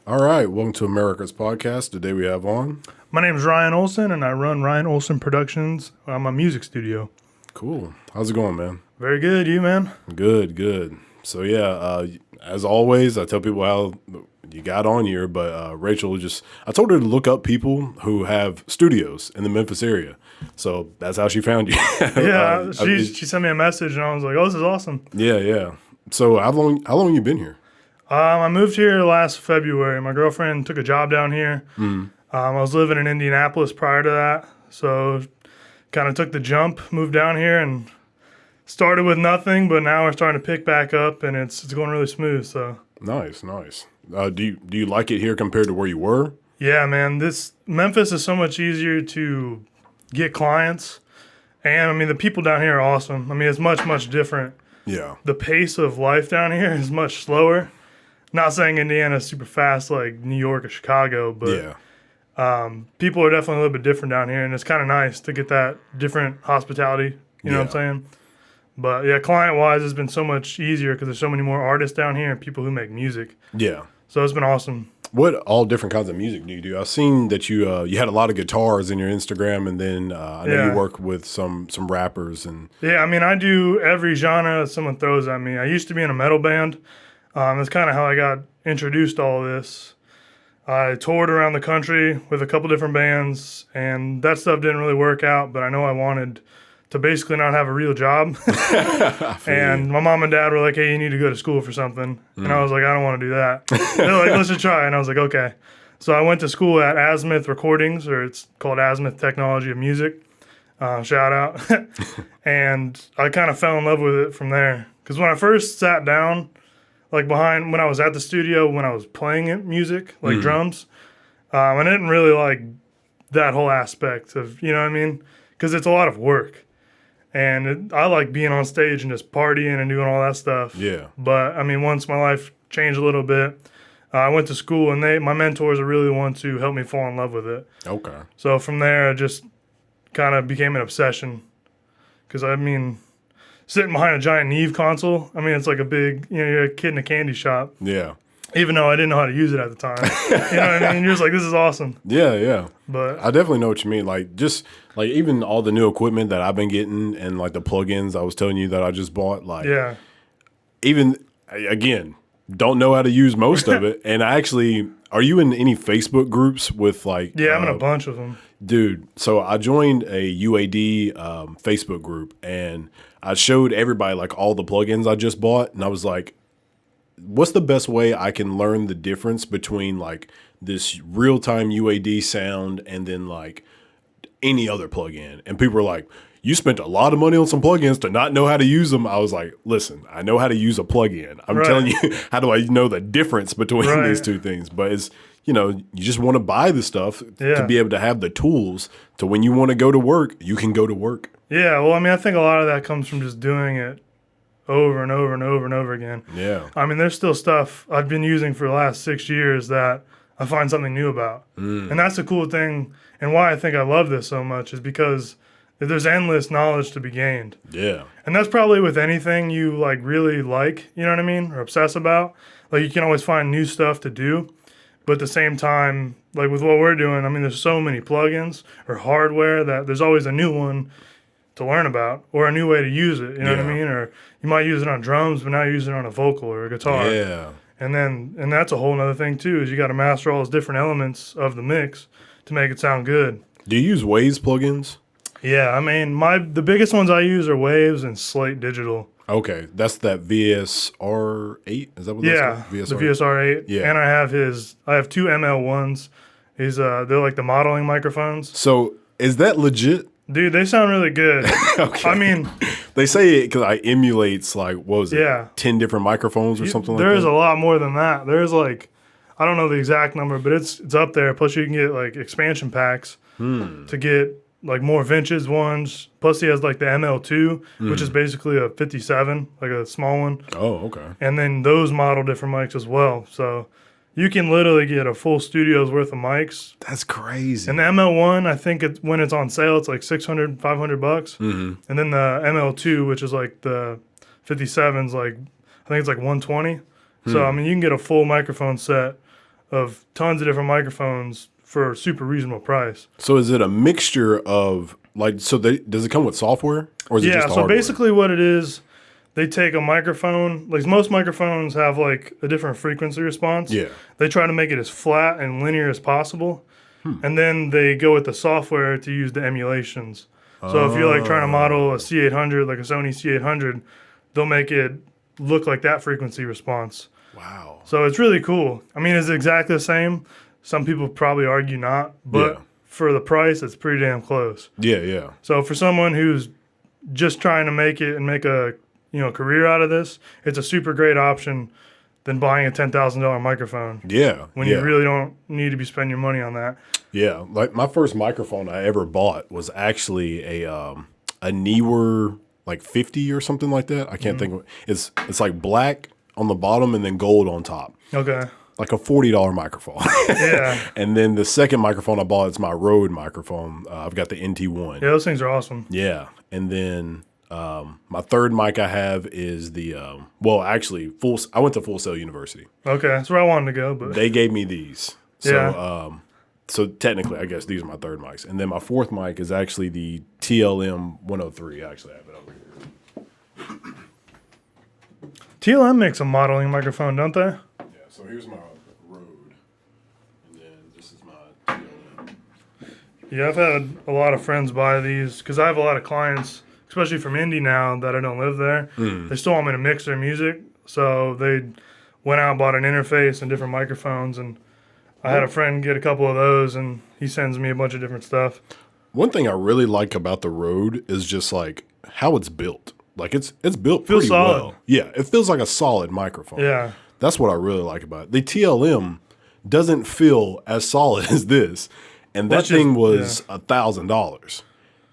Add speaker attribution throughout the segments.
Speaker 1: All right, welcome to America's podcast. Today we have on.
Speaker 2: My name is Ryan Olson, and I run Ryan Olson Productions. I'm a music studio.
Speaker 1: Cool. How's it going, man?
Speaker 2: Very good. You, man?
Speaker 1: Good. So, as always, I tell people how you got on here, but Rachel I told her to look up people who have studios in the Memphis area. So that's how she found you.
Speaker 2: Yeah, she sent me a message, and I was like, oh, this is awesome.
Speaker 1: Yeah. So how long you been here?
Speaker 2: I moved here last February. My girlfriend took a job down here. I was living in Indianapolis prior to that, so kind of took the jump, moved down here, and started with nothing, but now we're starting to pick back up, and it's going really smooth. So
Speaker 1: Nice. Do you like it here compared to where you were?
Speaker 2: yeah, man, this Memphis is so much easier to get clients, and I mean the people down here are awesome. I mean it's much different.
Speaker 1: Yeah.
Speaker 2: The pace of life down here is much slower. Not saying Indiana's super fast like New York or Chicago, but people are definitely a little bit different down here, and it's kind of nice to get that different hospitality. You know what I'm saying? But yeah, client-wise, it's been so much easier because there's so many more artists down here and people who make music.
Speaker 1: Yeah.
Speaker 2: So it's been awesome.
Speaker 1: What all different kinds of music do you do? I've seen that you had a lot of guitars in your Instagram, and then I know you work with some rappers and.
Speaker 2: Yeah, I mean, I do every genre someone throws at me. I used to be in a metal band. That's kind of how I got introduced to all this. I toured around the country with a couple different bands, and that stuff didn't really work out, but I know I wanted to basically not have a real job. And my mom and dad were like, hey, you need to go to school for something. And I was like, I don't want to do that. They're like, let's just try. And I was like, okay. So I went to school at Azimuth Recordings, or it's called Azimuth Technology of Music. Shout out. And I kind of fell in love with it from there. Because when I first sat down, like when I was at the studio, when I was playing it, music, like drums, I didn't really like that whole aspect of, you know what I mean? Because it's a lot of work. And I like being on stage and just partying and doing all that stuff.
Speaker 1: Yeah.
Speaker 2: But, I mean, once my life changed a little bit, I went to school, and my mentors are really the ones who helped me fall in love with it.
Speaker 1: Okay.
Speaker 2: So from there, it just kind of became an obsession. Because, I mean, sitting behind a giant Neve console, I mean, it's like a big, you're a kid in a candy shop.
Speaker 1: Yeah.
Speaker 2: Even though I didn't know how to use it at the time. You know what I mean? You're just like, this is awesome.
Speaker 1: Yeah.
Speaker 2: But
Speaker 1: I definitely know what you mean. Like, just, like, even all the new equipment that I've been getting and, like, the plugins I was telling you that I just bought, like, even, again, don't know how to use most of it. And are you in any Facebook groups with, like...
Speaker 2: Yeah, I'm in a bunch of them.
Speaker 1: Dude, so I joined a UAD Facebook group, and I showed everybody, like, all the plugins I just bought, and I was like, what's the best way I can learn the difference between, like, this real-time UAD sound and then, like, any other plugin? And people were like, you spent a lot of money on some plugins to not know how to use them. I was like, listen, I know how to use a plugin. I'm telling you, how do I know the difference between these two things? But it's, you just want to buy the stuff to be able to have the tools to when you want to go to work, you can go to work.
Speaker 2: Yeah, well, I mean, I think a lot of that comes from just doing it over and over again.
Speaker 1: Yeah.
Speaker 2: I mean, there's still stuff I've been using for the last 6 years that I find something new about. And that's the cool thing, and why I think I love this so much is because there's endless knowledge to be gained.
Speaker 1: Yeah.
Speaker 2: And that's probably with anything you, like, really like, you know what I mean, or obsess about. Like, you can always find new stuff to do. But at the same time, like with what we're doing, I mean, there's so many plugins or hardware that there's always a new one to learn about or a new way to use it, you know what I mean? Or you might use it on drums, but now you use it on a vocal or a guitar.
Speaker 1: Yeah.
Speaker 2: And that's a whole other thing too, is you got to master all those different elements of the mix to make it sound good.
Speaker 1: Do you use Waves plugins?
Speaker 2: Yeah, I mean, the biggest ones I use are Waves and Slate Digital.
Speaker 1: Okay, that's that VSR8. Is that what that's called?
Speaker 2: Yeah, the VSR8. Yeah, and I have two ML1s. They're like the modeling microphones.
Speaker 1: So is that legit?
Speaker 2: Dude, they sound really good.
Speaker 1: Okay.
Speaker 2: I mean,
Speaker 1: they say it because I emulates like what was it?
Speaker 2: Yeah,
Speaker 1: 10 different microphones or something like that.
Speaker 2: There's a lot more than that. There's like, I don't know the exact number, but it's up there. Plus, you can get like expansion packs to get like more vintage ones. Plus, he has like the ML2, which is basically a 57, like a small one.
Speaker 1: Oh, okay.
Speaker 2: And then those model different mics as well. So you can literally get a full studio's worth of mics.
Speaker 1: That's crazy.
Speaker 2: And the ML1, I think when it's on sale, it's like $600, $500. And then the ML2, which is like the 57's, like I think it's like 120. So I mean, you can get a full microphone set of tons of different microphones for a super reasonable price.
Speaker 1: So is it a mixture of like? So does it come with software, or is it just the
Speaker 2: so
Speaker 1: hardware?
Speaker 2: basically what it is, they take a microphone. Like most microphones have like a different frequency response.
Speaker 1: Yeah.
Speaker 2: They try to make it as flat and linear as possible, and then they go with the software to use the emulations. So if you're like trying to model a C800, like a Sony C800, they'll make it look like that frequency response.
Speaker 1: Wow.
Speaker 2: So it's really cool. I mean, is it exactly the same? Some people probably argue not, but for the price, it's pretty damn close.
Speaker 1: Yeah, yeah.
Speaker 2: So for someone who's just trying to make it and make a career out of this, it's a super great option than buying a $10,000 microphone.
Speaker 1: Yeah.
Speaker 2: When you really don't need to be spending your money on that.
Speaker 1: Yeah, like my first microphone I ever bought was actually a Neewer like 50 or something like that. I can't think of it. It's like black on the bottom and then gold on top.
Speaker 2: Okay.
Speaker 1: Like a $40 microphone.
Speaker 2: Yeah.
Speaker 1: And then the second microphone I bought is my Rode microphone. I've got the NT1.
Speaker 2: Yeah, those things are awesome.
Speaker 1: Yeah. And then my third mic I have is the actually I went to Full Sail University.
Speaker 2: Okay, that's where I wanted to go, but
Speaker 1: They gave me these. So
Speaker 2: Yeah.
Speaker 1: So technically I guess these are my third mics. And then my fourth mic is actually the TLM 103. I actually have it over here.
Speaker 2: TLM makes a modeling microphone, don't they?
Speaker 1: Yeah, so here's my Rode. And then this is my TLM.
Speaker 2: Yeah, I've had a lot of friends buy these because I have a lot of clients, especially from Indy now that I don't live there. They still want me to mix their music, so they went out and bought an interface and different microphones, and I had a friend get a couple of those, and he sends me a bunch of different stuff.
Speaker 1: One thing I really like about the Rode is just like how it's built. Like it's built
Speaker 2: Feels
Speaker 1: pretty
Speaker 2: solid.
Speaker 1: well. Yeah, it feels like a solid microphone.
Speaker 2: Yeah.
Speaker 1: That's what I really like about it. The TLM doesn't feel as solid as this. And that thing was $1,000.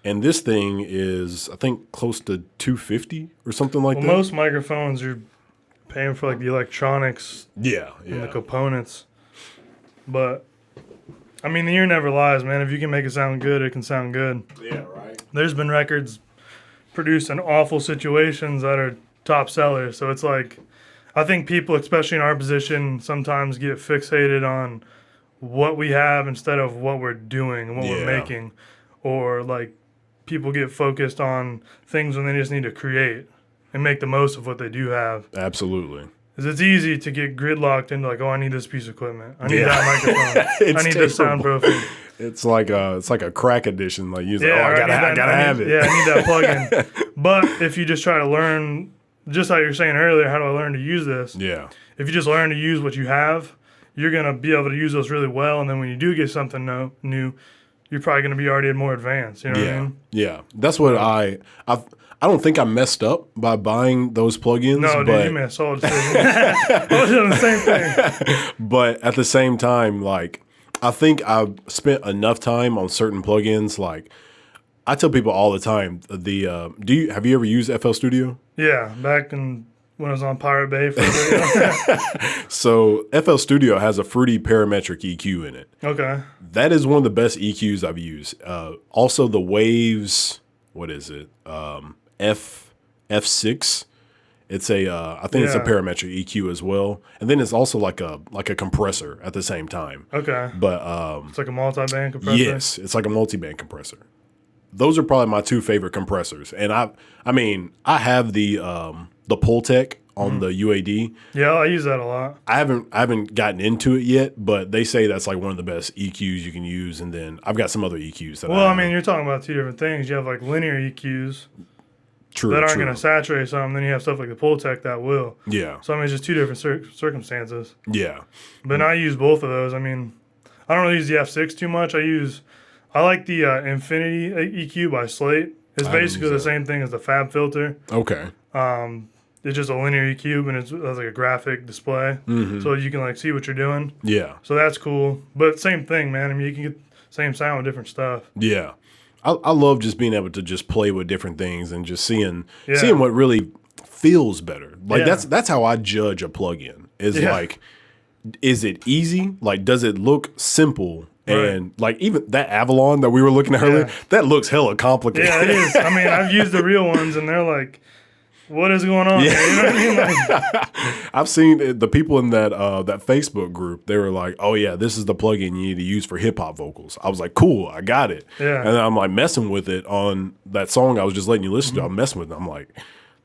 Speaker 1: And this thing is, I think, close to $250 or something like that.
Speaker 2: Most microphones you're paying for like the electronics
Speaker 1: Yeah,
Speaker 2: and the components. But I mean, the ear never lies, man. If you can make it sound good, it can sound good.
Speaker 1: Yeah, right.
Speaker 2: There's been records produced in awful situations that are top sellers. So it's like, I think people, especially in our position, sometimes get fixated on what we have instead of what we're doing and what we're making. Or like people get focused on things when they just need to create and make the most of what they do have.
Speaker 1: Absolutely.
Speaker 2: Because it's easy to get gridlocked into like, oh, I need this piece of equipment. I need that microphone. I need this soundproofing.
Speaker 1: It's like a crack edition. Like, I gotta have it.
Speaker 2: Yeah, I need that plug-in. But if you just try to learn, just like you were saying earlier, how do I learn to use this?
Speaker 1: Yeah.
Speaker 2: If you just learn to use what you have, you're going to be able to use those really well. And then when you do get something new, you're probably going to be already more advanced. You know what I mean?
Speaker 1: Yeah. That's what I don't think I messed up by buying those plugins.
Speaker 2: No, dude, you made a solid decision. I was doing the same thing.
Speaker 1: But at the same time, like, I think I've spent enough time on certain plugins. Like, I tell people all the time, have you ever used FL Studio?
Speaker 2: Yeah, back when I was on Pirate Bay for a video.
Speaker 1: So FL Studio has a fruity parametric EQ in it.
Speaker 2: Okay.
Speaker 1: That is one of the best EQs I've used. Also, the Waves, what is it? F6. It's I think it's a parametric EQ as well, and then it's also like a compressor at the same time.
Speaker 2: Okay.
Speaker 1: But
Speaker 2: it's like a multi-band compressor.
Speaker 1: Yes, it's like a multi-band compressor. Those are probably my two favorite compressors, and I have the Pultec on the UAD.
Speaker 2: Yeah, I use that a lot.
Speaker 1: I haven't gotten into it yet, but they say that's like one of the best EQs you can use. And then I've got some other EQs that.
Speaker 2: Well, I mean, you're talking about two different things. You have like linear EQs that aren't going to saturate something. Then you have stuff like the Pultec that will.
Speaker 1: Yeah.
Speaker 2: So I mean, it's just two different circumstances.
Speaker 1: Yeah.
Speaker 2: But I use both of those. I mean, I don't really use the F6 too much. I like the Infinity EQ by Slate. It's basically the same thing as the Fab filter.
Speaker 1: Okay.
Speaker 2: It's just a linear EQ, and it's like a graphic display, so you can like see what you're doing.
Speaker 1: Yeah.
Speaker 2: So that's cool. But same thing, man. I mean, you can get the same sound with different stuff.
Speaker 1: Yeah. I love just being able to just play with different things and just seeing what really feels better. Like that's how I judge a plugin. Like, is it easy? Like, does it look simple? And like even that Avalon that we were looking at earlier, that looks hella complicated.
Speaker 2: Yeah, it is. I mean, I've used the real ones, and they're like what is going on?
Speaker 1: Yeah.
Speaker 2: Here? You know what I mean? Like,
Speaker 1: I've seen the people in that Facebook group. They were like, "Oh yeah, this is the plugin you need to use for hip hop vocals." I was like, "Cool, I got it."
Speaker 2: Yeah.
Speaker 1: And I'm like messing with it on that song I was just letting you listen to. I'm messing with it. I'm like,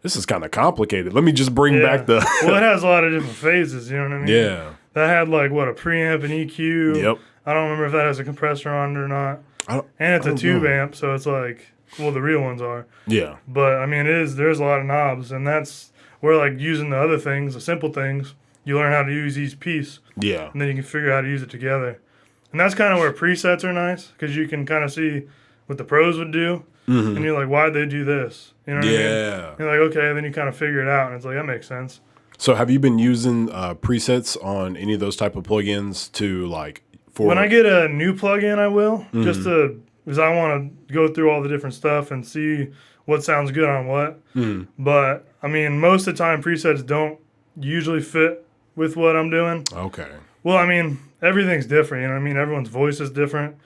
Speaker 1: this is kind of complicated. Let me just bring back the.
Speaker 2: Well, it has a lot of different phases. You know what I mean?
Speaker 1: Yeah.
Speaker 2: That had like what, a preamp and EQ.
Speaker 1: Yep.
Speaker 2: I don't remember if that has a compressor on it or not. And it's
Speaker 1: I
Speaker 2: a
Speaker 1: don't
Speaker 2: tube
Speaker 1: know.
Speaker 2: amp, so it's like, well, the real ones are.
Speaker 1: Yeah.
Speaker 2: But I mean, there's a lot of knobs, and that's where like using the other things, the simple things, you learn how to use each piece,
Speaker 1: Yeah.
Speaker 2: and then you can figure out how to use it together. And that's kind of where presets are nice, because you can kind of see what the pros would do, and you're like, why'd they do this? You know what I mean?
Speaker 1: Yeah.
Speaker 2: You're like, okay, then you kind of figure it out, and it's like, that makes sense.
Speaker 1: So have you been using presets on any of those type of plugins to like for
Speaker 2: When I get a new plugin, I will, just
Speaker 1: Mm-hmm.
Speaker 2: because I want to go through all the different stuff and see what sounds good on what. But, I mean, most of the time, presets don't usually fit with what I'm doing.
Speaker 1: Okay.
Speaker 2: Well, I mean, everything's different, you know what I mean? Everyone's voice is different.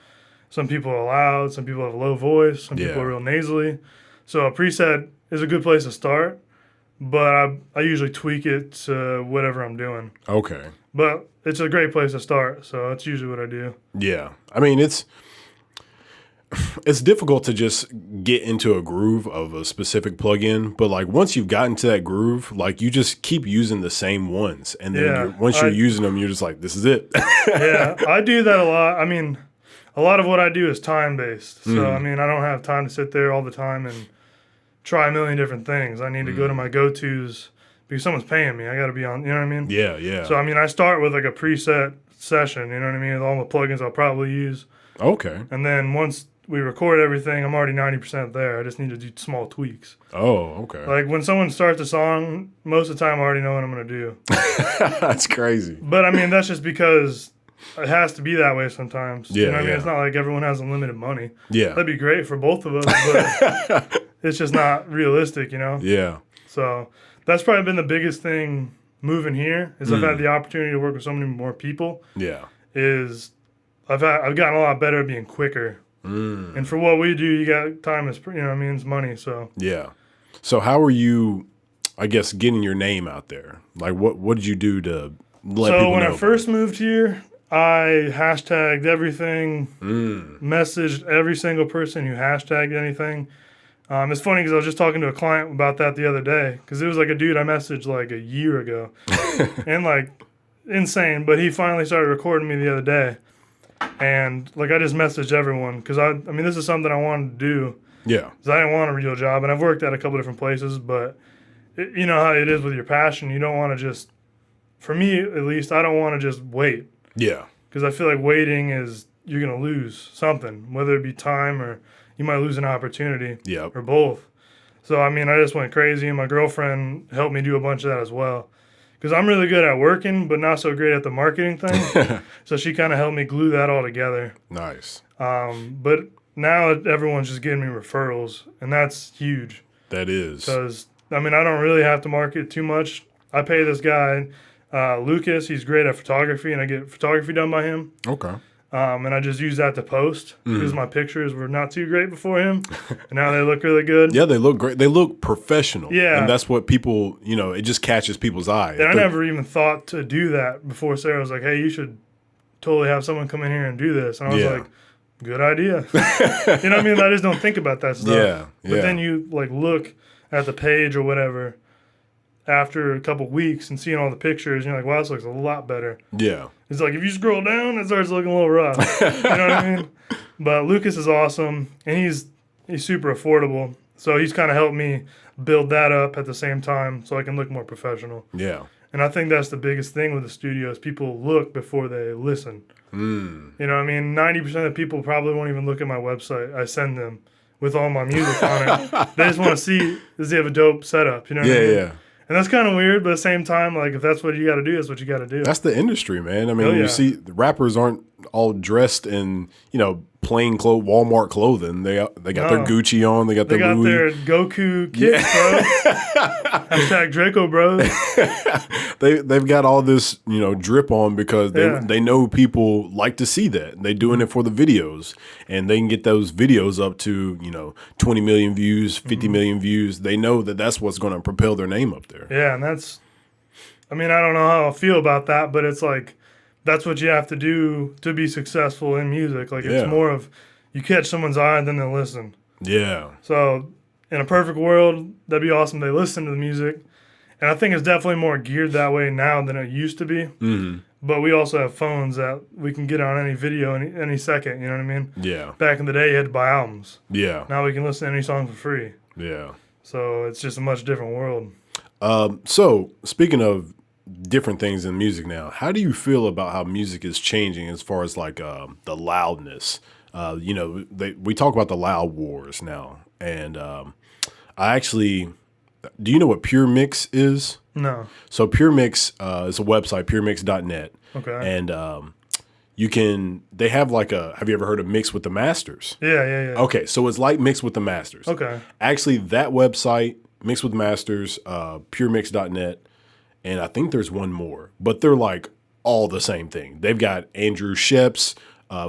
Speaker 2: Some people are loud, some people have a low voice, some people
Speaker 1: Yeah.
Speaker 2: are real nasally. So a preset is a good place to start, but I usually tweak it to whatever I'm doing.
Speaker 1: Okay.
Speaker 2: But it's a great place to start, so that's usually what I do.
Speaker 1: Yeah. I mean, it's difficult to just get into a groove of a specific plugin, but like once you've gotten to that groove, like you just keep using the same ones, and then
Speaker 2: Yeah,
Speaker 1: once you're using them, you're just like, this is it.
Speaker 2: Yeah, I do that a lot. I mean, a lot of what I do is time-based. So, I mean, I don't have time to sit there all the time and try a million different things. I need to go to my go-tos because someone's paying me. I got to be on, you know what I mean?
Speaker 1: Yeah. Yeah.
Speaker 2: So, I mean, I start with like a preset session, you know what I mean? With all the plugins I'll probably use.
Speaker 1: Okay.
Speaker 2: And then once we record everything, I'm already 90% there. I just need to do small tweaks.
Speaker 1: Oh, okay.
Speaker 2: Like when someone starts a song, most of the time I already know what I'm going to do.
Speaker 1: That's crazy.
Speaker 2: But I mean, that's just because it has to be that way sometimes.
Speaker 1: Yeah,
Speaker 2: You know what I mean?
Speaker 1: yeah.
Speaker 2: It's not like everyone has unlimited money.
Speaker 1: Yeah.
Speaker 2: That'd be great for both of us, but it's just not realistic, you know?
Speaker 1: Yeah.
Speaker 2: So that's probably been the biggest thing moving here is I've had the opportunity to work with so many more people.
Speaker 1: Yeah.
Speaker 2: Is I've gotten a lot better at being quicker. And for what we do, you got time is, you know what I mean? It's money, so.
Speaker 1: Yeah. So how are you, I guess, getting your name out there? Like what did you do to let
Speaker 2: So
Speaker 1: people
Speaker 2: when
Speaker 1: know?
Speaker 2: I first moved here, I hashtagged everything, messaged every single person who hashtagged anything. It's funny because I was just talking to a client about that the other day because it was like a dude I messaged like a year ago and like insane, but he finally started recording me the other day. And like I just messaged everyone because I mean, this is something I wanted to do
Speaker 1: Yeah.
Speaker 2: because I didn't want a real job. And I've worked at a couple different places, but you know how it is with your passion. You don't want to just, for me at least, I don't want to just wait.
Speaker 1: Yeah.
Speaker 2: Because I feel like waiting is, you're going to lose something, whether it be time or you might lose an opportunity
Speaker 1: Yep.
Speaker 2: or both. So, I mean, I just went crazy, and my girlfriend helped me do a bunch of that as well. Because I'm really good at working, but not so great at the marketing thing. So she kind of helped me glue that all together.
Speaker 1: Nice.
Speaker 2: But now everyone's just getting me referrals, and that's huge.
Speaker 1: That is.
Speaker 2: Because, I mean, I don't really have to market too much. I pay this guy, Lucas. He's great at photography, and I get photography done by him.
Speaker 1: Okay.
Speaker 2: And I just use that to post because my pictures were not too great before him, and now they look really good.
Speaker 1: Yeah, they look great. They look professional.
Speaker 2: Yeah.
Speaker 1: And that's what people, it just catches people's eye.
Speaker 2: And I never even thought to do that before. Sarah was like, "Hey, you should totally have someone come in here and do this." And I was
Speaker 1: Yeah.
Speaker 2: like, "Good idea." You know what I mean? I just don't think about that stuff.
Speaker 1: Yeah,
Speaker 2: But
Speaker 1: yeah.
Speaker 2: then you like look at the page or whatever after a couple weeks and seeing all the pictures, and you're like, "Wow, this looks a lot better."
Speaker 1: Yeah.
Speaker 2: It's like if you scroll down, it starts looking a little rough. You know what I mean? But Lucas is awesome, and he's super affordable. So he's kind of helped me build that up at the same time, so I can look more professional.
Speaker 1: Yeah.
Speaker 2: And I think that's the biggest thing with the studio is people look before they listen. You know what I mean? 90% of people probably won't even look at my website. I send them with all my music on it. They just want to see, does he have a dope setup? You know what I
Speaker 1: Yeah,
Speaker 2: mean?
Speaker 1: yeah.
Speaker 2: And that's kind of weird, but at the same time, like if that's what you got to do, that's what you got to do.
Speaker 1: That's the industry, man. I mean,
Speaker 2: Oh,
Speaker 1: you
Speaker 2: yeah.
Speaker 1: see, the rappers aren't all dressed in, plain Walmart clothing. They got their Gucci on. They got
Speaker 2: They
Speaker 1: their
Speaker 2: got
Speaker 1: Louis.
Speaker 2: their Goku kicks, bro. Hashtag Draco, bro.
Speaker 1: They've got all this, drip on because they know people like to see that. They're doing it for the videos, and they can get those videos up to 20 million views, 50 million views. They know that that's what's going to propel their name up there.
Speaker 2: Yeah, and I don't know how I feel about that, but it's like that's what you have to do to be successful in music. Like it's more of you catch someone's eye and then they listen.
Speaker 1: Yeah.
Speaker 2: So in a perfect world, that'd be awesome. They listen to the music. And I think it's definitely more geared that way now than it used to be. Mm-hmm. But we also have phones that we can get on any video any second. You know what I mean?
Speaker 1: Yeah.
Speaker 2: Back in the day, you had to buy albums.
Speaker 1: Yeah.
Speaker 2: Now we can listen to any song for free.
Speaker 1: Yeah.
Speaker 2: So it's just a much different world.
Speaker 1: So speaking of different things in music now, how do you feel about how music is changing as far as like the loudness? We talk about the loud wars now, and do you know what Pure Mix is?
Speaker 2: No.
Speaker 1: So Pure Mix is a website, puremix.net.
Speaker 2: Okay.
Speaker 1: And they have have you ever heard of Mix with the Masters?
Speaker 2: Yeah.
Speaker 1: Okay, so it's like Mix with the Masters.
Speaker 2: Okay.
Speaker 1: Actually, that website, Mix with Masters, puremix.net, and I think there's one more, but they're like all the same thing. They've got Andrew Sheps,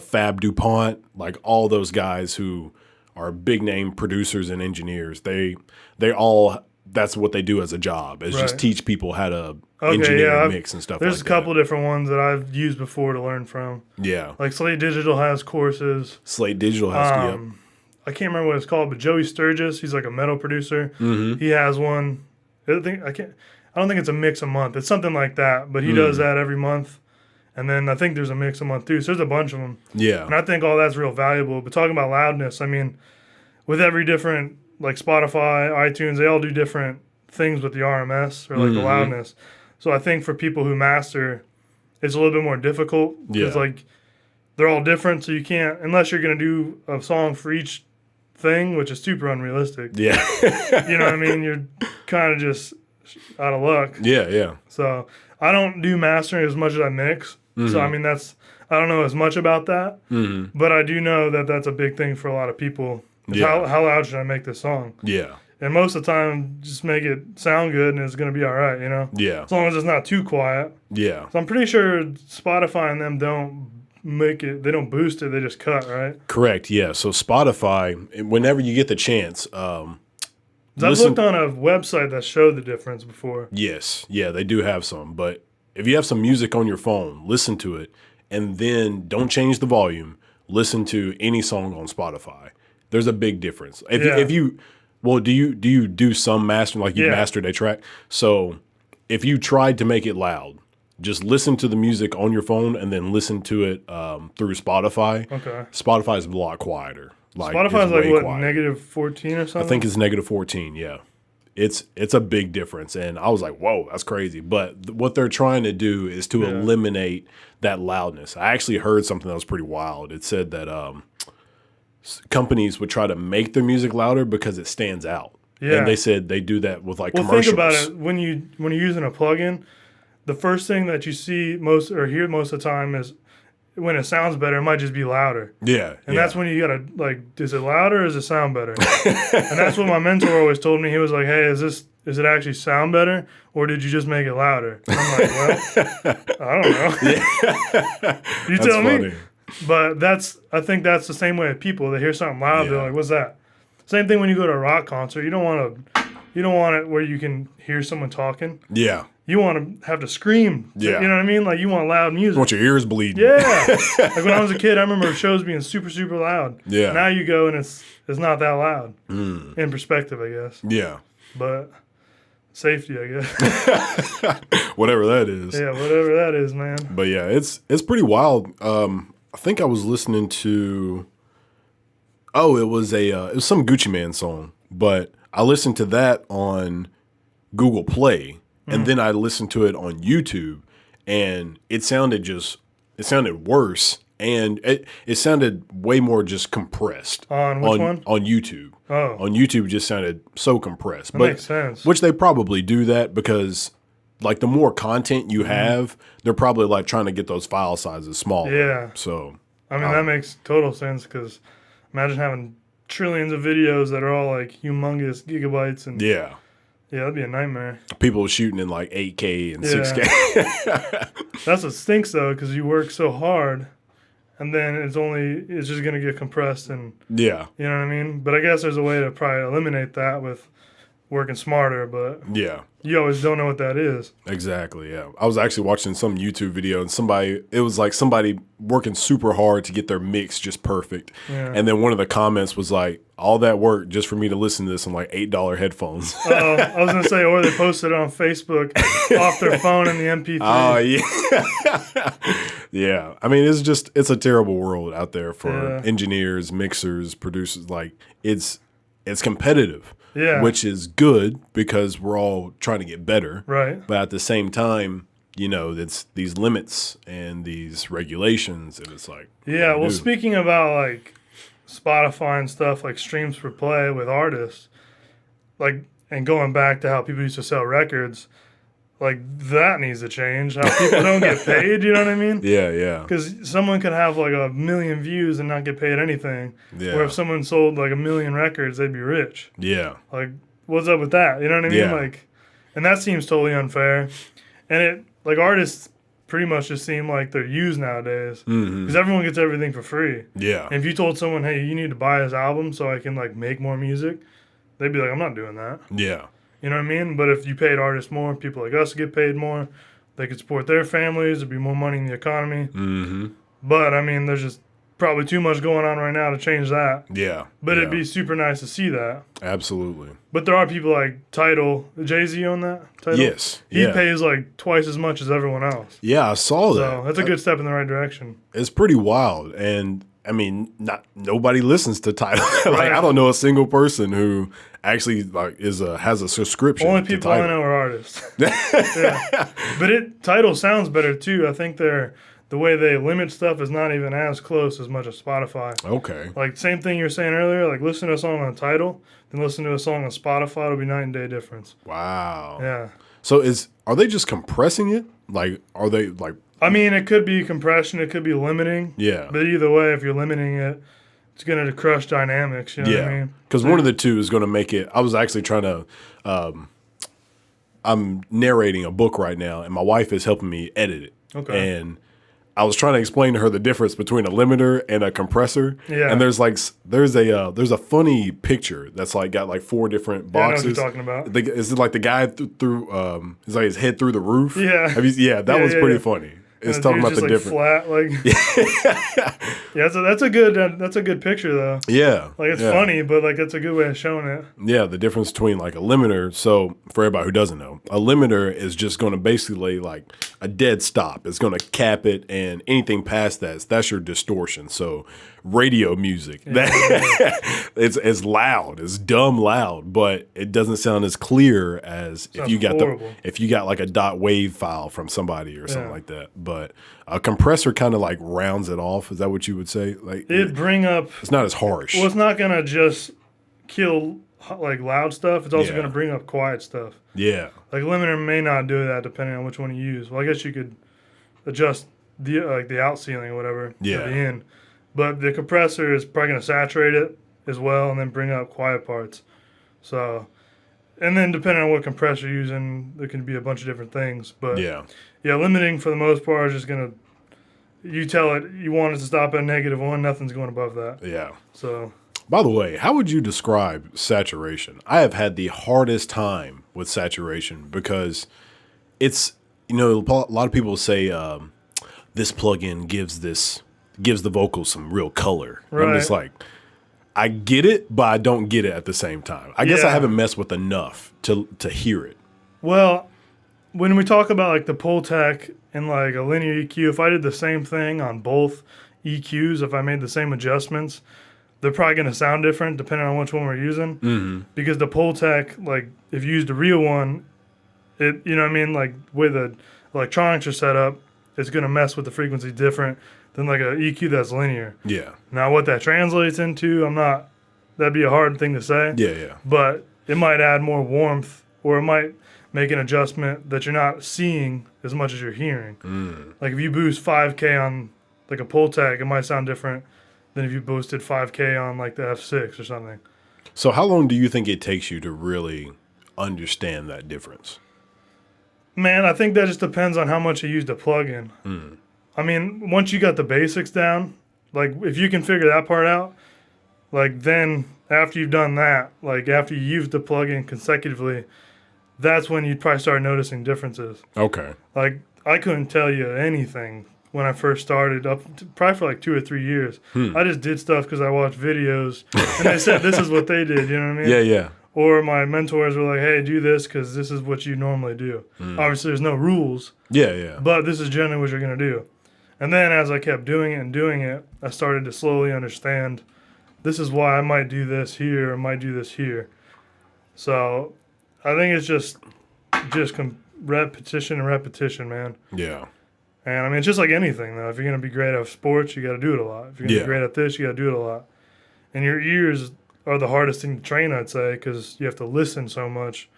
Speaker 1: Fab DuPont, like all those guys who are big name producers and engineers. They all, that's what they do as a job, is just teach people how to engineer and mix and stuff like that.
Speaker 2: There's a couple different ones that I've used before to learn from.
Speaker 1: Yeah.
Speaker 2: Like Slate Digital has courses.
Speaker 1: Slate Digital has,
Speaker 2: I can't remember what it's called, but Joey Sturgis, he's like a metal producer. Mm-hmm. He has one. I don't think it's a mix a month. It's something like that, but he does that every month. And then I think there's a mix a month too. So there's a bunch of them.
Speaker 1: Yeah.
Speaker 2: And I think all that's real valuable. But talking about loudness, with every different, like Spotify, iTunes, they all do different things with the RMS or like the loudness. So I think for people who master, it's a little bit more difficult because they're all different. So you can't, unless you're going to do a song for each thing, which is super unrealistic.
Speaker 1: Yeah.
Speaker 2: You know what I mean? You're kind of just out of luck.
Speaker 1: Yeah.
Speaker 2: So I don't do mastering as much as I mix. So I don't know as much about that, but I do know that that's a big thing for a lot of people. How loud should I make this song?
Speaker 1: Yeah.
Speaker 2: And most of the time, just make it sound good and it's going to be all right,
Speaker 1: Yeah.
Speaker 2: As long as it's not too quiet.
Speaker 1: Yeah.
Speaker 2: So I'm pretty sure Spotify and them don't they don't boost it, they just cut, right?
Speaker 1: Correct, yeah. So Spotify, whenever you get the chance,
Speaker 2: I've looked on a website that showed the difference before.
Speaker 1: Yes, yeah, they do have some. But if you have some music on your phone, listen to it, and then don't change the volume. Listen to any song on Spotify. There's a big difference. If you do you do some mastering, like you mastered a track? So if you tried to make it loud, just listen to the music on your phone and then listen to it through Spotify. Okay. Spotify is a lot quieter.
Speaker 2: Spotify's like what, quieter. -14 or something?
Speaker 1: I think it's -14, yeah. It's a big difference. And I was like, whoa, that's crazy. But what they're trying to do is to eliminate that loudness. I actually heard something that was pretty wild. It said that companies would try to make their music louder because it stands out. Yeah. And they said they do that with commercials.
Speaker 2: Think about it. When you're using a plugin, the first thing that you see hear most of the time is when it sounds better, it might just be louder.
Speaker 1: Yeah.
Speaker 2: And that's when you gotta is it louder or does it sound better? And that's what my mentor always told me. He was like, hey, is it actually sound better or did you just make it louder? And I'm like, well, I don't know. You tell me. But I think that's the same way with people. They hear something loud, they're like, what's that? Same thing when you go to a rock concert. You don't want it where you can hear someone talking. Yeah. You want to have to scream. Yeah. You know what I mean? Like, you want loud music.
Speaker 1: You want your ears bleeding.
Speaker 2: Yeah. Like, when I was a kid, I remember shows being super, super loud. Yeah. Now you go and it's not that loud. In perspective, I guess. Yeah. But safety, I guess.
Speaker 1: Whatever that is.
Speaker 2: Yeah, whatever that is, man.
Speaker 1: But, yeah, it's pretty wild. I think I was listening to... it was some Gucci Mane song. But I listened to that on Google Play. And then I listened to it on YouTube, and it sounded worse, and it sounded way more just compressed.
Speaker 2: On which one?
Speaker 1: On YouTube. Oh. On YouTube, it just sounded so compressed.
Speaker 2: That makes sense.
Speaker 1: Which they probably do that because like the more content you have, they're probably like trying to get those file sizes smaller.
Speaker 2: Yeah.
Speaker 1: So
Speaker 2: I mean, that makes total sense because imagine having trillions of videos that are all like humongous gigabytes and
Speaker 1: yeah,
Speaker 2: that'd be a nightmare.
Speaker 1: people shooting in like 8K and 6K.
Speaker 2: That's what stinks though, because you work so hard, and then it's just gonna get compressed, and
Speaker 1: Yeah.
Speaker 2: you know what I mean. But I guess there's a way to probably eliminate that with working smarter, but
Speaker 1: Yeah.
Speaker 2: you always don't know what that is.
Speaker 1: Exactly, yeah. I was actually watching some YouTube video and it was like somebody working super hard to get their mix just perfect.
Speaker 2: Yeah.
Speaker 1: And then one of the comments was like, all that work just for me to listen to this on like $8 headphones.
Speaker 2: I was going to say, or they posted it on Facebook off their phone in the MP3.
Speaker 1: Oh, yeah. Yeah. I mean, it's a terrible world out there for engineers, mixers, producers. Like, it's competitive.
Speaker 2: Yeah.
Speaker 1: Which is good because we're all trying to get better.
Speaker 2: Right.
Speaker 1: But at the same time, it's these limits and these regulations, and it's like,
Speaker 2: yeah. Well, speaking about like Spotify and stuff, like streams per play with artists, like, and going back to how people used to sell records, like that needs to change. How people don't get paid, you know what I mean?
Speaker 1: Yeah, yeah.
Speaker 2: Because someone could have like 1 million views and not get paid anything.
Speaker 1: Yeah.
Speaker 2: Where if someone sold like 1 million records, they'd be rich.
Speaker 1: Yeah.
Speaker 2: Like, what's up with that? You know what I mean?
Speaker 1: Yeah.
Speaker 2: Like, and that seems totally unfair. And artists pretty much just seem like they're used nowadays. Because everyone gets everything for free.
Speaker 1: Yeah.
Speaker 2: And if you told someone, hey, you need to buy this album so I can like make more music, they'd be like, I'm not doing that.
Speaker 1: Yeah.
Speaker 2: You know what I mean? But if you paid artists more, people like us get paid more. They could support their families. There'd be more money in the economy.
Speaker 1: Mm-hmm.
Speaker 2: But, I mean, there's just probably too much going on right now to change that.
Speaker 1: Yeah.
Speaker 2: But it'd be super nice to see that.
Speaker 1: Absolutely.
Speaker 2: But there are people like Tidal. Jay-Z on that? Tidal?
Speaker 1: Yes.
Speaker 2: He pays like twice as much as everyone else.
Speaker 1: Yeah, I saw that.
Speaker 2: So that's a good step in the right direction.
Speaker 1: It's pretty wild. And I mean, nobody listens to Tidal. Like,
Speaker 2: Right.
Speaker 1: I don't know a single person who actually like has a subscription.
Speaker 2: Only
Speaker 1: to
Speaker 2: people
Speaker 1: Tidal.
Speaker 2: I know are artists. Yeah. But Tidal sounds better too. I think the way they limit stuff is not even as close as much as Spotify.
Speaker 1: Okay.
Speaker 2: Like same thing you were saying earlier, like listen to a song on Tidal, then listen to a song on Spotify, it'll be night and day difference.
Speaker 1: Wow.
Speaker 2: Yeah.
Speaker 1: So are they just compressing it? Like, are they like?
Speaker 2: I mean, it could be compression, it could be limiting.
Speaker 1: Yeah.
Speaker 2: But either way, if you're limiting it, it's going to crush dynamics. You know what I mean?
Speaker 1: Because one of the two is going to make it. I was actually trying to. I'm narrating a book right now, and my wife is helping me edit it.
Speaker 2: Okay.
Speaker 1: And I was trying to explain to her the difference between a limiter and a compressor.
Speaker 2: Yeah.
Speaker 1: And there's a funny picture that's like got like 4 different boxes.
Speaker 2: Yeah, I know what you're talking about.
Speaker 1: Is it like the guy through it's like his head through the roof?
Speaker 2: Yeah.
Speaker 1: That was pretty funny. It's talking about the difference.
Speaker 2: Flat, like yeah, that's a good picture though.
Speaker 1: Yeah,
Speaker 2: like it's funny, but like it's a good way of showing it.
Speaker 1: Yeah, the difference between like a limiter. So for everybody who doesn't know, a limiter is just going to basically like a dead stop. It's going to cap it, and anything past that's your distortion. So radio music, it's loud, it's dumb loud, but it doesn't sound as clear as if you got like a dot wave file from somebody or something like that. But a compressor kind of like rounds it off. Is that what you would say? Like
Speaker 2: it's
Speaker 1: not as harsh.
Speaker 2: Well, it's not gonna just kill like loud stuff. It's also gonna bring up quiet stuff.
Speaker 1: Yeah.
Speaker 2: Like limiter may not do that depending on which one you use. Well, I guess you could adjust the out ceiling or whatever at the end. But the compressor is probably going to saturate it as well and then bring up quiet parts. So, and then depending on what compressor you're using, there can be a bunch of different things. But yeah, limiting for the most part is just going to, you tell it you want it to stop at -1, nothing's going above that.
Speaker 1: Yeah.
Speaker 2: So.
Speaker 1: By the way, how would you describe saturation? I have had the hardest time with saturation because it's, a lot of people say this plugin gives the vocals some real color. Right. I'm just like, I get it, but I don't get it at the same time. I guess I haven't messed with enough to hear it.
Speaker 2: Well, when we talk about like the Pultec and like a linear EQ, if I did the same thing on both EQs, if I made the same adjustments, they're probably going to sound different depending on which one we're using. Mm-hmm. Because the Pultec, like if you used a real one, it, you know what I mean? Like the way the electronics are set up, it's going to mess with the frequency different than like a EQ that's linear.
Speaker 1: Yeah.
Speaker 2: Now what that translates into, that'd be a hard thing to say.
Speaker 1: Yeah.
Speaker 2: But it might add more warmth, or it might make an adjustment that you're not seeing as much as you're hearing. Like if you boost 5K on like a pull tag, it might sound different than if you boosted 5K on like the F6 or something.
Speaker 1: So how long do you think it takes you to really understand that difference?
Speaker 2: Man, I think that just depends on how much you use the plugin. I mean, once you got the basics down, like if you can figure that part out, like then after you've done that, like after you use the plugin consecutively, that's when you'd probably start noticing differences.
Speaker 1: Okay.
Speaker 2: Like I couldn't tell you anything when I first started, probably for like 2 or 3 years. I just did stuff because I watched videos, and they said this is what they did. You know what I mean?
Speaker 1: Yeah.
Speaker 2: Or my mentors were like, "Hey, do this because this is what you normally do." Obviously, there's no rules.
Speaker 1: Yeah.
Speaker 2: But this is generally what you're gonna do. And then as I kept doing it, I started to slowly understand. This is why I might do this here, or might do this here. So, I think it's just repetition, man.
Speaker 1: Yeah.
Speaker 2: And I mean, it's just like anything, though. If you're going to be great at sports, you got to do it a lot. If you're going to be great at this, you got to do it a lot. And your ears are the hardest thing to train, I'd say, because you have to listen so much.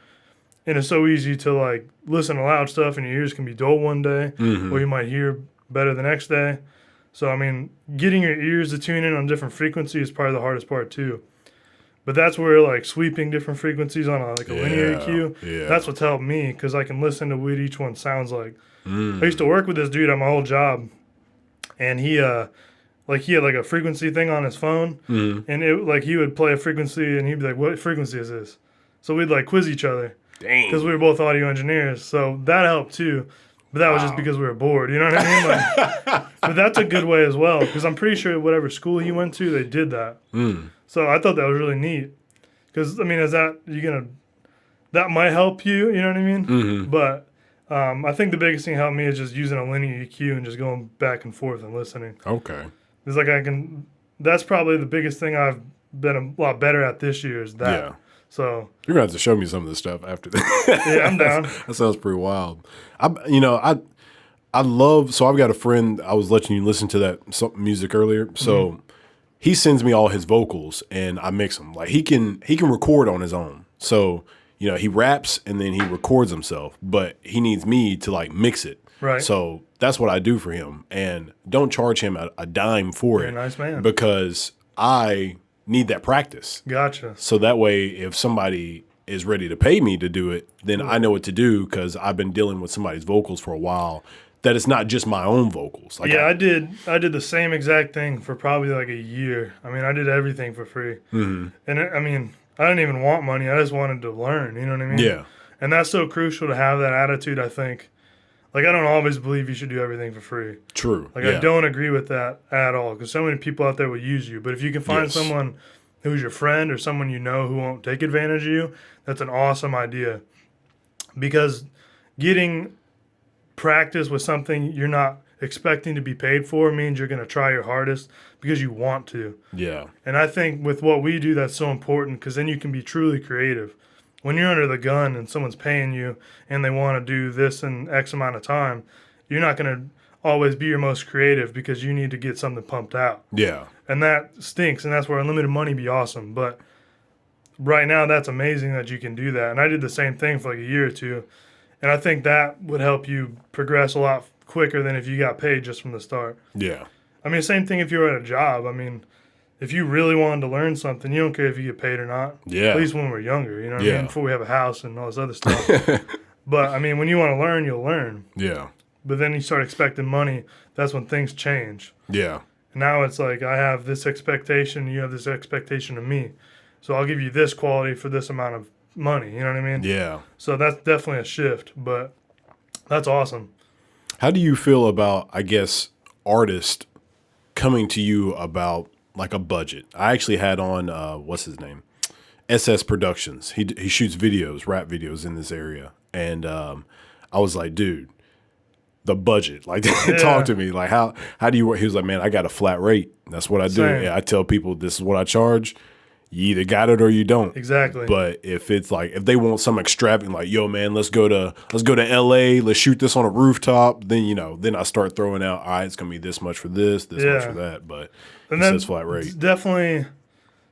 Speaker 2: And it's so easy to, like, listen to loud stuff, and your ears can be dull one day, or you might hear better the next day. So, I mean, getting your ears to tune in on different frequencies is probably the hardest part, too. But that's where, like, sweeping different frequencies on, a linear EQ, that's what's helped me, because I can listen to what each one sounds like. I used to work with this dude at my old job, and he had like a frequency thing on his phone, and it like he would play a frequency, and he'd be like, "What frequency is this?" So we'd like quiz each other, because we were both audio engineers. So that helped too, but that was just because we were bored. You know what I mean? Like, but that's a good way as well, because I'm pretty sure whatever school he went to, they did that. So I thought that was really neat, because I mean, that might help you. You know what I mean? But I think the biggest thing that helped me is just using a linear EQ and just going back and forth and listening.
Speaker 1: Okay.
Speaker 2: It's like that's probably the biggest thing I've been a lot better at this year is that.
Speaker 1: Yeah.
Speaker 2: So
Speaker 1: you're going to have to show me some of this stuff after that.
Speaker 2: Yeah, I'm down.
Speaker 1: That sounds pretty wild. I love, so I've got a friend, I was letting you listen to that music earlier. So he sends me all his vocals and I mix them. Like he can record on his own. So he raps and then he records himself, but he needs me to like mix it.
Speaker 2: Right.
Speaker 1: So that's what I do for him, and don't charge him a dime for it.
Speaker 2: Nice man.
Speaker 1: Because I need that practice.
Speaker 2: Gotcha.
Speaker 1: So that way, if somebody is ready to pay me to do it, then I know what to do because I've been dealing with somebody's vocals for a while. That it's not just my own vocals. Like
Speaker 2: I did the same exact thing for probably like a year. I mean, I did everything for free. And I didn't even want money. I just wanted to learn. You know what I mean?
Speaker 1: Yeah.
Speaker 2: And that's so crucial to have that attitude, I think. Like, I don't always believe you should do everything for free.
Speaker 1: True.
Speaker 2: Like, I don't agree with that at all, because so many people out there will use you. But if you can find someone who's your friend or someone you know who won't take advantage of you, that's an awesome idea. Because getting practice with something you're not expecting to be paid for means you're going to try your hardest because you want to.
Speaker 1: Yeah.
Speaker 2: And I think with what we do, that's so important, because then you can be truly creative. When you're under the gun and someone's paying you and they want to do this in X amount of time, you're not going to always be your most creative because you need to get something pumped out.
Speaker 1: Yeah.
Speaker 2: And that stinks, and that's where unlimited money be awesome. But right now, that's amazing that you can do that. And I did the same thing for like a year or two. And I think that would help you progress a lot quicker than if you got paid just from the start.
Speaker 1: Yeah.
Speaker 2: I mean, same thing if you were at a job. I mean, if you really wanted to learn something, you don't care if you get paid or not.
Speaker 1: Yeah.
Speaker 2: At least when we're younger, you know what I mean? Before we have a house and all this other stuff. But, I mean, when you want to learn, you'll learn.
Speaker 1: Yeah.
Speaker 2: But then you start expecting money. That's when things change.
Speaker 1: Yeah.
Speaker 2: And now it's like, I have this expectation, you have this expectation of me. So I'll give you this quality for this amount of money. You know what I mean?
Speaker 1: Yeah.
Speaker 2: So that's definitely a shift, but that's awesome.
Speaker 1: How do you feel about, I guess, artists coming to you about like a budget? I actually had on what's his name, SS Productions. He shoots videos, rap videos in this area, and I was like, dude, the budget, like talk to me, like how do you work? He was like, man, I got a flat rate. That's what I do. Yeah, I tell people this is what I charge. You either got it or you don't.
Speaker 2: Exactly.
Speaker 1: But if it's like, if they want some extravagant, like, yo, man, let's go to LA, let's shoot this on a rooftop, then then I start throwing out, all right, it's gonna be this much for this much for that. But
Speaker 2: and
Speaker 1: he says flat rate.
Speaker 2: Definitely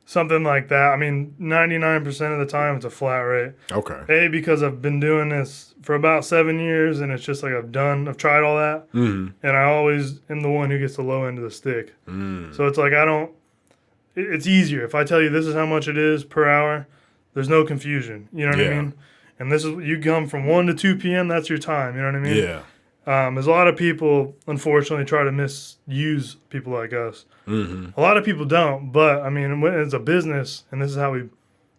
Speaker 2: something like that. I mean, 99% of the time it's a flat rate.
Speaker 1: Okay.
Speaker 2: Because I've been doing this for about 7 years, and it's just like I've tried all that, and I always am the one who gets the low end of the stick. So it's like it's easier if I tell you this is how much it is per hour. There's no confusion. You know what I mean? And this is, you come from 1 to 2 p.m. That's your time. You know what I mean?
Speaker 1: Yeah.
Speaker 2: There's a lot of people, unfortunately, try to misuse people like us. A lot of people don't, but I mean, when it's a business, and this is how we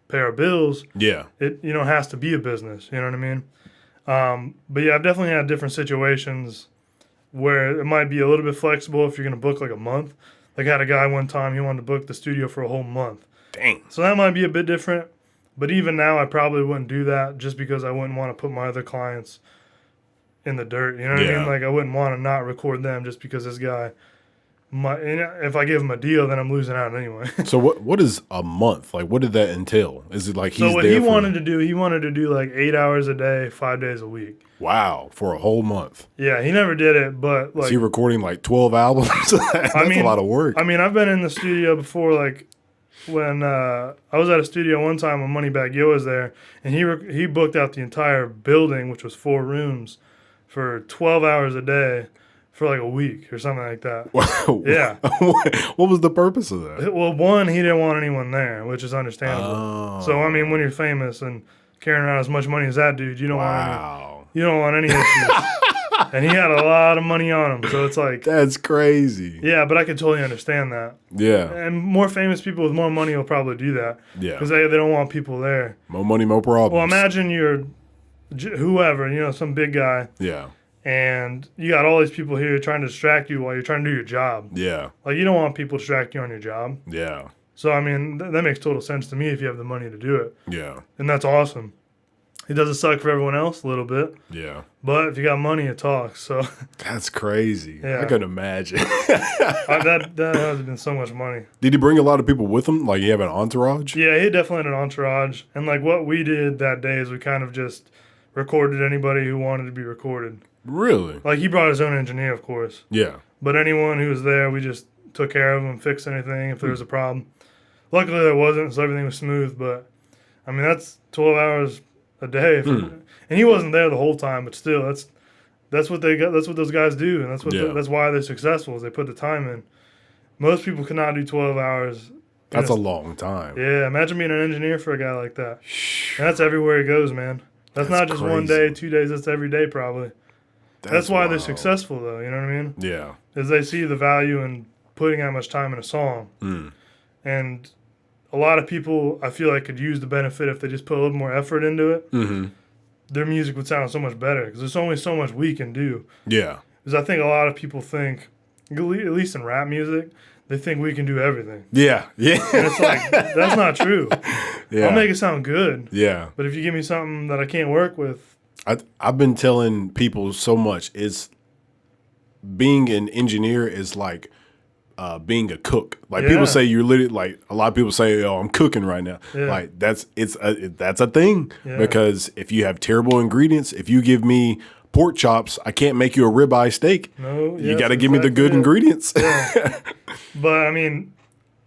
Speaker 2: pay our bills.
Speaker 1: Yeah.
Speaker 2: It has to be a business. You know what I mean? But yeah, I've definitely had different situations where it might be a little bit flexible if you're going to book like a month. Like I had a guy one time, he wanted to book the studio for a whole month.
Speaker 1: Dang.
Speaker 2: So that might be a bit different. But even now, I probably wouldn't do that just because I wouldn't want to put my other clients in the dirt. You know what I mean? Like I wouldn't want to not record them just because this guy if I give him a deal, then I'm losing out anyway.
Speaker 1: So what is a month? Like, what did that entail? Is it like he's
Speaker 2: so what he wanted to do like 8 hours a day, 5 days a week.
Speaker 1: Wow, for a whole month.
Speaker 2: Yeah, he never did it, but like,
Speaker 1: is he recording like 12 albums? That's a lot of work.
Speaker 2: I mean, I've been in the studio before, like when I was at a studio one time when Moneybag Yo was there, and he booked out the entire building, which was 4 rooms, for 12 hours a day. For like a week or something like that. Yeah.
Speaker 1: What was the purpose of that?
Speaker 2: Well, one, he didn't want anyone there, which is understandable.
Speaker 1: Oh.
Speaker 2: So I mean, when you're famous and carrying around as much money as that dude, you don't want any issues. And he had a lot of money on him, so it's like
Speaker 1: that's crazy.
Speaker 2: Yeah, but I could totally understand that.
Speaker 1: Yeah.
Speaker 2: And more famous people with more money will probably do that.
Speaker 1: Yeah.
Speaker 2: Because they don't want people there.
Speaker 1: More money, more problems.
Speaker 2: Well, imagine you're whoever, some big guy.
Speaker 1: Yeah.
Speaker 2: And you got all these people here trying to distract you while you're trying to do your job.
Speaker 1: Yeah.
Speaker 2: Like, you don't want people to distract you on your job.
Speaker 1: Yeah.
Speaker 2: So, I mean, that makes total sense to me if you have the money to do it.
Speaker 1: Yeah.
Speaker 2: And that's awesome. It doesn't suck for everyone else a little bit.
Speaker 1: Yeah.
Speaker 2: But if you got money, it talks. So
Speaker 1: that's crazy.
Speaker 2: Yeah.
Speaker 1: I couldn't imagine.
Speaker 2: that has been so much money.
Speaker 1: Did he bring a lot of people with him? Like, you have an entourage?
Speaker 2: Yeah, he definitely had an entourage. And, like, what we did that day is we kind of just recorded anybody who wanted to be recorded.
Speaker 1: Really?
Speaker 2: Like, he brought his own engineer, of course.
Speaker 1: Yeah.
Speaker 2: But anyone who was there, we just took care of them, fixed anything if there was a problem. Luckily, there wasn't, so everything was smooth. But, I mean, that's 12 hours a day. And he wasn't there the whole time, but still, that's what they got. That's what those guys do, and that's why they're successful, is they put the time in. Most people cannot do 12 hours.
Speaker 1: That's a long time.
Speaker 2: Yeah, imagine being an engineer for a guy like that. And that's everywhere he goes, man. That's not just
Speaker 1: crazy.
Speaker 2: 1 day, 2 days. That's every day, probably. That's why they're successful, though. You know what I mean?
Speaker 1: Yeah.
Speaker 2: Is they see the value in putting that much time in a song. And a lot of people, I feel like, could use the benefit if they just put a little more effort into it. Their music would sound so much better because there's only so much we can do.
Speaker 1: Yeah.
Speaker 2: Because I think a lot of people think, at least in rap music, they think we can do everything.
Speaker 1: Yeah. Yeah.
Speaker 2: And it's like, that's not true.
Speaker 1: Yeah.
Speaker 2: I'll make it sound good.
Speaker 1: Yeah.
Speaker 2: But if you give me something that I can't work with.
Speaker 1: I've been telling people so much. Being an engineer is like being a cook. Like people say you're literally, like a lot of people say, "Oh, I'm cooking right now."
Speaker 2: Yeah.
Speaker 1: Like that's a thing because if you have terrible ingredients, if you give me pork chops, I can't make you a ribeye steak.
Speaker 2: No,
Speaker 1: you got to give me the good ingredients.
Speaker 2: Yeah. But I mean,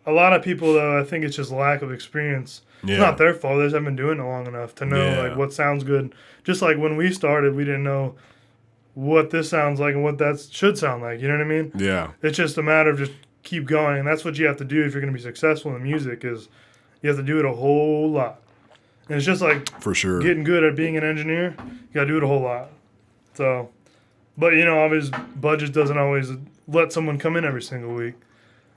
Speaker 2: a lot of people though, I think it's just lack of experience. Yeah. It's not their fault. They just haven't been doing it long enough to know like what sounds good. Just like when we started, we didn't know what this sounds like and what that should sound like. You know what I mean?
Speaker 1: Yeah.
Speaker 2: It's just a matter of just keep going. And that's what you have to do if you're going to be successful in music is you have to do it a whole lot. And it's just like
Speaker 1: for sure
Speaker 2: getting good at being an engineer. You got to do it a whole lot. So, but obviously budget doesn't always let someone come in every single week.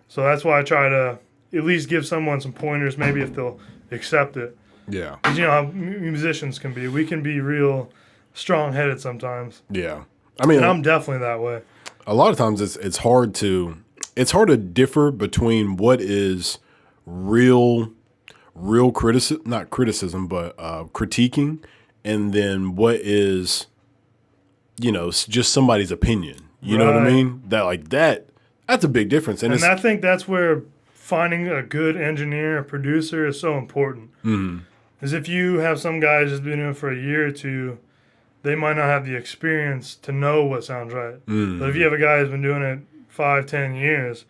Speaker 2: So that's why I try to at least give someone some pointers, maybe if they'll accept it.
Speaker 1: Yeah.
Speaker 2: Because you know how musicians can be. We can be real strong-headed sometimes.
Speaker 1: Yeah. I mean,
Speaker 2: and I'm definitely that way.
Speaker 1: A lot of times it's hard to differ between what is real criticism, not criticism, but critiquing, and then what is, just somebody's opinion. You know what I mean? That's a big difference. And
Speaker 2: I think that's where finding a good engineer, a producer is so important. Because if you have some guys just been doing it for a year or two, they might not have the experience to know what sounds right. But if you have a guy who's been doing it 5-10 years,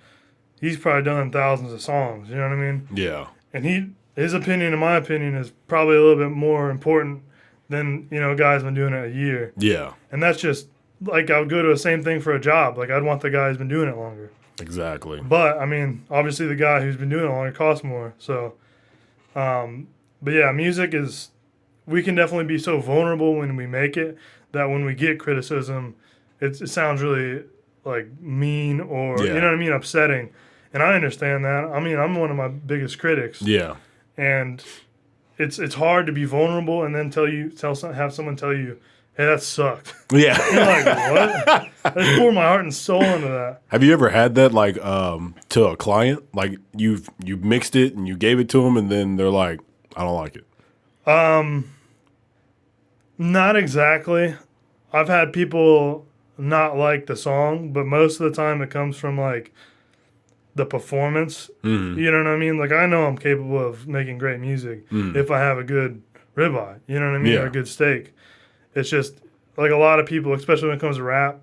Speaker 2: he's probably done thousands of songs. You know what I mean?
Speaker 1: Yeah.
Speaker 2: And his opinion and my opinion is probably a little bit more important than, a guy's been doing it a year.
Speaker 1: Yeah.
Speaker 2: And that's just, like, I would go to the same thing for a job. Like, I'd want the guy who's been doing it longer.
Speaker 1: Exactly.
Speaker 2: But, I mean, obviously the guy who's been doing it longer costs more. So, but yeah, music is, we can definitely be so vulnerable when we make it that when we get criticism, it sounds really, like, mean or, you know what I mean, upsetting. And I understand that. I mean, I'm one of my biggest critics.
Speaker 1: Yeah.
Speaker 2: And it's hard to be vulnerable and then have someone tell you, hey, that sucked.
Speaker 1: Yeah.
Speaker 2: You're like, what? I just pour my heart and soul into that.
Speaker 1: Have you ever had that, like, to a client? Like, you mixed it and you gave it to them, and then they're like, I don't like it.
Speaker 2: Not exactly. I've had people not like the song, but most of the time it comes from, like, the performance. You know what I mean? Like, I know I'm capable of making great music if I have a good ribeye, you know what I mean?
Speaker 1: Yeah.
Speaker 2: Or a good steak. It's just, like, a lot of people, especially when it comes to rap,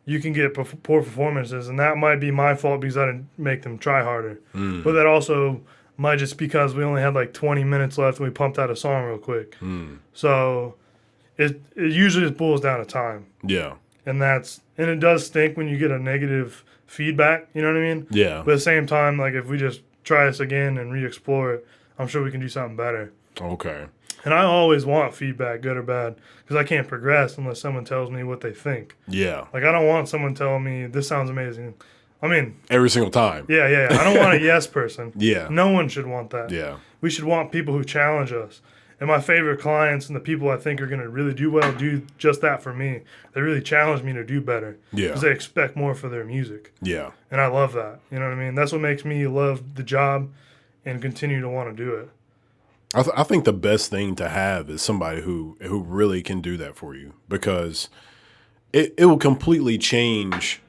Speaker 2: you can get poor performances, and that might be my fault because I didn't make them try harder. But that also might just because we only had, like, 20 minutes left and we pumped out a song real quick. So it usually just boils down to time.
Speaker 1: Yeah.
Speaker 2: And it does stink when you get a negative feedback, you know what I mean?
Speaker 1: Yeah.
Speaker 2: But at the same time, like, if we just try this again and re-explore it, I'm sure we can do something better.
Speaker 1: Okay.
Speaker 2: And I always want feedback, good or bad, because I can't progress unless someone tells me what they think.
Speaker 1: Yeah.
Speaker 2: Like, I don't want someone telling me, this sounds amazing. I mean...
Speaker 1: Every single time.
Speaker 2: Yeah. I don't want a yes person.
Speaker 1: Yeah.
Speaker 2: No one should want that.
Speaker 1: Yeah.
Speaker 2: We should want people who challenge us. And my favorite clients and the people I think are going to really do well do just that for me. They really challenge me to do better.
Speaker 1: Yeah.
Speaker 2: Because they expect more for their music.
Speaker 1: Yeah.
Speaker 2: And I love that. You know what I mean? That's what makes me love the job and continue to want to do it.
Speaker 1: I think the best thing to have is somebody who really can do that for you, because it will completely change,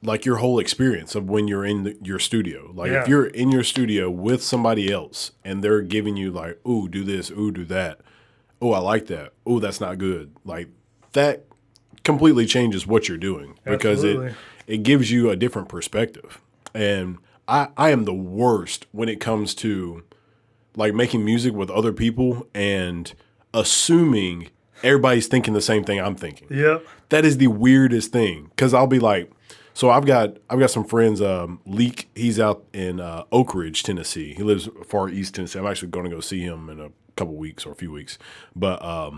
Speaker 1: like, your whole experience of when you're in your studio. Like, if you're in your studio with somebody else and they're giving you, like, ooh, do this, ooh, do that. Oh, I like that. Oh, that's not good. Like, that completely changes what you're doing because it gives you a different perspective. And I am the worst when it comes to, like, making music with other people and assuming everybody's thinking the same thing I'm thinking.
Speaker 2: Yep.
Speaker 1: That is the weirdest thing, because I'll be like, so I've got some friends. Leak, he's out in Oak Ridge, Tennessee. He lives far east Tennessee. I'm actually going to go see him in a couple weeks or a few weeks. But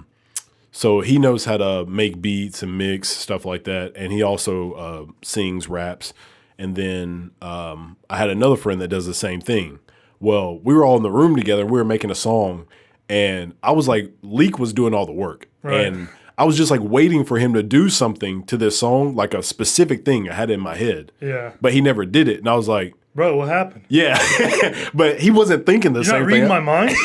Speaker 1: so he knows how to make beats and mix stuff like that, and he also sings, raps. And then I had another friend that does the same thing. Well, we were all in the room together. We were making a song, and I was like, Leak was doing all the work.
Speaker 2: Right.
Speaker 1: And I was just like waiting for him to do something to this song, like a specific thing I had in my head.
Speaker 2: Yeah.
Speaker 1: But he never did it. And I was like,
Speaker 2: bro, what happened?
Speaker 1: yeah. But he wasn't thinking the same thing.
Speaker 2: You're not reading my mind?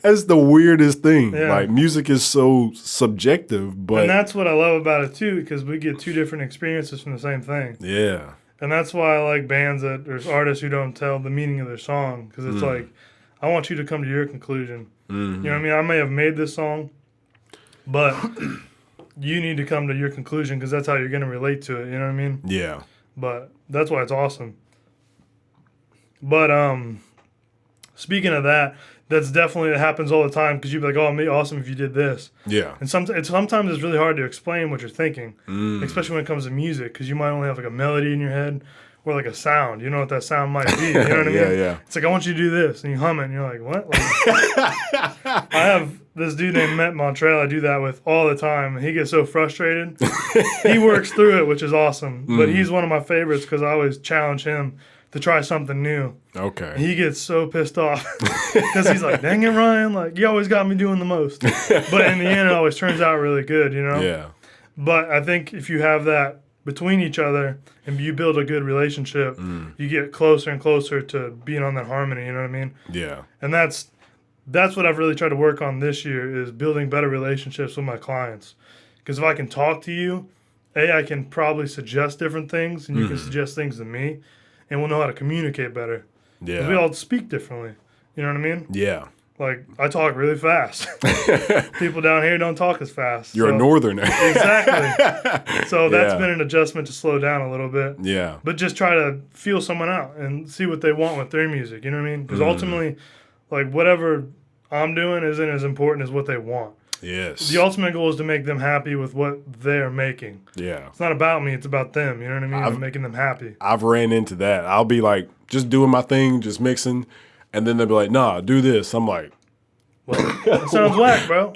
Speaker 1: That's the weirdest thing.
Speaker 2: Yeah.
Speaker 1: Like, music is so subjective, but...
Speaker 2: And that's what I love about it, too, because we get two different experiences from the same thing.
Speaker 1: Yeah.
Speaker 2: And that's why I like bands there's artists who don't tell the meaning of their song, because it's like, I want you to come to your conclusion. You know what I mean? I may have made this song, but you need to come to your conclusion because that's how you're going to relate to it. You know what I mean?
Speaker 1: Yeah.
Speaker 2: But that's why it's awesome. But speaking of that, that's definitely, it happens all the time because you'd be like, oh, it'd be awesome if you did this.
Speaker 1: Yeah.
Speaker 2: And sometimes it's really hard to explain what you're thinking, especially when it comes to music, because you might only have like a melody in your head or like a sound. You know what that sound might be. You know what I mean?
Speaker 1: Yeah.
Speaker 2: It's like, I want you to do this. And you hum it and you're like, what? Like, I have this dude named Matt Montreal I do that with all the time. And he gets so frustrated. He works through it, which is awesome. But he's one of my favorites because I always challenge him to try something new.
Speaker 1: Okay.
Speaker 2: He gets so pissed off because he's like, dang it, Ryan. Like, you always got me doing the most. But in the end, it always turns out really good, you know?
Speaker 1: Yeah.
Speaker 2: But I think if you have that between each other and you build a good relationship, you get closer and closer to being on that harmony, you know what I mean?
Speaker 1: Yeah.
Speaker 2: And that's what I've really tried to work on this year is building better relationships with my clients. Because if I can talk to you, I can probably suggest different things and you can suggest things to me and we'll know how to communicate better.
Speaker 1: Yeah.
Speaker 2: We all speak differently. You know what I mean?
Speaker 1: Yeah.
Speaker 2: Like, I talk really fast. People down here don't talk as fast.
Speaker 1: You're a northerner.
Speaker 2: Exactly. So that's been an adjustment to slow down a little bit.
Speaker 1: Yeah.
Speaker 2: But just try to feel someone out and see what they want with their music. You know what I mean? Because ultimately, like, whatever I'm doing isn't as important as what they want.
Speaker 1: Yes.
Speaker 2: The ultimate goal is to make them happy with what they're making.
Speaker 1: Yeah.
Speaker 2: It's not about me. It's about them. You know what I mean? I'm making them happy.
Speaker 1: I've ran into that. I'll be like, just doing my thing, just mixing. And then they'll be like, nah, do this. I'm like,
Speaker 2: well, that sounds whack, bro.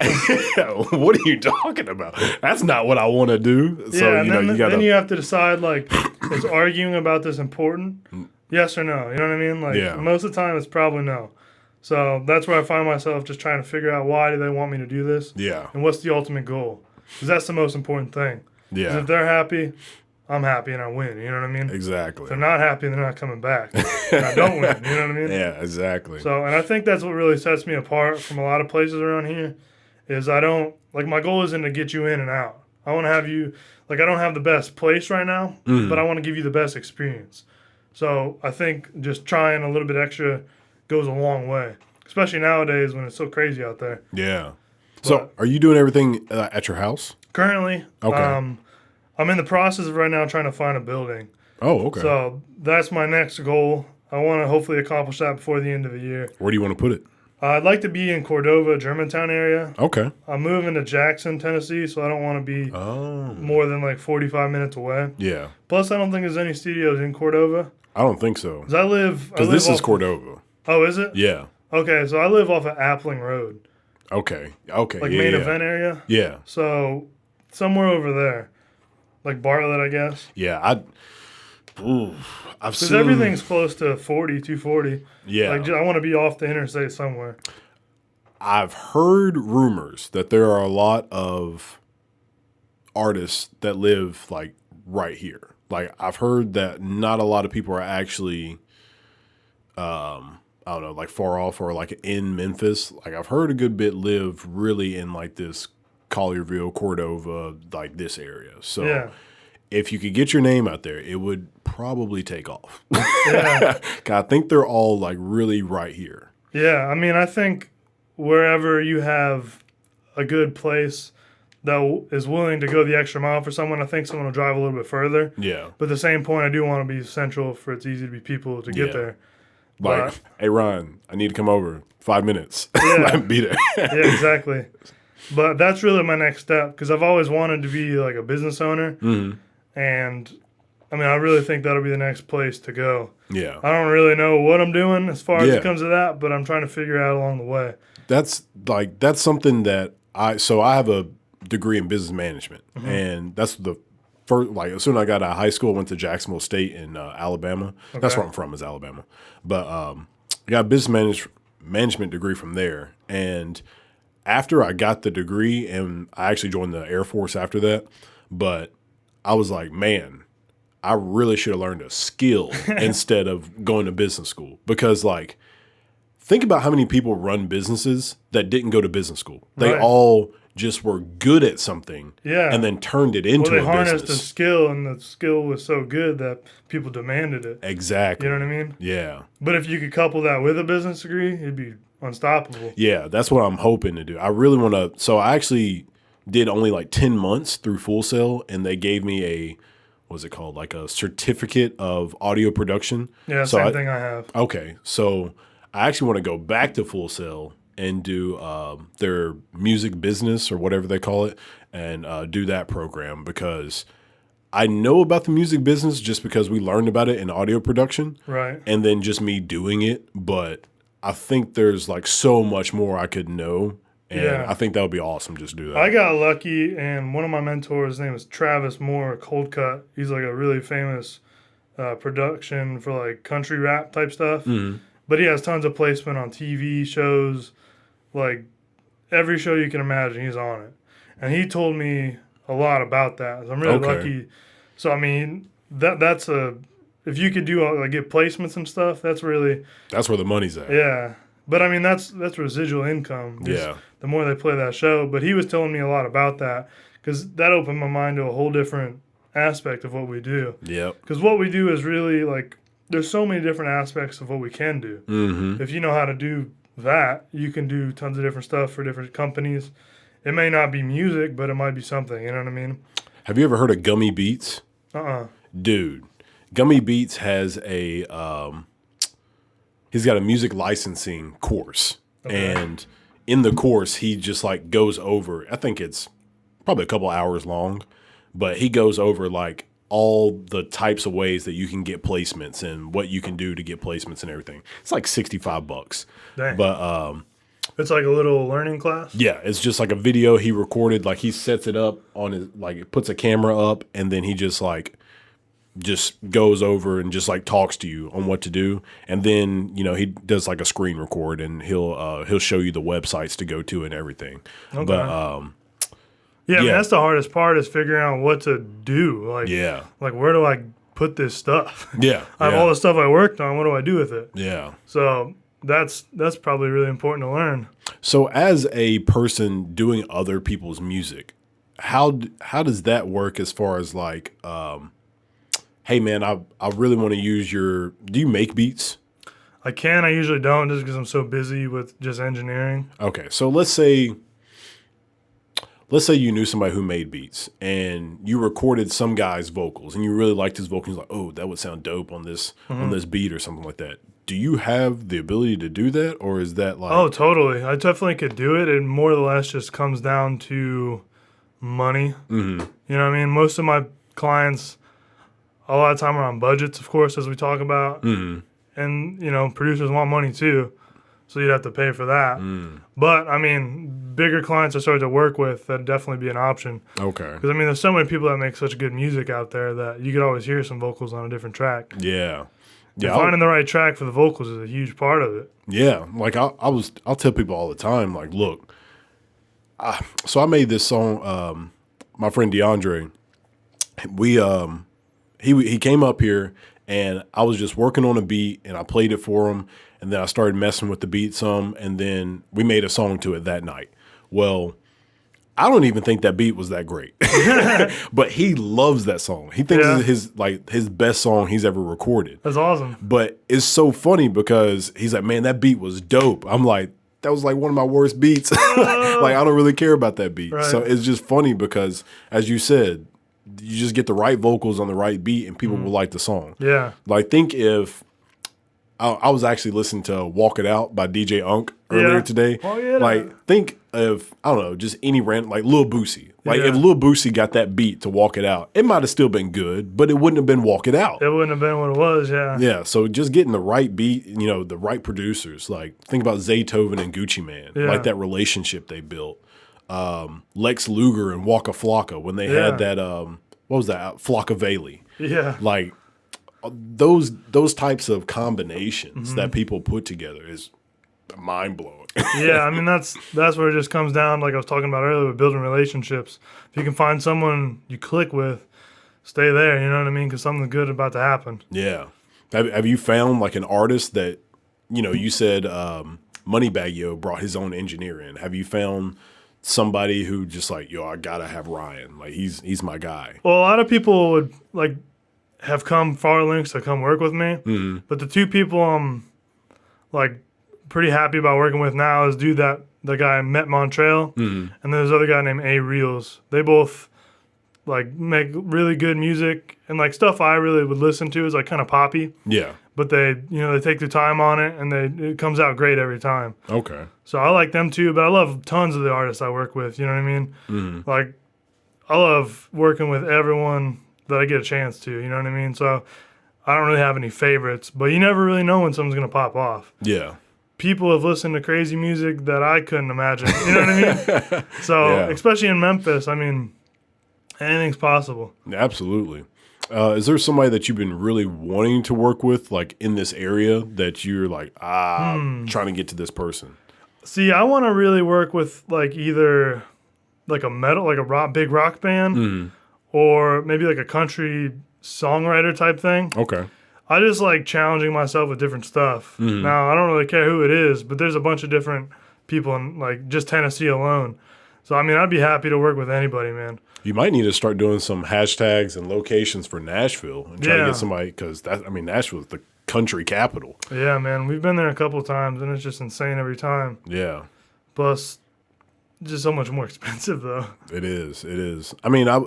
Speaker 1: What are you talking about? That's not what I want to do. So,
Speaker 2: yeah, and
Speaker 1: then
Speaker 2: you have to decide, like, is arguing about this important? Yes or no? You know what I mean? Like, most of the time, it's probably no. So that's where I find myself just trying to figure out why do they want me to do this?
Speaker 1: Yeah.
Speaker 2: And what's the ultimate goal? Because that's the most important thing.
Speaker 1: Yeah.
Speaker 2: 'Cause if they're happy, I'm happy and I win. You know what I mean?
Speaker 1: Exactly.
Speaker 2: If they're not happy, they're not coming back. And I don't win. You know what I mean?
Speaker 1: Yeah, exactly.
Speaker 2: So, and I think that's what really sets me apart from a lot of places around here is I don't, like, my goal isn't to get you in and out. I want to have you, like, I don't have the best place right now, but I want to give you the best experience. So I think just trying a little bit extra goes a long way, especially nowadays when it's so crazy out there.
Speaker 1: Yeah. So are you doing everything at your house?
Speaker 2: Currently,
Speaker 1: Okay.
Speaker 2: I'm in the process of right now trying to find a building.
Speaker 1: Oh, okay.
Speaker 2: So that's my next goal. I want to hopefully accomplish that before the end of the year.
Speaker 1: Where do you want to put it?
Speaker 2: I'd like to be in Cordova, Germantown area.
Speaker 1: Okay.
Speaker 2: I'm moving to Jackson, Tennessee, so I don't want to be more than like 45 minutes away.
Speaker 1: Yeah.
Speaker 2: Plus, I don't think there's any studios in Cordova.
Speaker 1: I don't think so.
Speaker 2: Because
Speaker 1: this is Cordova.
Speaker 2: Oh, is it?
Speaker 1: Yeah.
Speaker 2: Okay, so I live off of Appling Road.
Speaker 1: Okay.
Speaker 2: Like main event area.
Speaker 1: Yeah.
Speaker 2: So somewhere over there. Like Bartlett, I guess.
Speaker 1: Yeah. I've
Speaker 2: Because
Speaker 1: seen
Speaker 2: everything's close to 240.
Speaker 1: Yeah.
Speaker 2: Like, I want to be off the interstate somewhere.
Speaker 1: I've heard rumors that there are a lot of artists that live like right here. Like I've heard that not a lot of people are actually I don't know, like far off or like in Memphis. Like I've heard a good bit live really in like this Collierville, Cordova, like this area. So if you could get your name out there, it would probably take off.
Speaker 2: Yeah.
Speaker 1: I think they're all like really right here.
Speaker 2: Yeah, I mean, I think wherever you have a good place that is willing to go the extra mile for someone, I think someone will drive a little bit further.
Speaker 1: Yeah.
Speaker 2: But at the same point, I do want to be central for it's easy to be people to get there.
Speaker 1: Like, hey, Ryan, I need to come over. 5 minutes.
Speaker 2: Yeah.
Speaker 1: Be there.
Speaker 2: Yeah, exactly. But that's really my next step because I've always wanted to be like a business owner.
Speaker 1: Mm-hmm.
Speaker 2: And I mean, I really think that'll be the next place to go.
Speaker 1: Yeah.
Speaker 2: I don't really know what I'm doing as far as it comes to that, but I'm trying to figure out along the way.
Speaker 1: That's something that I have a degree in business management.
Speaker 2: Mm-hmm.
Speaker 1: And that's the first, like, as soon as I got out of high school, I went to Jacksonville State in Alabama. Okay. That's where I'm from, is Alabama. But I got a business management degree from there. And after I got the degree, and I actually joined the Air Force after that, but I was like, man, I really should have learned a skill instead of going to business school. Because, like, think about how many people run businesses that didn't go to business school. They all just were good at something and then turned it into a business.
Speaker 2: Well, they harnessed the skill, and the skill was so good that people demanded it.
Speaker 1: Exactly.
Speaker 2: You know what I mean?
Speaker 1: Yeah.
Speaker 2: But if you could couple that with a business degree, it'd be unstoppable.
Speaker 1: Yeah, that's what I'm hoping to do. I really want to. So I actually did only like 10 months through Full Sail, and they gave me a, what's it called? Like a certificate of audio production.
Speaker 2: Yeah,
Speaker 1: so
Speaker 2: same thing I have.
Speaker 1: Okay. So I actually want to go back to Full Sail and do their music business or whatever they call it, and do that program because I know about the music business just because we learned about it in audio production.
Speaker 2: Right.
Speaker 1: And then just me doing it. But I think there's like so much more I could know. And I think that would be awesome just to do that.
Speaker 2: I got lucky, and one of my mentors, his name is Travis Moore, Cold Cut. He's like a really famous production for like country rap type stuff. Mm-hmm. But he has tons of placement on TV shows, like every show you can imagine, he's on it. And he told me a lot about that. So I'm really lucky. So, I mean, that's if you could do like get placements and stuff, that's where the money's at. Yeah. But I mean, that's residual income. Yeah. The more they play that show. But he was telling me a lot about that because that opened my mind to a whole different aspect of what we do. Yep. Because what we do is really like, there's so many different aspects of what we can do. Mm-hmm. If you know how to do that, you can do tons of different stuff for different companies. It may not be music, but it might be something. You know what I mean?
Speaker 1: Have you ever heard of Gummy Beats?
Speaker 2: Uh-uh.
Speaker 1: Dude, Gummy Beats has he's got a music licensing course.
Speaker 2: Okay.
Speaker 1: And in the course, he just like goes over, I think it's probably a couple hours long, but he goes over like all the types of ways that you can get placements and what you can do to get placements and everything. It's like $65.
Speaker 2: Dang.
Speaker 1: But
Speaker 2: It's like a little learning class?
Speaker 1: yeah, it's just like a video he recorded. Like he sets it up on his, like puts a camera up, and then he just goes over and just like talks to you on what to do. And then, you know, he does like a screen record, and he'll show you the websites to go to and everything.
Speaker 2: Okay.
Speaker 1: But
Speaker 2: Yeah, I mean, that's the hardest part, is figuring out what to do. Like,
Speaker 1: yeah.
Speaker 2: like, where do I put this stuff?
Speaker 1: Yeah.
Speaker 2: I have all the stuff I worked on. What do I do with it?
Speaker 1: Yeah.
Speaker 2: So that's probably really important to learn.
Speaker 1: So as a person doing other people's music, how does that work as far as like, hey man, I really want to use do you make beats?
Speaker 2: I can. I usually don't, just because I'm so busy with just engineering.
Speaker 1: Okay. So let's say you knew somebody who made beats, and you recorded some guy's vocals, and you really liked his vocals. Like, oh, that would sound dope on this beat or something like that. Do you have the ability to do that, or is that like?
Speaker 2: Oh, totally. I definitely could do it. It more or less just comes down to money. Mm-hmm. You know what I mean? Most of my clients, a lot of time are on budgets, of course, as we talk about. Mm-hmm. And, you know, producers want money too. So you'd have to pay for that. But, I mean, bigger clients I started to work with, that'd definitely be an option.
Speaker 1: Okay.
Speaker 2: Because, I mean, there's so many people that make such good music out there that you could always hear some vocals on a different track.
Speaker 1: Yeah.
Speaker 2: Yeah, finding the right track for the vocals is a huge part of it.
Speaker 1: Yeah. Like, I'll tell people all the time, like, look, so I made this song, my friend DeAndre, he came up here, and I was just working on a beat, and I played it for him. And then I started messing with the beat some, and then we made a song to it that night. Well, I don't even think that beat was that great, but he loves that song. He thinks it's his best song he's ever recorded.
Speaker 2: That's awesome.
Speaker 1: But it's so funny because he's like, man, that beat was dope. I'm like, that was like one of my worst beats. Like, I don't really care about that beat. Right. So it's just funny because, as you said, you just get the right vocals on the right beat, and people will like the song.
Speaker 2: Yeah.
Speaker 1: Like, think if I was actually listening to Walk It Out by DJ Unk earlier today.
Speaker 2: Oh, yeah.
Speaker 1: Like, think of, I don't know, just any random, like Lil Boosie. Like, if Lil Boosie got that beat to Walk It Out, it might have still been good, but it wouldn't have been Walk It Out.
Speaker 2: It wouldn't have been what it was, yeah.
Speaker 1: Yeah, so just getting the right beat, you know, the right producers. Like, think about Zaytoven and Gucci Mane. Yeah. Like, that relationship they built. Lex Luger and Waka Flocka, when they had that, what was that? Flocka-Valey. Yeah. Like, those types of combinations that people put together is mind-blowing.
Speaker 2: Yeah, I mean, that's where it just comes down, like I was talking about earlier, with building relationships. If you can find someone you click with, stay there, you know what I mean? Because something good about to happen.
Speaker 1: Yeah. Have you found, like, an artist that, you know, you said Moneybagg Yo brought his own engineer in. Have you found somebody who just like, yo, I got to have Ryan. Like, he's my guy.
Speaker 2: Well, a lot of people would, like, have come far lengths to come work with me. Mm-hmm. But the two people I'm like pretty happy about working with now is the guy Met Montreal, and then there's another guy named A Reels. They both like make really good music, and like stuff I really would listen to is like kind of poppy. Yeah. But they take their time on it, and it comes out great every time. Okay. So I like them too, but I love tons of the artists I work with. You know what I mean? Mm-hmm. Like, I love working with everyone that I get a chance to, you know what I mean? So I don't really have any favorites, but you never really know when someone's going to pop off. Yeah. People have listened to crazy music that I couldn't imagine, you know what I mean? So, especially in Memphis, I mean, anything's possible.
Speaker 1: Absolutely. Is there somebody that you've been really wanting to work with, like in this area, that you're like, I'm trying to get to this person?
Speaker 2: See, I want to really work with like either like a metal, like a big rock band, or maybe like a country songwriter type thing. Okay. I just like challenging myself with different stuff. Mm-hmm. Now, I don't really care who it is, but there's a bunch of different people in like just Tennessee alone. So, I mean, I'd be happy to work with anybody, man.
Speaker 1: You might need to start doing some hashtags and locations for Nashville and try to get somebody, because Nashville is the country capital.
Speaker 2: Yeah, man. We've been there a couple of times, and it's just insane every time.
Speaker 1: Yeah.
Speaker 2: Plus, just so much more expensive, though.
Speaker 1: It is. It is. I mean, I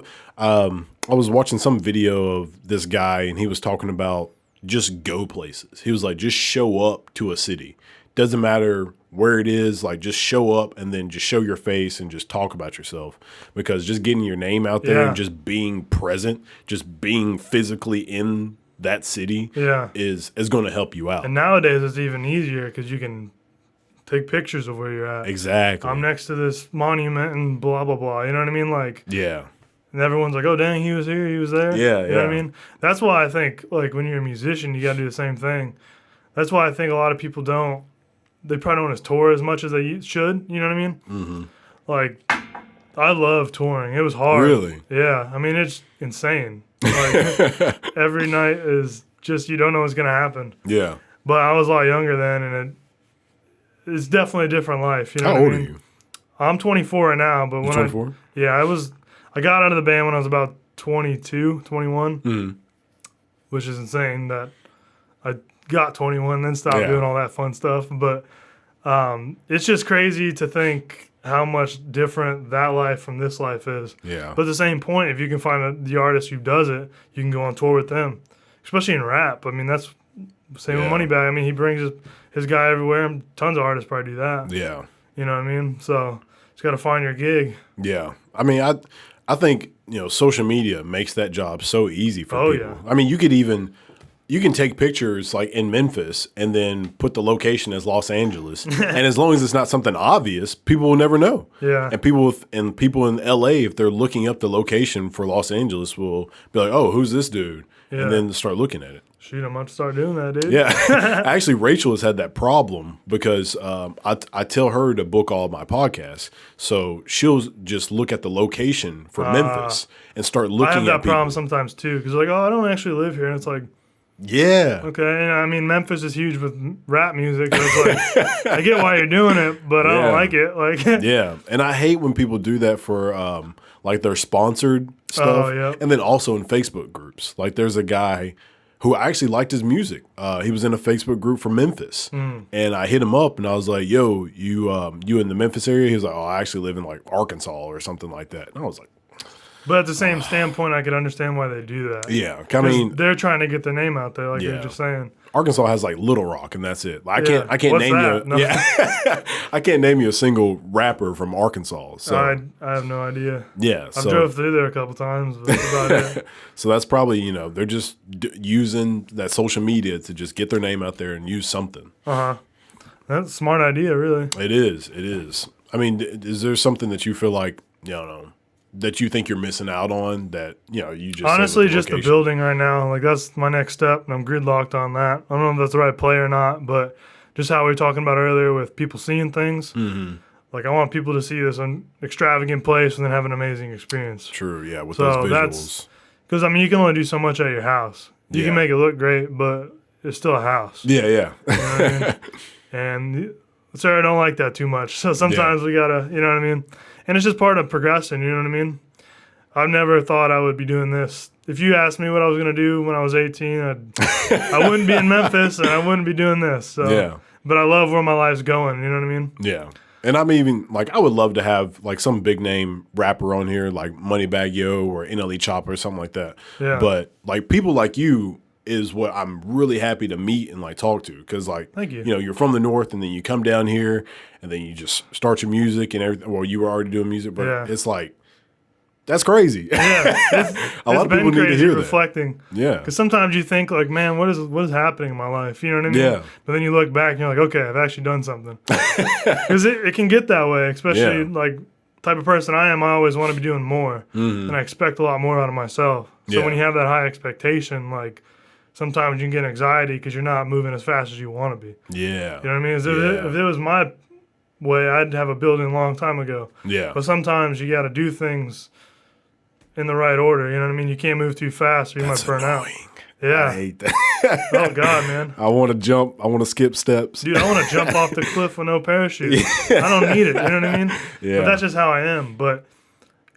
Speaker 1: was watching some video of this guy, and he was talking about just go places. He was like, just show up to a city. Doesn't matter where it is, like just show up and then just show your face and just talk about yourself. Because just getting your name out there and just being present, just being physically in that city is going to help you out.
Speaker 2: And nowadays it's even easier because you can take pictures of where you're at.
Speaker 1: Exactly.
Speaker 2: I'm next to this monument and blah, blah, blah. You know what I mean? Like,
Speaker 1: yeah.
Speaker 2: And everyone's like, oh, dang, he was here, he was there.
Speaker 1: Yeah,
Speaker 2: You know what I mean? That's why I think, like, when you're a musician, you got to do the same thing. That's why I think a lot of people they probably don't want to tour as much as they should. You know what I mean? Mm-hmm. Like, I love touring. It was hard.
Speaker 1: Really?
Speaker 2: Yeah. I mean, it's insane. Like, every night is just, you don't know what's going to happen.
Speaker 1: Yeah.
Speaker 2: But I was a lot younger then, and it's definitely a different life. You know
Speaker 1: How
Speaker 2: what
Speaker 1: old
Speaker 2: I mean?
Speaker 1: are you?
Speaker 2: I'm 24 right now, but when
Speaker 1: 24?
Speaker 2: I got out of the band when I was about 22, 21, which is insane that I got 21 then stopped doing all that fun stuff. But it's just crazy to think how much different that life from this life is.
Speaker 1: Yeah.
Speaker 2: But at the same point, if you can find the artist who does it, you can go on tour with them, especially in rap. I mean, that's same with Moneybag. I mean, he brings his guy everywhere, and tons of artists probably do that.
Speaker 1: Yeah.
Speaker 2: You know what I mean? So just got to find your gig.
Speaker 1: Yeah. I mean, I think, social media makes that job so easy for people.
Speaker 2: Yeah.
Speaker 1: I mean, you can take pictures like in Memphis and then put the location as Los Angeles. And as long as it's not something obvious, people will never know.
Speaker 2: Yeah.
Speaker 1: And people in LA, if they're looking up the location for Los Angeles, will be like, oh, who's this dude?
Speaker 2: Yeah.
Speaker 1: And then start looking at it.
Speaker 2: Shoot, I'm about to start doing that, dude.
Speaker 1: Yeah. Actually, Rachel has had that problem because I tell her to book all my podcasts. So she'll just look at the location for Memphis and start looking at
Speaker 2: I have that
Speaker 1: people.
Speaker 2: problem sometimes, too, because like, oh, I don't actually live here. And it's like,
Speaker 1: yeah.
Speaker 2: okay. And I mean, Memphis is huge with rap music. So it's like, I get why you're doing it, but I don't like it. Like,
Speaker 1: yeah. And I hate when people do that for like their sponsored stuff.
Speaker 2: Oh, yeah.
Speaker 1: And then also in Facebook groups. Like there's a guy who I actually liked his music. He was in a Facebook group for Memphis. And I hit him up and I was like, yo, you in the Memphis area? He was like, oh, I actually live in like Arkansas or something like that. And I was like,
Speaker 2: but at the same standpoint, I could understand why they do that.
Speaker 1: yeah. I mean,
Speaker 2: they're trying to get their name out there, like you're just saying.
Speaker 1: Arkansas has like Little Rock and that's it. I can't
Speaker 2: What's
Speaker 1: name
Speaker 2: that?
Speaker 1: you.
Speaker 2: No.
Speaker 1: Yeah. I can't name you a single rapper from Arkansas. So
Speaker 2: I have no idea.
Speaker 1: yeah.
Speaker 2: I've drove through there a couple times, but that's about it.
Speaker 1: So that's probably, they're just using that social media to just get their name out there and use something.
Speaker 2: That's a smart idea, really.
Speaker 1: It is. It is. I mean, is there something that you feel like, that you think you're missing out on that, you just
Speaker 2: honestly, just the building right now. Like, that's my next step, and I'm gridlocked on that. I don't know if that's the right play or not, but just how we were talking about earlier with people seeing things. Mm-hmm. Like, I want people to see this extravagant place and then have an amazing experience.
Speaker 1: True, yeah, with those visuals.
Speaker 2: Because, I mean, you can only do so much at your house. You can make it look great, but it's still a house.
Speaker 1: Yeah.
Speaker 2: You know what I mean? And Sarah don't like that too much. So sometimes we got to, you know what I mean? And it's just part of progressing, you know what I mean? I've never thought I would be doing this. If you asked me what I was going to do when I was 18, I wouldn't be in Memphis and I wouldn't be doing this. So.
Speaker 1: Yeah.
Speaker 2: But I love where my life's going, you know what I mean?
Speaker 1: Yeah. And I'm even, like, I would love to have, like, some big name rapper on here, like Moneybag Yo or NLE Chopper or something like that.
Speaker 2: Yeah.
Speaker 1: But, like, people like you is what I'm really happy to meet and, like, talk to. Because, like,
Speaker 2: thank you.
Speaker 1: You're from the North and then you come down here and then you just start your music and everything. Well, you were already doing music, but it's like, that's crazy.
Speaker 2: Yeah.
Speaker 1: A lot of people need to hear
Speaker 2: reflecting.
Speaker 1: that. Yeah.
Speaker 2: Because sometimes you think, like, man, what is happening in my life? You know what I mean?
Speaker 1: Yeah.
Speaker 2: But then you look back and you're like, okay, I've actually done something. Because it can get that way, especially, like, type of person I am. I always want to be doing more. And I expect a lot more out of myself. So when you have that high expectation, like, sometimes you can get anxiety because you're not moving as fast as you want to be.
Speaker 1: Yeah.
Speaker 2: You know what I mean? If it was my way, I'd have a building a long time ago.
Speaker 1: Yeah.
Speaker 2: But sometimes you got to do things in the right order. You know what I mean? You can't move too fast or you might burn out. Yeah.
Speaker 1: I hate that.
Speaker 2: Oh, God, man.
Speaker 1: I want to jump. I want to skip steps.
Speaker 2: Dude, I want to jump off the cliff with no parachute. I don't need it. You know what I mean?
Speaker 1: Yeah.
Speaker 2: But that's just how I am. But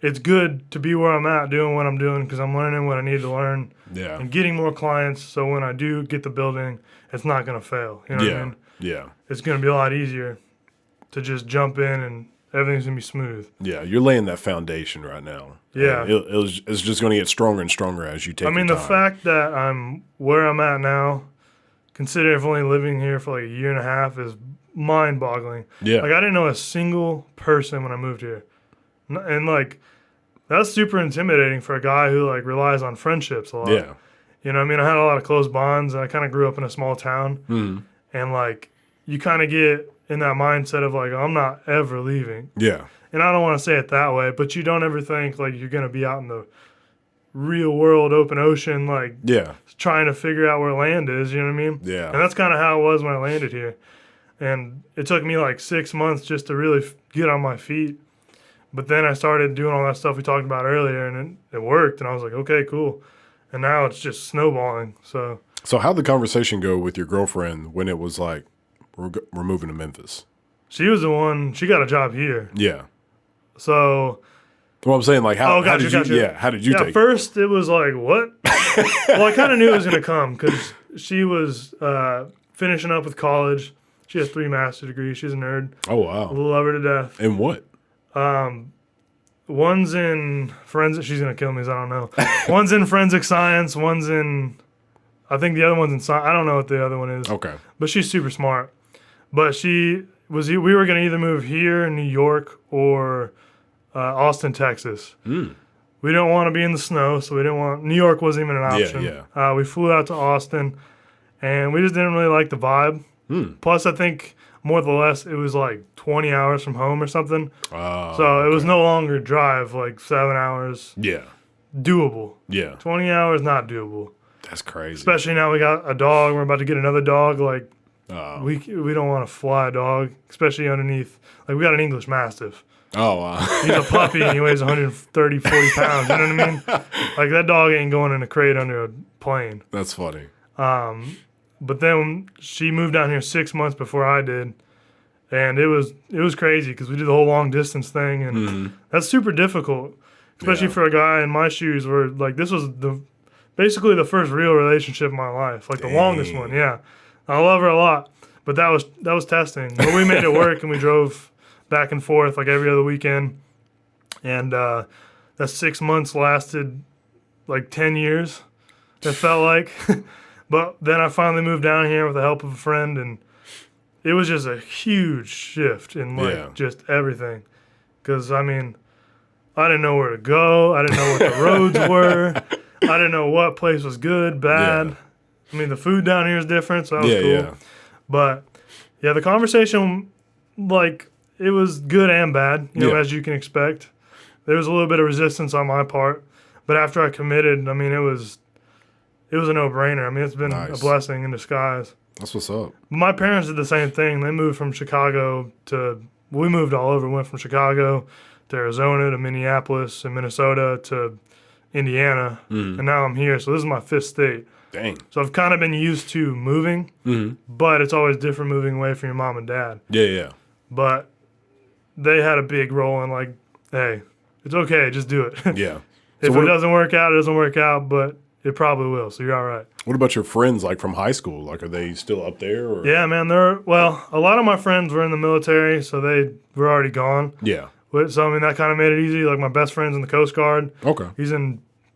Speaker 2: it's good to be where I'm at doing what I'm doing because I'm learning what I need to learn and getting more clients. So when I do get the building, it's not going to fail. You know what I mean?
Speaker 1: Yeah.
Speaker 2: It's going to be a lot easier to just jump in and everything's going to be smooth.
Speaker 1: Yeah, you're laying that foundation right now.
Speaker 2: Yeah.
Speaker 1: It's just going to get stronger and stronger as you take your time.
Speaker 2: The fact that I'm where I'm at now, considering I've only living here for like a year and a half, is mind-boggling.
Speaker 1: Yeah.
Speaker 2: Like, I didn't know a single person when I moved here. And, like, that's super intimidating for a guy who, like, relies on friendships a lot.
Speaker 1: Yeah.
Speaker 2: You know what I mean? I had a lot of close bonds, and I kind of grew up in a small town.
Speaker 1: Mm-hmm.
Speaker 2: And, like, you kind of get in that mindset of, like, I'm not ever leaving.
Speaker 1: Yeah.
Speaker 2: And I don't want to say it that way, but you don't ever think, like, you're going to be out in the real world, open ocean, like, trying to figure out where land is, you know what I mean?
Speaker 1: Yeah.
Speaker 2: And that's kind of how it was when I landed here. And it took me, like, 6 months just to really get on my feet. But then I started doing all that stuff we talked about earlier, and it worked. And I was like, okay, cool. And now it's just snowballing. So
Speaker 1: how'd the conversation go with your girlfriend when it was like, we're moving to Memphis?
Speaker 2: She was the one, she got a job here.
Speaker 1: Yeah.
Speaker 2: So...
Speaker 1: Well, I'm saying, like, how did you take it?
Speaker 2: At first, it was like, what? Well, I kind of knew it was going to come because she was finishing up with college. She has 3 master's degrees. She's a nerd.
Speaker 1: Oh, wow.
Speaker 2: I love her to death.
Speaker 1: In what?
Speaker 2: One's in forensic. She's going to kill me, so I don't know. One's in forensic science. One's in, I think the other one's in science. I don't know what the other one is.
Speaker 1: Okay.
Speaker 2: But she's super smart. But we were going to either move here in New York or Austin, Texas.
Speaker 1: Mm.
Speaker 2: We don't want to be in the snow, so we didn't want... New York wasn't even an option.
Speaker 1: Yeah.
Speaker 2: We flew out to Austin, and we just didn't really like the vibe.
Speaker 1: Mm.
Speaker 2: Plus, I think, more or less, it was like 20 hours from home or something.
Speaker 1: Oh,
Speaker 2: so it was no longer drive, like 7 hours.
Speaker 1: Yeah.
Speaker 2: Doable.
Speaker 1: Yeah.
Speaker 2: 20 hours, not doable.
Speaker 1: That's crazy.
Speaker 2: Especially now we got a dog. We're about to get another dog. Like,
Speaker 1: we
Speaker 2: don't want to fly a dog, especially underneath... Like, we got an English Mastiff.
Speaker 1: Oh, wow.
Speaker 2: He's a puppy and he weighs 130, 40 pounds. You know what I mean? Like, that dog ain't going in a crate under a plane.
Speaker 1: That's funny.
Speaker 2: But then she moved down here 6 months before I did. And it was crazy because we did the whole long distance thing. And that's super difficult, especially for a guy in my shoes where, like, this was basically the first real relationship in my life. Like, the longest one, yeah. I love her a lot. But that was testing. But we made it work and we drove back and forth like every other weekend. And that 6 months lasted like 10 years, it felt like. But then I finally moved down here with the help of a friend, and it was just a huge shift in just everything. Because, I mean, I didn't know where to go. I didn't know what the roads were. I didn't know what place was good, bad.
Speaker 1: Yeah.
Speaker 2: I mean, the food down here is different, so that was cool.
Speaker 1: Yeah.
Speaker 2: But, yeah, the conversation, like, it was good and bad, you know, as you can expect. There was a little bit of resistance on my part. But after I committed, I mean, it was a no-brainer. I mean, it's been a blessing in disguise.
Speaker 1: That's what's up.
Speaker 2: My parents did the same thing. They moved from Chicago we moved all over. We went from Chicago to Arizona to Minneapolis and Minnesota to Indiana. And now I'm here. So this is my 5th state.
Speaker 1: Dang.
Speaker 2: So I've kind of been used to moving, but it's always different moving away from your mom and dad.
Speaker 1: Yeah.
Speaker 2: But they had a big role in, like, hey, it's okay, just do it.
Speaker 1: Yeah.
Speaker 2: If it doesn't work out, it doesn't work out, but it probably will, so you're all right.
Speaker 1: What about your friends, like, from high school? Like, are they still up there? Or?
Speaker 2: Yeah, man, a lot of my friends were in the military, so they were already gone.
Speaker 1: Yeah.
Speaker 2: So, I mean, that kind of made it easy. Like, my best friend's in the Coast Guard.
Speaker 1: Okay.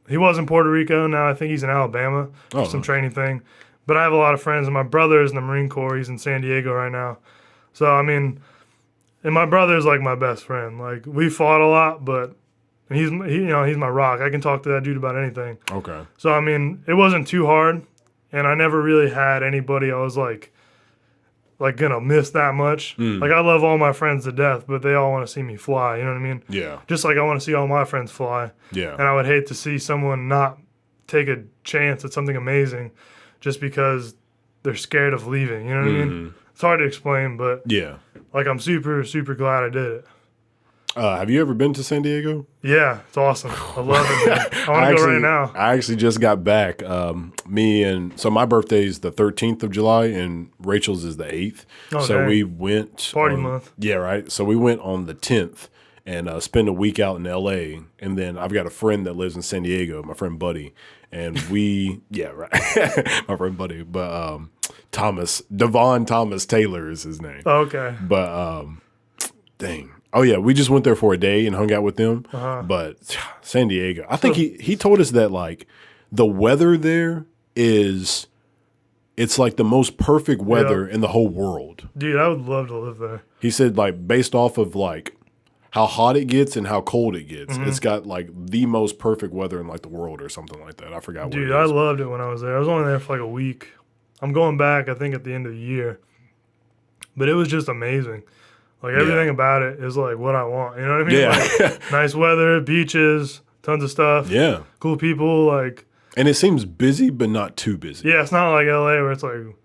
Speaker 2: He was in Puerto Rico. Now I think he's in Alabama for some training thing. But I have a lot of friends, and my brother is in the Marine Corps. He's in San Diego right now. So, I mean... And my brother's like my best friend. Like, we fought a lot, but he's my rock. I can talk to that dude about anything.
Speaker 1: Okay.
Speaker 2: So, I mean, it wasn't too hard, and I never really had anybody I was like gonna miss that much. Like, I love all my friends to death, but they all want to see me fly. You know what I mean?
Speaker 1: Yeah.
Speaker 2: Just like I want to see all my friends fly.
Speaker 1: Yeah.
Speaker 2: And I would hate to see someone not take a chance at something amazing just because they're scared of leaving. You know what I mean? It's hard to explain, but
Speaker 1: yeah.
Speaker 2: Like, I'm super, super glad I did it.
Speaker 1: Have you ever been to San Diego?
Speaker 2: Yeah, it's awesome. I love it, man. I want to go right now.
Speaker 1: I actually just got back. So my birthday is the 13th of July, and Rachel's is the 8th.
Speaker 2: Oh,
Speaker 1: so
Speaker 2: dang.
Speaker 1: we went.
Speaker 2: Party month.
Speaker 1: Yeah, right. So we went on the 10th, and spend a week out in LA. And then I've got a friend that lives in San Diego, my friend Buddy. And yeah, right. My friend Buddy. But Devon Thomas Taylor is his name.
Speaker 2: Oh, okay.
Speaker 1: But dang. Oh, yeah, we just went there for a day and hung out with them. But San Diego, I think he told us that, like, the weather there is, it's like the most perfect weather in the whole world.
Speaker 2: Dude, I would love to live there.
Speaker 1: He said, like, based off of, like, how hot it gets and how cold it gets, it's got, like, the most perfect weather in, like, the world or something like that. I forgot what it is.
Speaker 2: Dude, I loved it when I was there. I was only there for, like, a week. I'm going back, I think, at the end of the year. But it was just amazing. Like, everything about it is, like, what I want. You know what I mean?
Speaker 1: Yeah.
Speaker 2: Like, nice weather, beaches, tons of stuff.
Speaker 1: Yeah.
Speaker 2: Cool people, like.
Speaker 1: And it seems busy, but not too busy.
Speaker 2: Yeah, it's not like LA where it's like,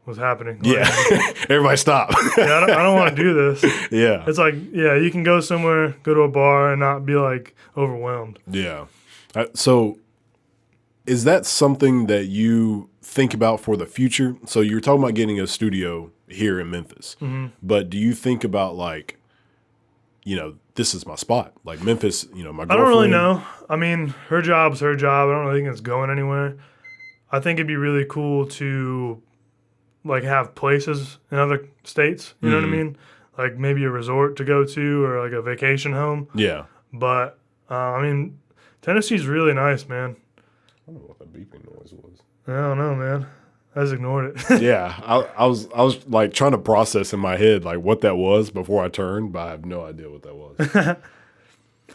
Speaker 2: what's happening? Like,
Speaker 1: Yeah. Everybody stop.
Speaker 2: I don't want to do this.
Speaker 1: Yeah.
Speaker 2: It's like, yeah, you can go somewhere, go to a bar and not be like overwhelmed.
Speaker 1: Yeah. So is that something that you think about for the future? So you're talking about getting a studio here in Memphis, but do you think about, like, you know, this is my spot, like Memphis, you know, my girlfriend?
Speaker 2: I don't really know. I mean, her job's her job. I don't really think it's going anywhere. I think it'd be really cool to, like, have places in other states. You know what I mean? Like maybe a resort to go to or like a vacation home.
Speaker 1: Yeah.
Speaker 2: But I mean, Tennessee's really nice, man.
Speaker 1: I don't know what that beeping noise was.
Speaker 2: I don't know, man. I just ignored it.
Speaker 1: Yeah, I was like trying to process in my head like what that was before I turned, but I have no idea what that was.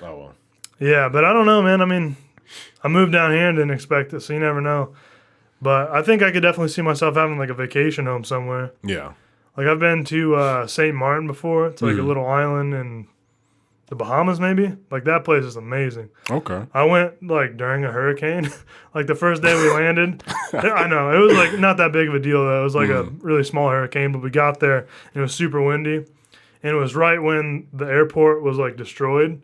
Speaker 1: Oh well.
Speaker 2: Yeah, but I don't know, man. I mean, I moved down here and didn't expect it, so you never know. But I think I could definitely see myself having like a vacation home somewhere.
Speaker 1: Yeah.
Speaker 2: Like I've been to St. Martin before. It's like a little island in the Bahamas, maybe. Like that place is amazing.
Speaker 1: Okay.
Speaker 2: I went like during a hurricane. Like the first day we landed. I know it was like not that big of a deal though. It was like a really small hurricane, but we got there and it was super windy, and it was right when the airport was like destroyed.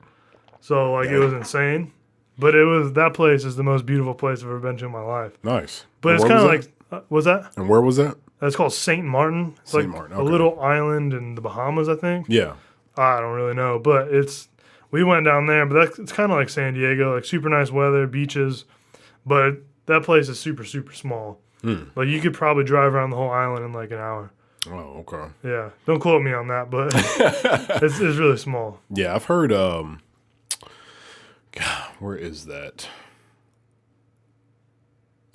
Speaker 2: So like it was insane. But that place is the most beautiful place I've ever been to in my life.
Speaker 1: Nice.
Speaker 2: But it's kind of like was that?
Speaker 1: And where was that?
Speaker 2: It's called St. Martin. It's
Speaker 1: St.
Speaker 2: like
Speaker 1: Martin,
Speaker 2: a
Speaker 1: okay.
Speaker 2: little island in the Bahamas, I think.
Speaker 1: Yeah.
Speaker 2: I don't really know, but we went down there, but it's kind of like San Diego, like super nice weather, beaches, but that place is super, super small. Like you could probably drive around the whole island in like an hour.
Speaker 1: Oh, okay.
Speaker 2: Yeah, don't quote me on that, but it's really small.
Speaker 1: Yeah, I've heard. God, where is that?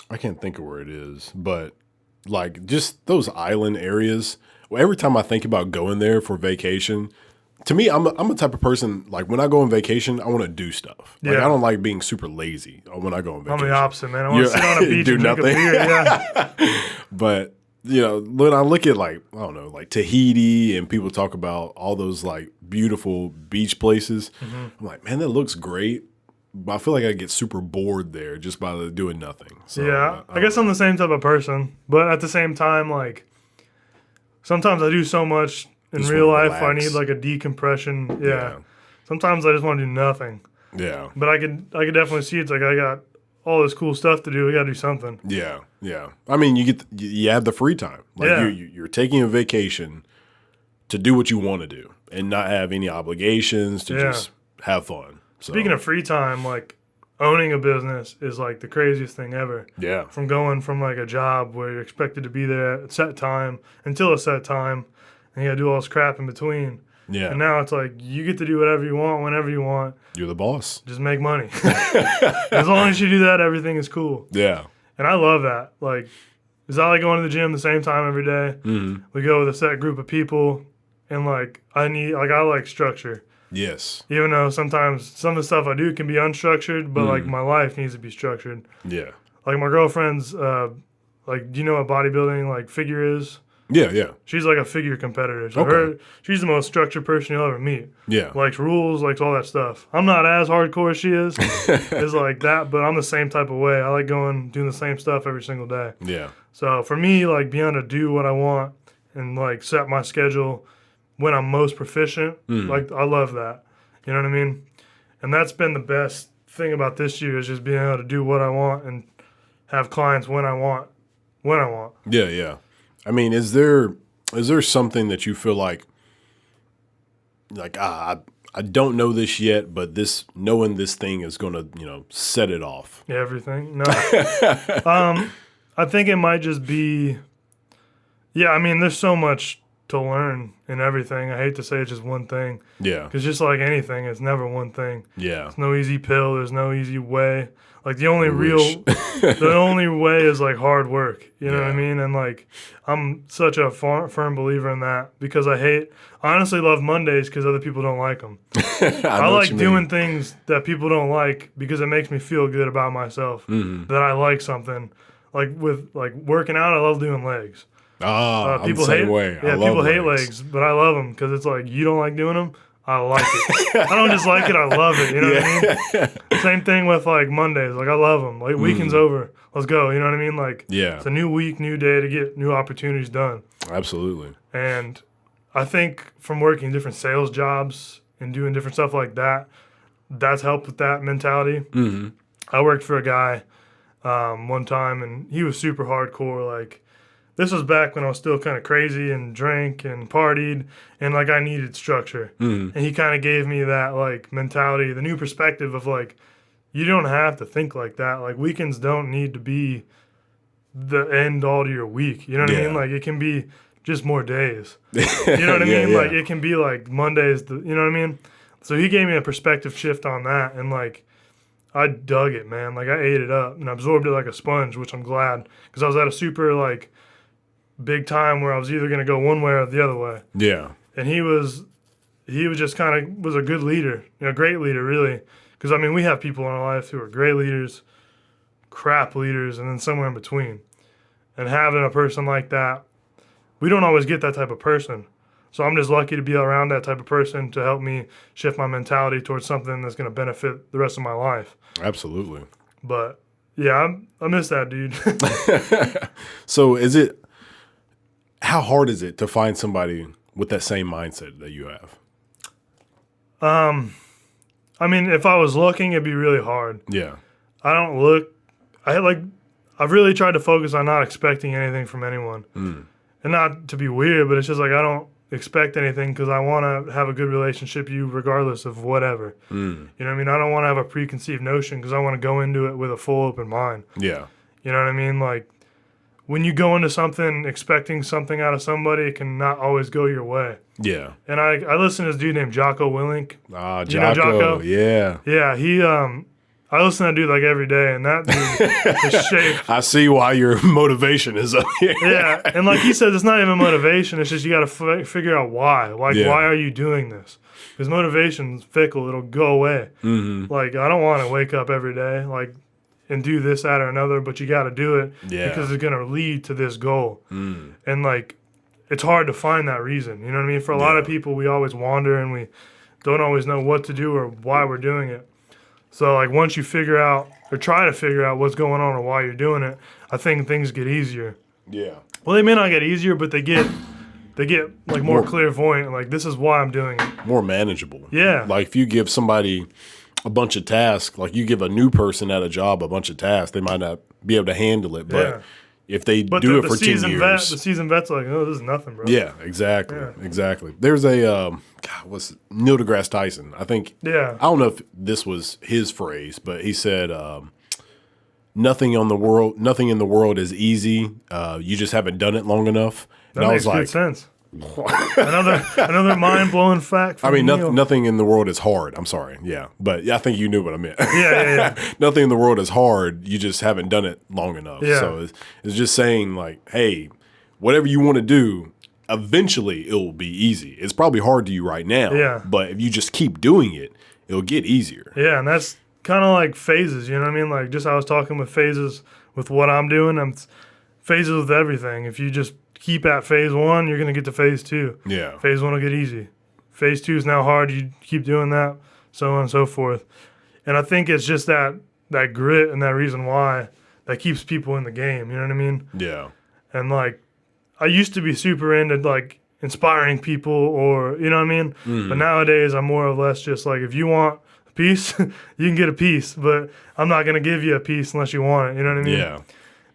Speaker 1: I can't think of where it is, but like just those island areas. Every time I think about going there for vacation, to me, I'm a type of person, like when I go on vacation, I want to do stuff. Like I don't like being super lazy when I go on vacation.
Speaker 2: I'm the opposite, man. I want to sit on a beach and drink a beer. Yeah.
Speaker 1: But, you know, when I look at like, I don't know, like Tahiti and people talk about all those like beautiful beach places, I'm like, man, that looks great. But I feel like I get super bored there just by doing nothing. So,
Speaker 2: yeah, I guess I'm the same type of person. But at the same time, like, sometimes I do so much in
Speaker 1: Just
Speaker 2: real
Speaker 1: wanna
Speaker 2: life, I
Speaker 1: relax.
Speaker 2: need like a decompression. Yeah. Sometimes I just want to do nothing.
Speaker 1: Yeah.
Speaker 2: But I could definitely see it's like I got all this cool stuff to do. We got to do something.
Speaker 1: Yeah. Yeah. I mean, you have the free time. Like you're taking a vacation to do what you want to do and not have any obligations to just have fun. So,
Speaker 2: speaking of free time, like owning a business is like the craziest thing ever.
Speaker 1: yeah.
Speaker 2: From going from like a job where you're expected to be there at a set time until a set time, and you got to do all this crap in between.
Speaker 1: Yeah.
Speaker 2: And now it's like you get to do whatever you want, whenever you want.
Speaker 1: You're the boss.
Speaker 2: Just make money. As long as you do that, everything is cool.
Speaker 1: Yeah.
Speaker 2: And I love that. Like, is I like going to the gym the same time every day. We go with a set group of people, and like I like structure.
Speaker 1: Yes.
Speaker 2: Even though sometimes some of the stuff I do can be unstructured, but like my life needs to be structured.
Speaker 1: Yeah.
Speaker 2: Like my girlfriend's, like, do you know what bodybuilding like figure is?
Speaker 1: Yeah. Yeah.
Speaker 2: She's like a figure competitor. So
Speaker 1: Okay.
Speaker 2: she's the most structured person you'll ever meet.
Speaker 1: Yeah.
Speaker 2: Likes rules, likes all that stuff. I'm not as hardcore as she is. It's like that, but I'm the same type of way. I like doing the same stuff every single day.
Speaker 1: Yeah.
Speaker 2: So for me, like being able to do what I want and like set my schedule when I'm most proficient, like I love that. You know what I mean? And that's been the best thing about this year is just being able to do what I want and have clients when I want.
Speaker 1: Yeah. Yeah. I mean, is there something that you feel like I I don't know this yet, but knowing this thing is going to, set it off.
Speaker 2: Everything. No. I think it might just be, yeah, I mean, there's so much to learn in everything. I hate to say it's just one thing.
Speaker 1: Yeah.
Speaker 2: Because just like anything, it's never one thing.
Speaker 1: Yeah.
Speaker 2: There's no easy pill. There's no easy way. Like the only the only way is like hard work. You know what I mean? And like, I'm such a firm believer in that because I honestly love Mondays because other people don't like them. I like doing things that people don't like because it makes me feel good about myself that I like something. Like with like working out, I love doing legs.
Speaker 1: I'm the same way.
Speaker 2: Yeah, people hate legs, but I love them because it's like you don't like doing them. I like it. I don't just like it, I love it. You know what I mean? Same thing with like Mondays. Like I love them. Like weekend's over. Let's go. You know what I mean? Like it's a new week, new day to get new opportunities done.
Speaker 1: Absolutely.
Speaker 2: And I think from working different sales jobs and doing different stuff like that, that's helped with that mentality. Mm-hmm. I worked for a guy one time, and he was super hardcore. Like, this was back when I was still kind of crazy and drank and partied, and like I needed structure. And he kind of gave me that like mentality, the new perspective of like, you don't have to think like that. Like weekends don't need to be the end all to your week. You know what I mean? Like it can be just more days. You know what I mean? Like it can be like Mondays. You know what I mean? So he gave me a perspective shift on that, and like I dug it, man. Like I ate it up and absorbed it like a sponge, which I'm glad because I was at a super like big time where I was either going to go one way or the other way.
Speaker 1: Yeah.
Speaker 2: And he was just kind of was a good leader, great leader, really. Because, I mean, we have people in our life who are great leaders, crap leaders, and then somewhere in between. And having a person like that, we don't always get that type of person. So I'm just lucky to be around that type of person to help me shift my mentality towards something that's going to benefit the rest of my life.
Speaker 1: Absolutely.
Speaker 2: But, yeah, I miss that dude.
Speaker 1: So how hard is it to find somebody with that same mindset that you have?
Speaker 2: I mean, if I was looking, it'd be really hard.
Speaker 1: Yeah.
Speaker 2: I don't look. I've really tried to focus on not expecting anything from anyone. And not to be weird, but it's just like I don't expect anything because I want to have a good relationship with you regardless of whatever. You know what I mean? I don't want to have a preconceived notion because I want to go into it with a full open mind.
Speaker 1: Yeah.
Speaker 2: You know what I mean? Like, when you go into something expecting something out of somebody, it can not always go your way.
Speaker 1: Yeah.
Speaker 2: And I listen to this dude named Jocko Willink.
Speaker 1: Jocko.
Speaker 2: You know Jocko?
Speaker 1: Yeah.
Speaker 2: Yeah, I listen to that dude like every day, and that dude is shaped.
Speaker 1: I see why your motivation is up here.
Speaker 2: Yeah, and like he said, it's not even motivation. It's just you got to figure out why. Like, why are you doing this? Because motivation's fickle. It'll go away. Like, I don't want to wake up every day, like, and do this, that, or another, but you got to do it because it's going to lead to this goal. And, like, it's hard to find that reason. You know what I mean? For a lot of people, we always wander and we don't always know what to do or why we're doing it. So, like, once you figure out or try to figure out what's going on or why you're doing it, I think things get easier.
Speaker 1: Yeah.
Speaker 2: Well, they may not get easier, but they get like more clairvoyant. Like, this is why I'm doing it.
Speaker 1: More manageable.
Speaker 2: Yeah.
Speaker 1: Like, if you give somebody a bunch of tasks, like you give a new person at a job a bunch of tasks, they might not be able to handle it. But if they do it for 10 years.
Speaker 2: The seasoned vet's like, oh, this is nothing, bro.
Speaker 1: Yeah, exactly. Yeah. Exactly. There's a, what's Neil deGrasse Tyson. I think, I don't know if this was his phrase, but he said, nothing in the world is easy. You just haven't done it long enough.
Speaker 2: That makes good sense. another mind-blowing fact from Neil.
Speaker 1: Nothing in the world is hard. I'm sorry. Yeah. But I think you knew what I meant.
Speaker 2: Yeah.
Speaker 1: Nothing in the world is hard. You just haven't done it long enough.
Speaker 2: Yeah.
Speaker 1: So it's just saying, like, hey, whatever you want to do, eventually it will be easy. It's probably hard to you right now.
Speaker 2: Yeah.
Speaker 1: But if you just keep doing it, it'll get easier.
Speaker 2: Yeah, and that's kind of like phases, you know what I mean? Like, just I was talking with phases with what I'm doing. I'm phases with everything. If you just keep at phase 1, you're going to get to phase 2.
Speaker 1: Yeah.
Speaker 2: Phase 1 will get easy. Phase 2 is now hard. You keep doing that, so on and so forth. And I think it's just that grit and that reason why that keeps people in the game. You know what I mean?
Speaker 1: Yeah.
Speaker 2: And, like, I used to be super into, like, inspiring people or, you know what I mean? But nowadays I'm more or less just like, if you want a piece, you can get a piece. But I'm not going to give you a piece unless you want it. You know what I mean?
Speaker 1: Yeah.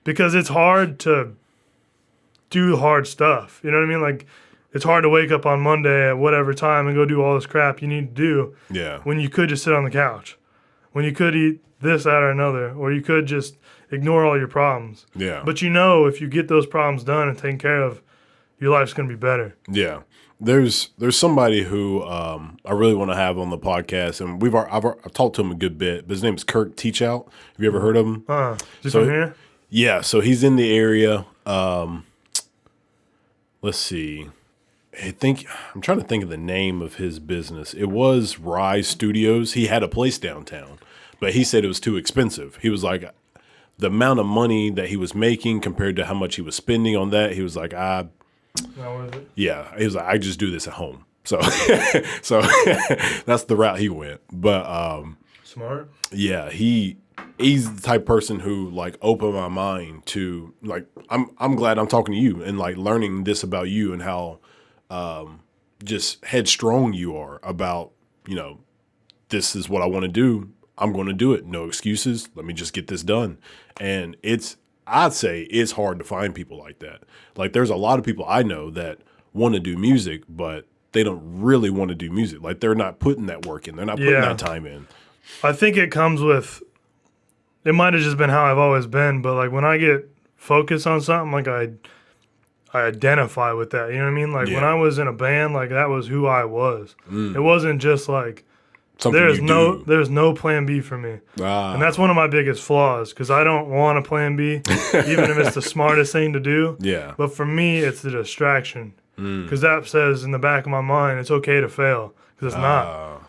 Speaker 2: Because it's hard to do hard stuff. You know what I mean? Like, it's hard to wake up on Monday at whatever time and go do all this crap you need to do.
Speaker 1: Yeah.
Speaker 2: When you could just sit on the couch, when you could eat this, that, or another, or you could just ignore all your problems.
Speaker 1: Yeah.
Speaker 2: But you know, if you get those problems done and taken care of, your life's going to be better.
Speaker 1: Yeah. There's somebody who I really want to have on the podcast, and I've talked to him a good bit. But his name is Kirk Teachout. Have you ever heard of him?
Speaker 2: Is he from here?
Speaker 1: Yeah, so he's in the area. Let's see. I'm trying to think of the name of his business. It was Rise Studios. He had a place downtown, but he said it was too expensive. He was like, the amount of money that he was making compared to how much he was spending on that, he was like,
Speaker 2: Not worth it.
Speaker 1: yeah, he was like, I just do this at home. So, so that's the route he went. But
Speaker 2: Smart.
Speaker 1: yeah, he's the type of person who like opened my mind to like I'm glad I'm talking to you and like learning this about you and how just headstrong you are about, this is what I want to do. I'm going to do it. No excuses. Let me just get this done. And I'd say it's hard to find people like that. Like there's a lot of people I know that want to do music, but they don't really want to do music. Like they're not putting that work in. They're not putting that time in.
Speaker 2: I think it comes with, it might have just been how I've always been, but like when I get focused on something, like I identify with that. You know what I mean? Like when I was in a band, like that was who I was. It wasn't just like,
Speaker 1: Something
Speaker 2: there's no plan B for me. And that's one of my biggest flaws because I don't want a plan B, even if it's the smartest thing to do.
Speaker 1: Yeah.
Speaker 2: But for me, it's the distraction because that says in the back of my mind, it's okay to fail because it's not.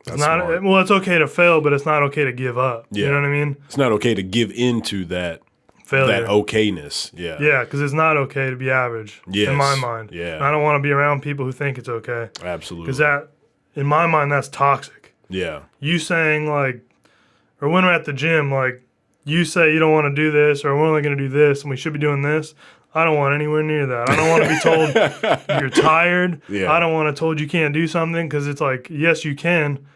Speaker 2: It's not.
Speaker 1: Smart.
Speaker 2: Well, it's okay to fail, but it's not okay to give up.
Speaker 1: Yeah.
Speaker 2: You know what I mean?
Speaker 1: It's not okay to give into that
Speaker 2: Failure.
Speaker 1: that okayness. Yeah.
Speaker 2: Yeah, because it's not okay to be average in my mind.
Speaker 1: Yeah.
Speaker 2: And I don't want to be around people who think it's okay.
Speaker 1: Absolutely.
Speaker 2: Because that, in my mind, that's toxic.
Speaker 1: Yeah.
Speaker 2: You saying like, or when we're at the gym, like you say you don't want to do this or we're only going to do this and we should be doing this. I don't want anywhere near that. I don't want to be told you're tired.
Speaker 1: Yeah.
Speaker 2: I don't want to told you can't do something because it's like, yes, you can.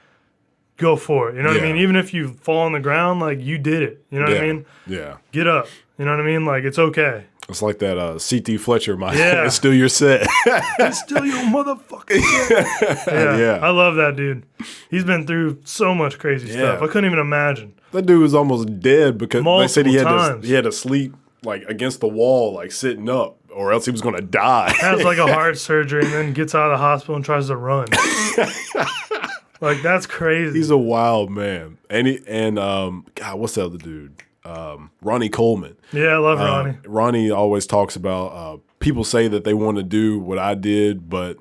Speaker 2: Go for it. You know what I mean? Even if you fall on the ground, like you did it. You know what I mean?
Speaker 1: Yeah.
Speaker 2: Get up. You know what I mean? Like it's okay.
Speaker 1: It's like that C.T. Fletcher,
Speaker 2: Yeah.
Speaker 1: It's still your set.
Speaker 2: It's still your motherfucking shit. Yeah. I love that dude. He's been through so much crazy stuff. I couldn't even imagine.
Speaker 1: That dude was almost dead because they said he had to sleep like against the wall, like sitting up, or else he was going to die.
Speaker 2: Has like a heart surgery and then gets out of the hospital and tries to run. Like that's crazy.
Speaker 1: He's a wild man. And God, what's the other dude? Ronnie Coleman.
Speaker 2: Yeah, I love Ronnie.
Speaker 1: Ronnie always talks about people say that they want to do what I did, but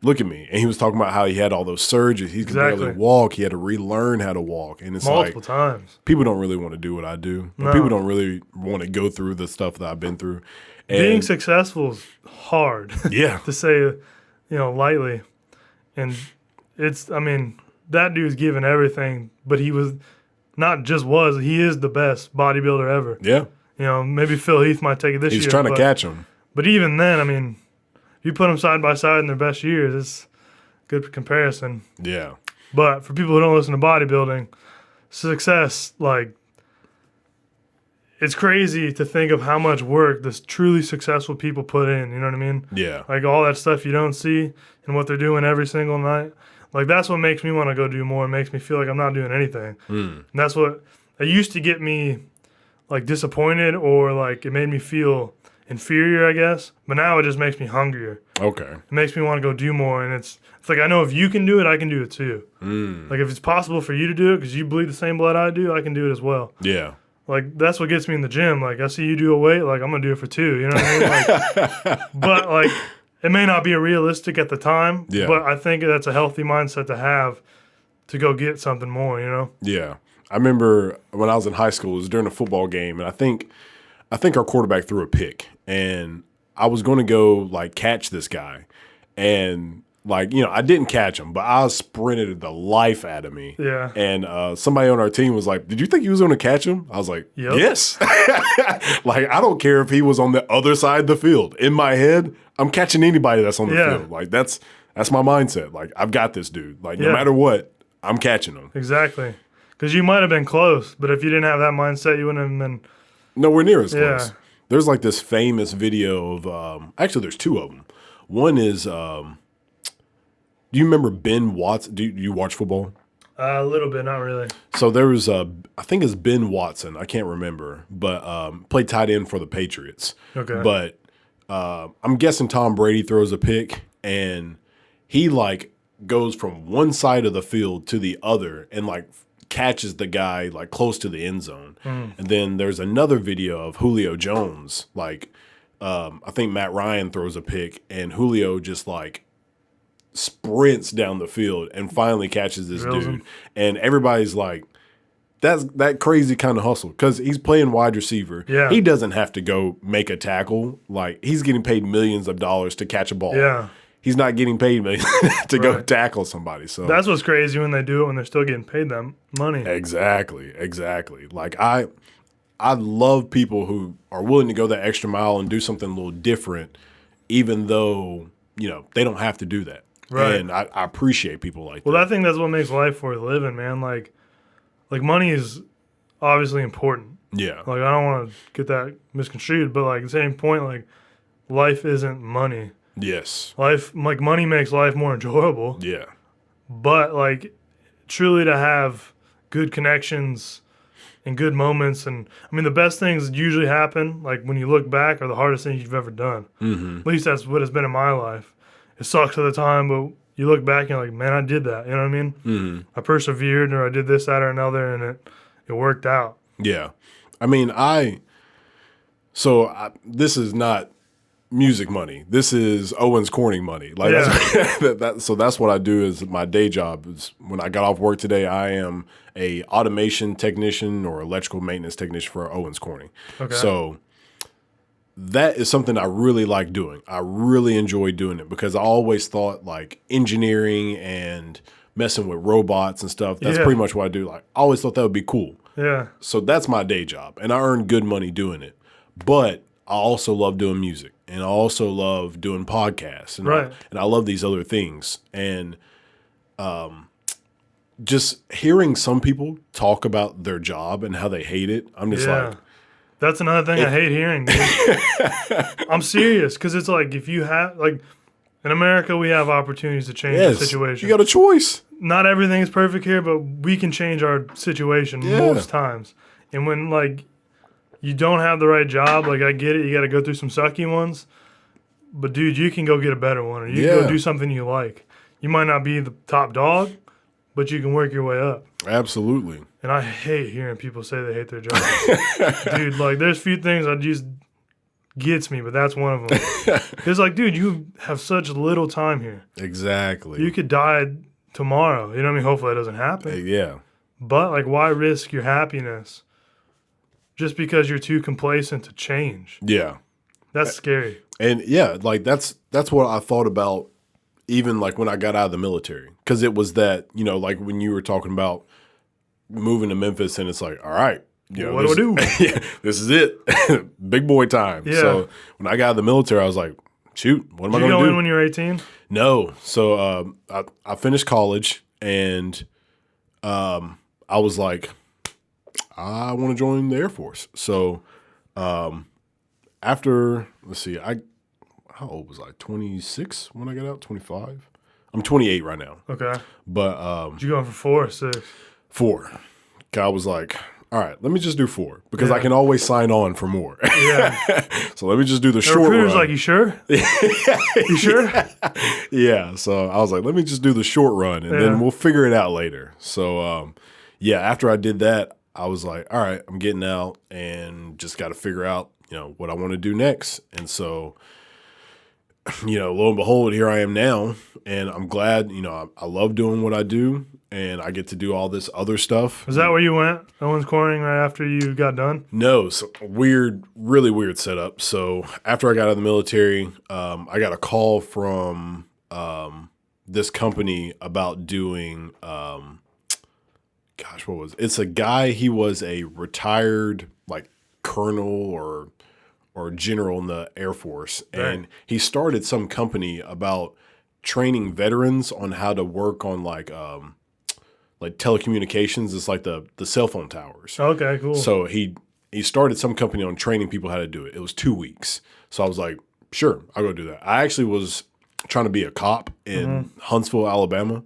Speaker 1: look at me. And he was talking about how he had all those surgeries. He could barely walk. He had to relearn how to walk. And it's
Speaker 2: multiple times.
Speaker 1: People don't really want to do what I do. But people don't really want to go through the stuff that I've been through. And
Speaker 2: being successful is hard.
Speaker 1: Yeah.
Speaker 2: To say, lightly. And that dude's given everything, but he was he is the best bodybuilder ever.
Speaker 1: Yeah.
Speaker 2: Maybe Phil Heath might take it this year.
Speaker 1: He's trying to catch him.
Speaker 2: But even then, if you put them side by side in their best years, it's a good comparison.
Speaker 1: Yeah.
Speaker 2: But for people who don't listen to bodybuilding, success, like, it's crazy to think of how much work this truly successful people put in. You know what I mean?
Speaker 1: Yeah.
Speaker 2: Like all that stuff you don't see and what they're doing every single night. Like that's what makes me want to go do more. It makes me feel like I'm not doing anything. And that's what it used to get me like disappointed or like it made me feel inferior, I guess. But now it just makes me hungrier.
Speaker 1: Okay.
Speaker 2: It makes me want to go do more. And it's like I know if you can do it, I can do it too. Like if it's possible for you to do it because you bleed the same blood I do, I can do it as well.
Speaker 1: Yeah.
Speaker 2: Like that's what gets me in the gym. Like I see you do a weight, like I'm gonna do it for 2. You know what I mean? Like, but like it may not be realistic at the time.
Speaker 1: Yeah.
Speaker 2: But I think that's a healthy mindset to have to go get something more.
Speaker 1: Yeah. I remember when I was in high school, it was during a football game, and I think our quarterback threw a pick, and I was going to go like catch this guy, and like I didn't catch him, but I sprinted the life out of me.
Speaker 2: Yeah.
Speaker 1: And somebody on our team was like, "Did you think he was going to catch him?" I was like,
Speaker 2: Yep.
Speaker 1: "Yes." Like I don't care if he was on the other side of the field. In my head, I'm catching anybody that's on the field. Like that's my mindset. Like I've got this dude. Like no matter what, I'm catching him.
Speaker 2: Exactly. Because you might have been close, but if you didn't have that mindset, you wouldn't have been
Speaker 1: nowhere near as close. There's like this famous video of actually there's 2 of them. One is, do you remember Ben Watson? Do you watch football?
Speaker 2: A little bit, not really.
Speaker 1: So there was I think it's Ben Watson. I can't remember, but played tight end for the Patriots.
Speaker 2: Okay.
Speaker 1: But I'm guessing Tom Brady throws a pick, and he like goes from one side of the field to the other, and like catches the guy like close to the end zone. And then there's another video of Julio Jones. Like I think Matt Ryan throws a pick, and Julio just like sprints down the field and finally catches this
Speaker 2: Drills
Speaker 1: dude.
Speaker 2: him.
Speaker 1: And everybody's like, that's that crazy kind of hustle because he's playing wide receiver.
Speaker 2: Yeah.
Speaker 1: He doesn't have to go make a tackle. Like, he's getting paid millions of dollars to catch a ball.
Speaker 2: Yeah.
Speaker 1: He's not getting paid millions to go tackle somebody. So
Speaker 2: That's what's crazy when they do it when they're still getting paid them money.
Speaker 1: Exactly. Like, I love people who are willing to go that extra mile and do something a little different, even though, you know, they don't have to do that.
Speaker 2: Right.
Speaker 1: And I appreciate people like
Speaker 2: Well,
Speaker 1: that.
Speaker 2: I think that's what makes life worth living, man. Like money is obviously important.
Speaker 1: Yeah.
Speaker 2: Like, I don't want to get that misconstrued, but like, at the same point, like, life isn't money.
Speaker 1: Yes.
Speaker 2: Money makes life more enjoyable.
Speaker 1: Yeah.
Speaker 2: But like, truly to have good connections and good moments, and I mean, the best things that usually happen, like when you look back, are the hardest things you've ever done.
Speaker 1: Mm-hmm.
Speaker 2: At least that's what it's been in my life. It sucks at the time, but you look back and you're like, man, I did that. You know what I mean?
Speaker 1: Mm-hmm.
Speaker 2: I persevered, or I did this, that, or another, and it worked out.
Speaker 1: Yeah. I mean, this is not music money. This is Owens Corning money. Like, so that's what I do is my day job. Is when I got off work today, I am a automation technician or electrical maintenance technician for Owens Corning.
Speaker 2: Okay.
Speaker 1: So that is something I really like doing. I really enjoy doing it because I always thought like engineering and messing with robots and stuff, that's pretty much what I do. Like, I always thought that would be cool.
Speaker 2: Yeah.
Speaker 1: So that's my day job, and I earn good money doing it. But I also love doing music, and I also love doing podcasts, and I love these other things. And just hearing some people talk about their job and how they hate it, I'm just like,
Speaker 2: that's another thing I hate hearing, dude. I'm serious, because it's like, if you have, like, in America, we have opportunities to change the situation.
Speaker 1: You got a choice.
Speaker 2: Not everything is perfect here, but we can change our situation most times. And when, like, you don't have the right job, like, I get it, you got to go through some sucky ones. But, dude, you can go get a better one, or you can go do something you like. You might not be the top dog, but you can work your way up.
Speaker 1: Absolutely.
Speaker 2: And I hate hearing people say they hate their job. Dude, like, there's few things that just gets me, but that's one of them. It's like, dude, you have such little time here.
Speaker 1: Exactly.
Speaker 2: You could die tomorrow. You know what I mean? Hopefully that doesn't happen.
Speaker 1: Yeah.
Speaker 2: But, like, why risk your happiness just because you're too complacent to change?
Speaker 1: Yeah.
Speaker 2: That's scary.
Speaker 1: And, yeah, like, that's what I thought about even, like, when I got out of the military. Because it was that, you know, like, when you were talking about moving to Memphis, and it's like, all right. You know,
Speaker 2: what do I do?
Speaker 1: This is it. Big boy time.
Speaker 2: Yeah.
Speaker 1: So when I got out of the military, I was like, shoot, what am I
Speaker 2: Did
Speaker 1: going to
Speaker 2: you
Speaker 1: do?
Speaker 2: go in when you were 18?
Speaker 1: No. So I finished college, and I was like, I want to join the Air Force. So after, let's see, how old was I? 26 when I got out? 25? I'm 28 right now.
Speaker 2: Okay.
Speaker 1: But
Speaker 2: Did you go in for 4 or 6?
Speaker 1: 4. I was like, all right, let me just do 4 because I can always sign on for more.
Speaker 2: Yeah.
Speaker 1: So let me just do the short
Speaker 2: recruiter's
Speaker 1: run.
Speaker 2: like, you sure? You sure?
Speaker 1: Yeah. So I was like, let me just do the short run, and then we'll figure it out later. So after I did that, I was like, all right, I'm getting out and just got to figure out, you know, what I want to do next. And so, you know, lo and behold, here I am now, and I'm glad, you know, I love doing what I do, and I get to do all this other stuff.
Speaker 2: Is that where you went? Owens Corning right after you got done?
Speaker 1: No, so really weird setup. So after I got out of the military, I got a call from this company about doing, what was it? It's a guy, he was a retired like colonel or general in the Air Force. And he started some company about training veterans on how to work on like telecommunications. It's like the cell phone towers.
Speaker 2: Okay, cool.
Speaker 1: So he started some company on training people how to do it. It was 2 weeks. So I was like, sure, I'll go do that. I actually was trying to be a cop in Huntsville, Alabama.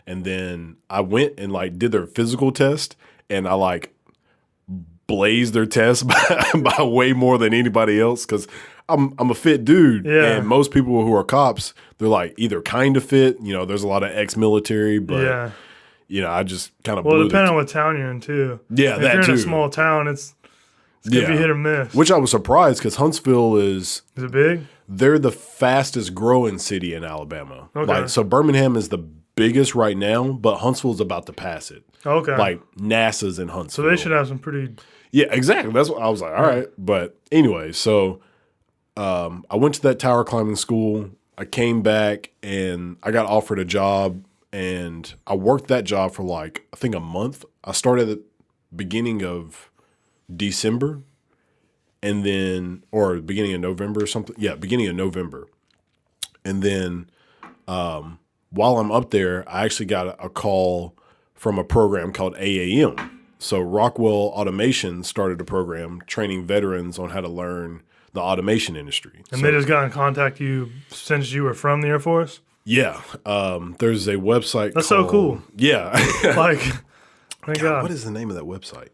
Speaker 1: And then I went and like did their physical test, and I like blazed their test by way more than anybody else because I'm a fit dude.
Speaker 2: Yeah.
Speaker 1: And most people who are cops, they're like either kind of fit, you know, there's a lot of ex-military, but you know, I just kind of
Speaker 2: well, depending on what town you're in too.
Speaker 1: Yeah,
Speaker 2: if
Speaker 1: that
Speaker 2: you're
Speaker 1: too.
Speaker 2: in a small town, it's gonna be hit or miss.
Speaker 1: Which I was surprised because Huntsville is
Speaker 2: it big?
Speaker 1: They're the fastest growing city in Alabama.
Speaker 2: Okay.
Speaker 1: Like, so Birmingham is the biggest right now, but Huntsville's about to pass it.
Speaker 2: Okay.
Speaker 1: Like NASA's in Huntsville.
Speaker 2: So they should have some pretty.
Speaker 1: Yeah, exactly. That's what I was like. All right, but anyway, so I went to that tower climbing school. I came back and I got offered a job, and I worked that job for like I think a month. I started at the beginning of December. And then, or beginning of November or something. Yeah, beginning of November. And then while I'm up there, I actually got a call from a program called AAM. So Rockwell Automation started a program training veterans on how to learn the automation industry.
Speaker 2: And they just got in contact with you since you were from the Air Force?
Speaker 1: Yeah. There's a website
Speaker 2: That's
Speaker 1: called,
Speaker 2: so cool.
Speaker 1: Yeah.
Speaker 2: Like, thank God.
Speaker 1: What is the name of that website?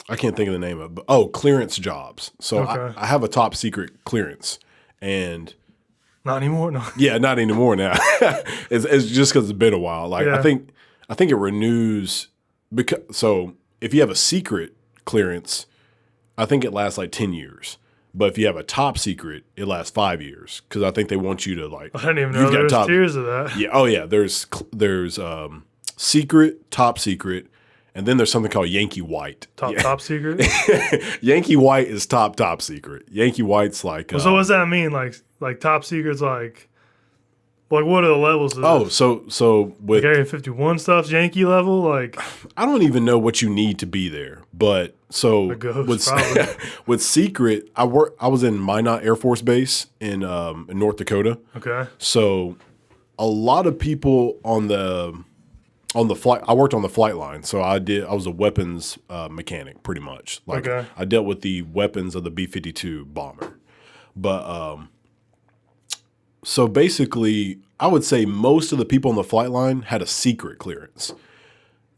Speaker 1: I can't think of the name of it. But, clearance jobs. So
Speaker 2: Okay.
Speaker 1: I have a top secret clearance. And
Speaker 2: Not anymore? No.
Speaker 1: yeah, not anymore now. it's just because it's been a while. Like
Speaker 2: Yeah.
Speaker 1: I think it renews because so if you have a secret clearance, I think it lasts like 10 years. But if you have a top secret, it lasts 5 years because I think they want you to like.
Speaker 2: I didn't even know there was tiers of that.
Speaker 1: Yeah. Oh yeah. There's secret, top secret, and then there's something called Yankee White.
Speaker 2: Top secret?
Speaker 1: Yankee White is top secret. Yankee White's like.
Speaker 2: So what does that mean? Like top secret's like what are the levels of this?
Speaker 1: So with
Speaker 2: like Area 51 stuff's Yankee level? Like
Speaker 1: I don't even know what you need to be there, but so
Speaker 2: a ghost, probably.
Speaker 1: with secret, I was in Minot Air Force Base in North Dakota.
Speaker 2: Okay.
Speaker 1: So a lot of people on the flight, I worked on the flight line, so I was a weapons mechanic pretty much. Like
Speaker 2: Okay.
Speaker 1: I dealt with the weapons of the B-52 bomber, but so basically, I would say most of the people on the flight line had a secret clearance.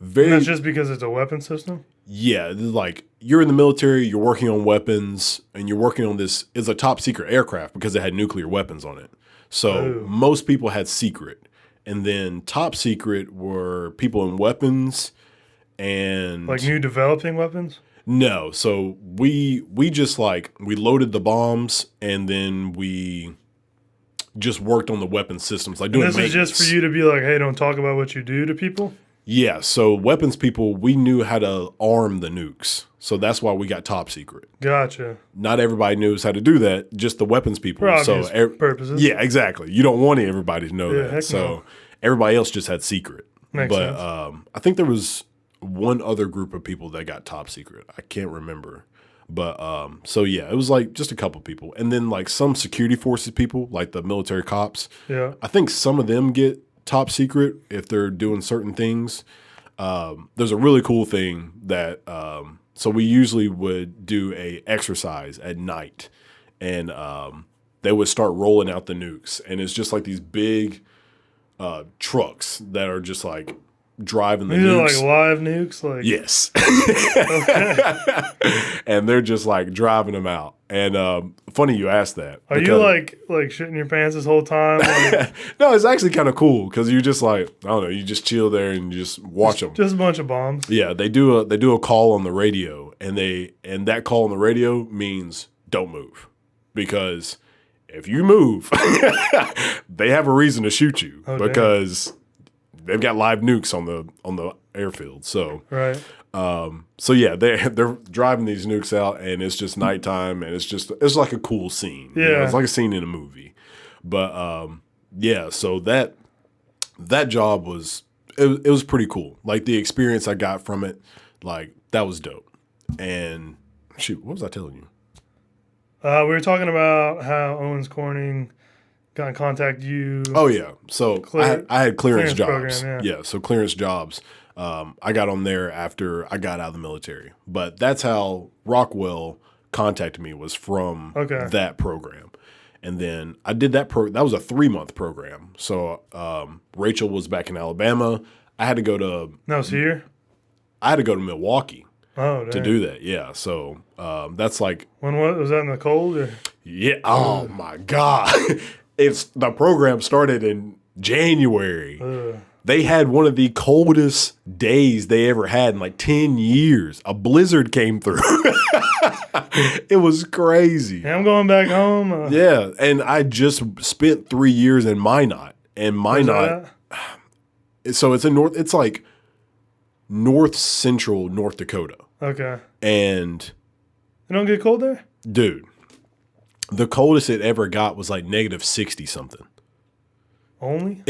Speaker 2: And that's just because it's a weapon system?
Speaker 1: Yeah, like you're in the military, you're working on weapons, and you're working on this. It's a top secret aircraft because it had nuclear weapons on it. So most people had secret. And then top secret were people in weapons and
Speaker 2: like new developing weapons?
Speaker 1: No. So we just we loaded the bombs and then we just worked on the weapon systems. Like doing
Speaker 2: this is just for you to be like, hey, don't talk about what you do to people?
Speaker 1: Yeah. So weapons people, we knew how to arm the nukes. So that's why we got top secret.
Speaker 2: Gotcha.
Speaker 1: Not everybody knows how to do that, just the weapons people.
Speaker 2: For obvious purposes.
Speaker 1: Yeah, exactly. You don't want everybody to know that.
Speaker 2: Heck
Speaker 1: So
Speaker 2: no.
Speaker 1: everybody else just had secret.
Speaker 2: Makes sense.
Speaker 1: I think there was one other group of people that got top secret. I can't remember. But so yeah, it was like just a couple people. And then like some security forces people, like the military cops.
Speaker 2: Yeah.
Speaker 1: I think some of them get top secret if they're doing certain things. There's a really cool thing that so we usually would do a exercise at night, and they would start rolling out the nukes, and it's just like these big trucks that are just like driving the
Speaker 2: These
Speaker 1: nukes.
Speaker 2: are like live nukes? Like
Speaker 1: Yes. And they're just like driving them out. And funny you asked that.
Speaker 2: Are you like shitting your pants this whole time? Like,
Speaker 1: No, it's actually kind of cool because you just like, I don't know, you just chill there and you just watch them.
Speaker 2: just a bunch of bombs.
Speaker 1: Yeah, they do a call on the radio, and that call on the radio means don't move, because if you move, they have a reason to shoot you because they've got live nukes on the airfield. So
Speaker 2: Right.
Speaker 1: so yeah, they're driving these nukes out, and it's just nighttime, and it's like a cool scene. You know,
Speaker 2: Yeah.
Speaker 1: it's like a scene in a movie. But yeah, so that job was it was pretty cool. Like the experience I got from it, like that was dope. And shoot, what was I telling you?
Speaker 2: We were talking about how Owens Corning got in contact with you.
Speaker 1: Oh yeah, so I had clearance jobs.
Speaker 2: program, yeah.
Speaker 1: So clearance jobs. I got on there after I got out of the military, but that's how Rockwell contacted me, was from
Speaker 2: Okay.
Speaker 1: that program. And then I did that that was a 3-month program. So Rachel was back in Alabama. I had to go to
Speaker 2: No, it's here.
Speaker 1: I had to go to Milwaukee
Speaker 2: Oh, dang.
Speaker 1: to do that. Yeah. So that's like
Speaker 2: When was that in the cold? Or?
Speaker 1: yeah. Oh my God. The program started in January. They had one of the coldest days they ever had in like 10 years. A blizzard came through. It was crazy.
Speaker 2: Yeah, I'm going back home.
Speaker 1: Yeah, and I just spent 3 years in Minot, and Minot. So it's it's like north central North Dakota.
Speaker 2: Okay.
Speaker 1: And
Speaker 2: it don't get cold there,
Speaker 1: dude. The coldest it ever got was like -60 something.
Speaker 2: Only?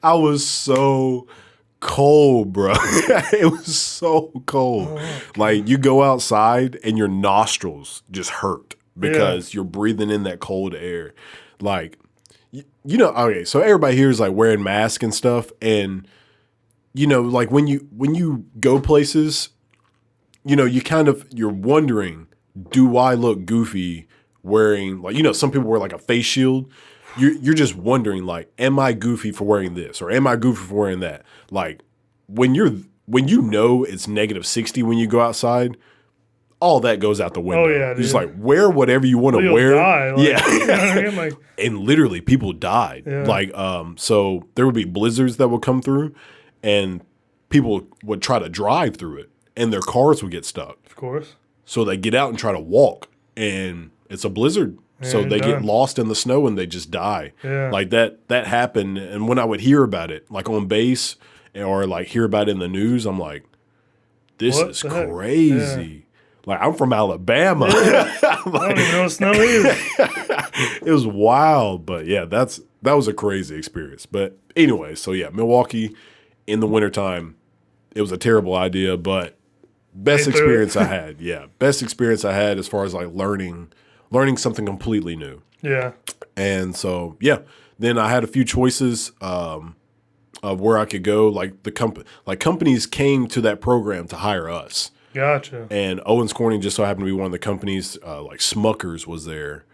Speaker 1: I was so cold, bro. It was so cold. Oh, like you go outside and your nostrils just hurt because you're breathing in that cold air. Like, you know, okay, so everybody here is like wearing masks and stuff. And, you know, like when you go places, you know, you're wondering, do I look goofy wearing, like, you know, some people wear like a face shield. You're just wondering, like, am I goofy for wearing this or am I goofy for wearing that? Like, when you know it's -60 when you go outside, all that goes out the window.
Speaker 2: Oh yeah,
Speaker 1: dude. Just like wear whatever you want to wear.
Speaker 2: Die, like,
Speaker 1: yeah,
Speaker 2: you know what I mean? Like,
Speaker 1: and literally people died.
Speaker 2: Yeah.
Speaker 1: Like, so there would be blizzards that would come through, and people would try to drive through it, and their cars would get stuck.
Speaker 2: Of course.
Speaker 1: So they get out and try to walk, and it's a blizzard. So they get lost in the snow and they just die.
Speaker 2: Yeah.
Speaker 1: Like that happened. And when I would hear about it, like on base or like hear about it in the news, I'm like, this is crazy. Yeah. Like I'm from Alabama.
Speaker 2: Yeah. I don't even know what snow is.
Speaker 1: It was wild. But yeah, that was a crazy experience. But anyway, so yeah, Milwaukee in the wintertime, it was a terrible idea, but best experience I had. Yeah. Best experience I had as far as like learning something completely new.
Speaker 2: Yeah.
Speaker 1: And so, yeah, then I had a few choices of where I could go. Like companies came to that program to hire us.
Speaker 2: Gotcha.
Speaker 1: And Owens Corning just so happened to be one of the companies. Like Smuckers was there.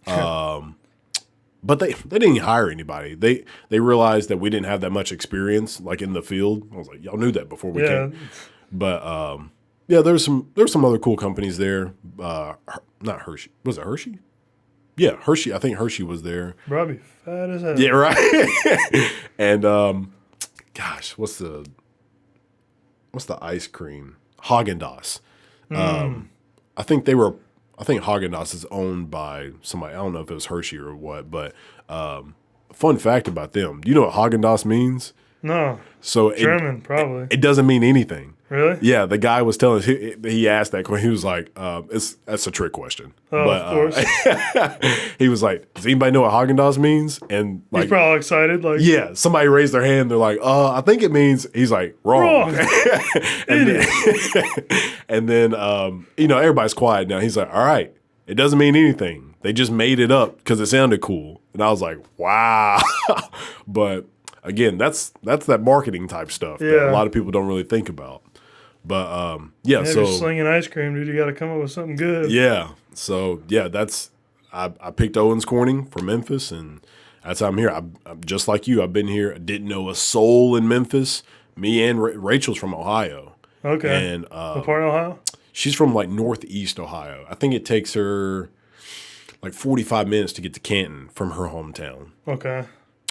Speaker 1: But they didn't hire anybody. They realized that we didn't have that much experience like in the field. I was like, y'all knew that before we came. But yeah, there's some other cool companies there. Not Hershey. Was it Hershey? Yeah, Hershey. I think Hershey was there.
Speaker 2: Probably fat as hell.
Speaker 1: Yeah, right. And gosh, what's the ice cream? Haagen-Dazs. I think Haagen-Dazs is owned by somebody. I don't know if it was Hershey or what, but fun fact about them. Do you know what Haagen-Dazs means?
Speaker 2: No.
Speaker 1: So
Speaker 2: German, probably.
Speaker 1: It doesn't mean anything.
Speaker 2: Really?
Speaker 1: Yeah, the guy was telling us, he asked that question. He was like, that's a trick question.
Speaker 2: Oh, but, of course.
Speaker 1: He was like, does anybody know what Haagen-Dazs means? And like,
Speaker 2: he's probably excited. Like,
Speaker 1: yeah, somebody raised their hand. They're like, I think it means, he's like, wrong. and then you know, everybody's quiet now. He's like, all right, it doesn't mean anything. They just made it up because it sounded cool. And I was like, wow. But again, that's that marketing type stuff that a lot of people don't really think about. But yeah, so
Speaker 2: you're slinging ice cream, dude. You got to come up with something good.
Speaker 1: Yeah, so yeah, I picked Owens Corning for Memphis, and that's how I'm here. I'm just like you. I've been here. I didn't know a soul in Memphis. Me and Rachel's from Ohio.
Speaker 2: Okay.
Speaker 1: And
Speaker 2: what part of Ohio?
Speaker 1: She's from like northeast Ohio. I think it takes her like 45 minutes to get to Canton from her hometown.
Speaker 2: Okay.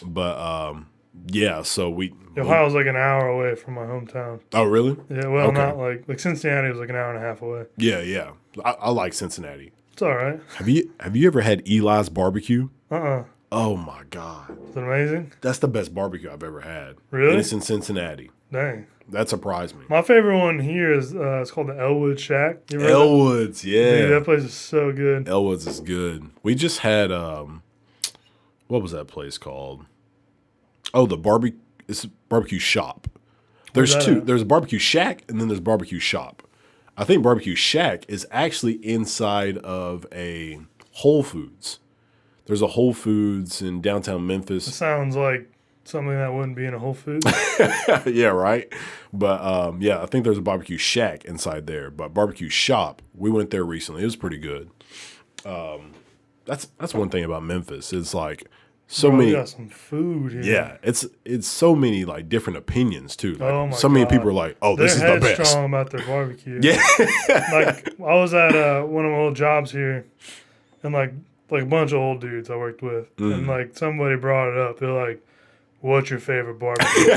Speaker 1: But yeah, so
Speaker 2: Ohio's like an hour away from my hometown.
Speaker 1: Oh, really?
Speaker 2: Yeah, well, okay. Not like Cincinnati was like an hour and a half away.
Speaker 1: Yeah. I like Cincinnati.
Speaker 2: It's all right.
Speaker 1: Have you ever had Eli's barbecue?
Speaker 2: Uh-uh.
Speaker 1: Oh my God.
Speaker 2: Is it amazing?
Speaker 1: That's the best barbecue I've ever had.
Speaker 2: Really?
Speaker 1: And it's in Cincinnati.
Speaker 2: Dang.
Speaker 1: That surprised me.
Speaker 2: My favorite one here is it's called the Elwood Shack.
Speaker 1: Elwood's, yeah.
Speaker 2: Dude, that place is so good.
Speaker 1: Elwood's is good. We just had what was that place called? Oh, it's a barbecue shop. There's two. There's a barbecue shack and then there's barbecue shop. I think barbecue shack is actually inside of a Whole Foods. There's a Whole Foods in downtown Memphis.
Speaker 2: It sounds like something that wouldn't be in a Whole Foods.
Speaker 1: Yeah, right. But yeah, I think there's a barbecue shack inside there. But barbecue shop, we went there recently. It was pretty good. that's one thing about Memphis. It's like so
Speaker 2: Bro, we
Speaker 1: many.
Speaker 2: got some food here.
Speaker 1: Yeah, it's so many like different opinions too. Like,
Speaker 2: Oh my
Speaker 1: so many
Speaker 2: God.
Speaker 1: people are like, "Oh, this is
Speaker 2: They're
Speaker 1: the best."
Speaker 2: headstrong about their barbecue.
Speaker 1: Yeah,
Speaker 2: Like I was at one of my old jobs here, and like a bunch of old dudes I worked with, and like somebody brought it up. They're like, "What's your favorite barbecue?"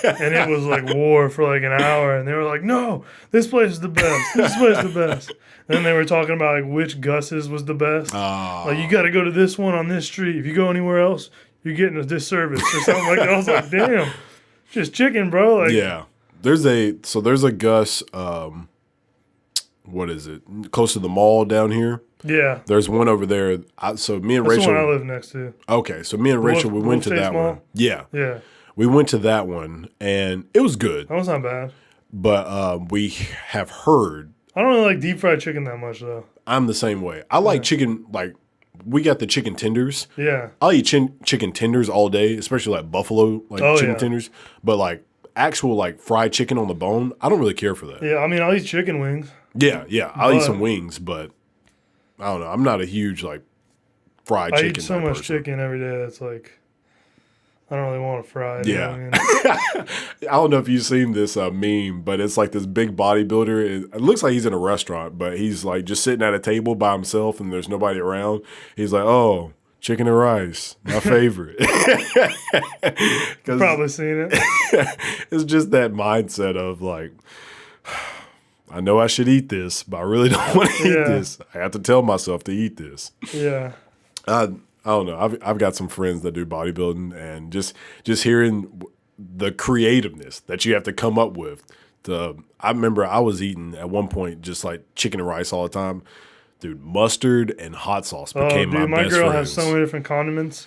Speaker 2: And it was like war for like an hour, and they were like, "No, this place is the best. This place is the best." And then they were talking about like which Gus's was the best. Like you got to go to this one on this street. If you go anywhere else, you're getting a disservice or something like that. I was like, damn, just chicken, bro. Like,
Speaker 1: yeah. There's a Gus. What is it? Close to the mall down here.
Speaker 2: yeah.
Speaker 1: There's one over there. So me and
Speaker 2: That's
Speaker 1: Rachel.
Speaker 2: the one I live next to.
Speaker 1: Okay, so me and Rachel, we went to
Speaker 2: Wolf
Speaker 1: that
Speaker 2: Chase Mall?
Speaker 1: one. Yeah,
Speaker 2: Yeah.
Speaker 1: we went to that one, and it was good.
Speaker 2: That was not bad.
Speaker 1: But we have heard.
Speaker 2: I don't really like deep fried chicken that much, though.
Speaker 1: I'm the same way. I like chicken. Like we got the chicken tenders.
Speaker 2: Yeah.
Speaker 1: I'll eat chicken tenders all day, especially like buffalo chicken tenders. But like actual like fried chicken on the bone, I don't really care for that.
Speaker 2: Yeah, I mean, I'll eat chicken wings.
Speaker 1: Yeah. I'll eat some wings, but I don't know. I'm not a huge like fried
Speaker 2: I
Speaker 1: chicken.
Speaker 2: eat so much
Speaker 1: person.
Speaker 2: chicken every day. It's like, I don't really want to fry it.
Speaker 1: Yeah.
Speaker 2: You know what I mean?
Speaker 1: I don't know if you've seen this meme, but it's like this big bodybuilder. It looks like he's in a restaurant, but he's like just sitting at a table by himself and there's nobody around. He's like, "Oh, chicken and rice, my favorite."
Speaker 2: Probably seen it.
Speaker 1: It's just that mindset of like, I know I should eat this, but I really don't want to eat this. I have to tell myself to eat this.
Speaker 2: Yeah.
Speaker 1: I don't know. I've got some friends that do bodybuilding, and just hearing the creativeness that you have to come up with. I remember I was eating at one point just like chicken and rice all the time. Dude, mustard and hot sauce became my
Speaker 2: my
Speaker 1: best
Speaker 2: girl
Speaker 1: friends.
Speaker 2: has so many different condiments.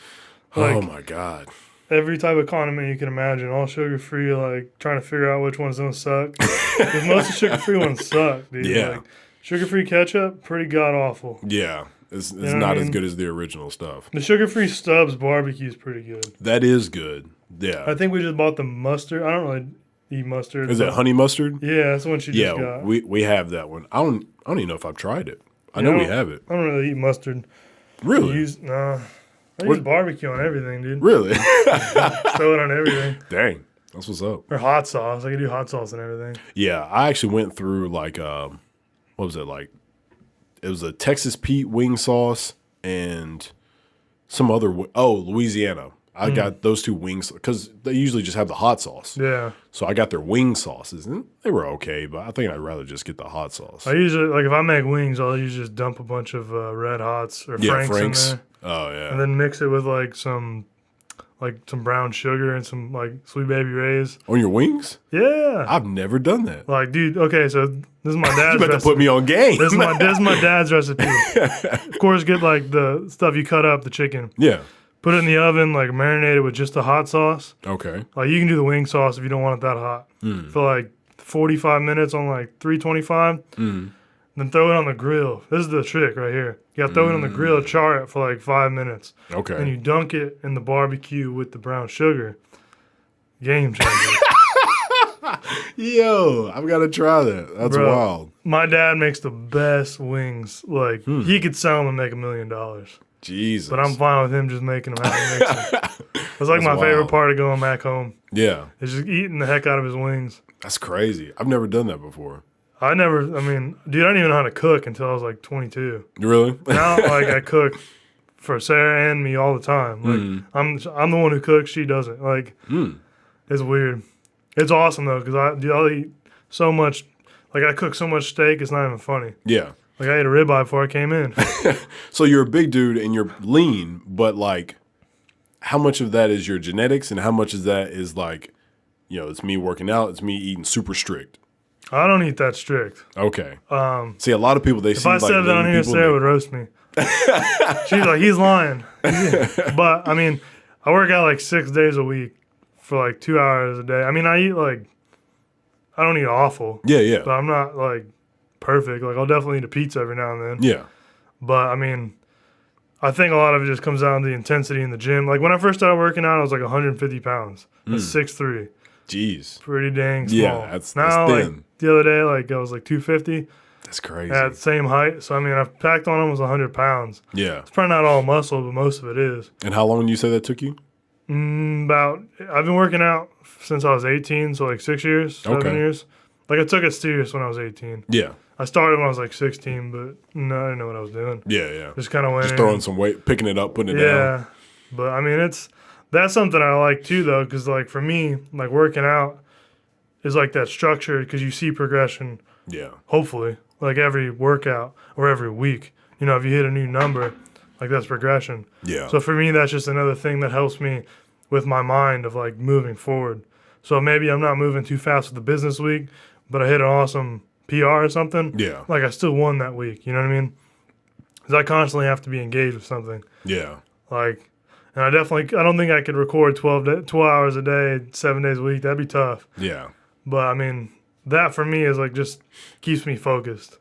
Speaker 2: Like,
Speaker 1: oh my God.
Speaker 2: every type of condiment you can imagine, all sugar free, like trying to figure out which ones don't suck. Because most of the sugar free ones suck, dude.
Speaker 1: Yeah.
Speaker 2: Like, sugar free ketchup, pretty god awful.
Speaker 1: Yeah. It's
Speaker 2: know what
Speaker 1: not
Speaker 2: I
Speaker 1: as
Speaker 2: mean?
Speaker 1: good as the original stuff.
Speaker 2: The sugar free Stubbs barbecue is pretty good.
Speaker 1: That is good. Yeah.
Speaker 2: I think we just bought the mustard. I don't really eat mustard.
Speaker 1: Is it honey mustard?
Speaker 2: Yeah, that's the one she just
Speaker 1: Yeah,
Speaker 2: got.
Speaker 1: we have that one. I don't even know if I've tried it. I know we have it.
Speaker 2: I don't really eat mustard.
Speaker 1: Really?
Speaker 2: I use barbecue on everything, dude.
Speaker 1: Really?
Speaker 2: Throw it on everything.
Speaker 1: Dang. That's what's up.
Speaker 2: Or hot sauce. I can do hot sauce and everything.
Speaker 1: Yeah, I actually went through like what was it like? It was a Texas Pete wing sauce and some other Louisiana. I got those two wings because they usually just have the hot sauce.
Speaker 2: Yeah.
Speaker 1: So I got their wing sauces and they were okay, but I think I'd rather just get the hot sauce.
Speaker 2: I usually, like, if I make wings, I'll usually just dump a bunch of Red Hots or Franks in there.
Speaker 1: Oh yeah.
Speaker 2: And then mix it with like some brown sugar and some like Sweet Baby Rays.
Speaker 1: On your wings?
Speaker 2: Yeah.
Speaker 1: I've never done that.
Speaker 2: Like, dude, okay, so this is my dad's
Speaker 1: You better
Speaker 2: recipe.
Speaker 1: put me on game.
Speaker 2: This is my dad's recipe. Of course, get like the stuff you cut up, the chicken.
Speaker 1: Yeah.
Speaker 2: Put it in the oven, like marinate it with just the hot sauce.
Speaker 1: Okay.
Speaker 2: Like you can do the wing sauce if you don't want it that hot. For like 45 minutes on like 325. Then throw it on the grill. This is the trick right here. You got to throw it on the grill, char it for like 5 minutes.
Speaker 1: Okay.
Speaker 2: Then you dunk it in the barbecue with the brown sugar. Game changer.
Speaker 1: Yo, I've got to try that. That's
Speaker 2: Bro,
Speaker 1: wild.
Speaker 2: My dad makes the best wings. Like, he could sell them and make $1 million.
Speaker 1: Jesus.
Speaker 2: But I'm fine with him just making them, having to mix them. It's like
Speaker 1: That's
Speaker 2: my favorite
Speaker 1: wild.
Speaker 2: part of going back home.
Speaker 1: Yeah.
Speaker 2: Is just eating the heck out of his wings.
Speaker 1: That's crazy. I've never done that before.
Speaker 2: Dude, I didn't even know how to cook until I was like 22.
Speaker 1: Really?
Speaker 2: Now, like, I cook for Sarah and me all the time. Like, I'm the one who cooks, she doesn't. Like, it's weird. It's awesome, though, because I'll eat so much. Like, I cook so much steak, it's not even funny.
Speaker 1: Yeah.
Speaker 2: Like, I ate a ribeye before I came in.
Speaker 1: So you're a big dude and you're lean, but like, how much of that is your genetics and how much of that is like, it's me working out, it's me eating super strict?
Speaker 2: I don't eat that strict.
Speaker 1: Okay. See, a lot of people,
Speaker 2: If I said that on here, Sarah would roast me. She's like, he's lying. But, I work out like 6 days a week for like 2 hours a day. I eat like, I don't eat awful.
Speaker 1: Yeah, yeah.
Speaker 2: But I'm not like perfect. Like, I'll definitely eat a pizza every now and then.
Speaker 1: Yeah.
Speaker 2: But, I think a lot of it just comes down to the intensity in the gym. Like, when I first started working out, I was like 150 pounds. That's 6'3".
Speaker 1: Jeez.
Speaker 2: Pretty dang small.
Speaker 1: Yeah, that's
Speaker 2: now,
Speaker 1: thin.
Speaker 2: like, the other day, like, I was like 250.
Speaker 1: That's crazy.
Speaker 2: at the same height. So, I mean, I've packed on almost 100 pounds.
Speaker 1: Yeah.
Speaker 2: It's probably not all muscle, but most of it is.
Speaker 1: And how long did you say that took you?
Speaker 2: I've been working out since I was 18, so like 6 years, 7 years. Like I took it serious when I was 18.
Speaker 1: Yeah.
Speaker 2: I started when I was like 16, but no, I didn't know what I was doing.
Speaker 1: Yeah.
Speaker 2: Just kind of went
Speaker 1: Just
Speaker 2: in.
Speaker 1: throwing some weight, picking it up, putting it down.
Speaker 2: Yeah, but I mean, that's something I like too, though, because like for me, like working out is like that structure because you see progression.
Speaker 1: Yeah.
Speaker 2: Hopefully, like every workout or every week, if you hit a new number, like that's progression.
Speaker 1: Yeah.
Speaker 2: So for me, that's just another thing that helps me with my mind of like moving forward. So maybe I'm not moving too fast with the business week, but I hit an awesome PR or something.
Speaker 1: Yeah.
Speaker 2: Like I still won that week. You know what I mean? Because I constantly have to be engaged with something.
Speaker 1: Yeah.
Speaker 2: Like, and I don't think I could record 12 hours a day, 7 days a week. That'd be tough.
Speaker 1: Yeah.
Speaker 2: But I mean, that for me is like just keeps me focused.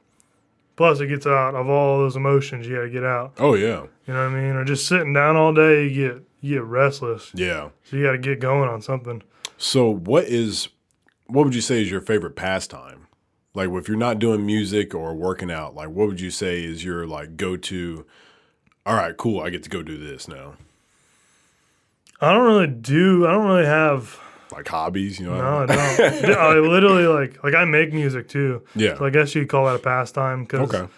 Speaker 2: Plus, it gets out of all those emotions you got to get out.
Speaker 1: Oh, yeah.
Speaker 2: You know what I mean? Or just sitting down all day, you get restless.
Speaker 1: Yeah.
Speaker 2: So you got to get going on something.
Speaker 1: So what would you say is your favorite pastime? Like if you're not doing music or working out, like what would you say is your like go-to, all right, cool, I get to go do this now?
Speaker 2: I don't really have.
Speaker 1: Like hobbies, you know?
Speaker 2: No, I don't. I literally like I make music too.
Speaker 1: Yeah.
Speaker 2: So I guess you'd call that a pastime because
Speaker 1: Okay.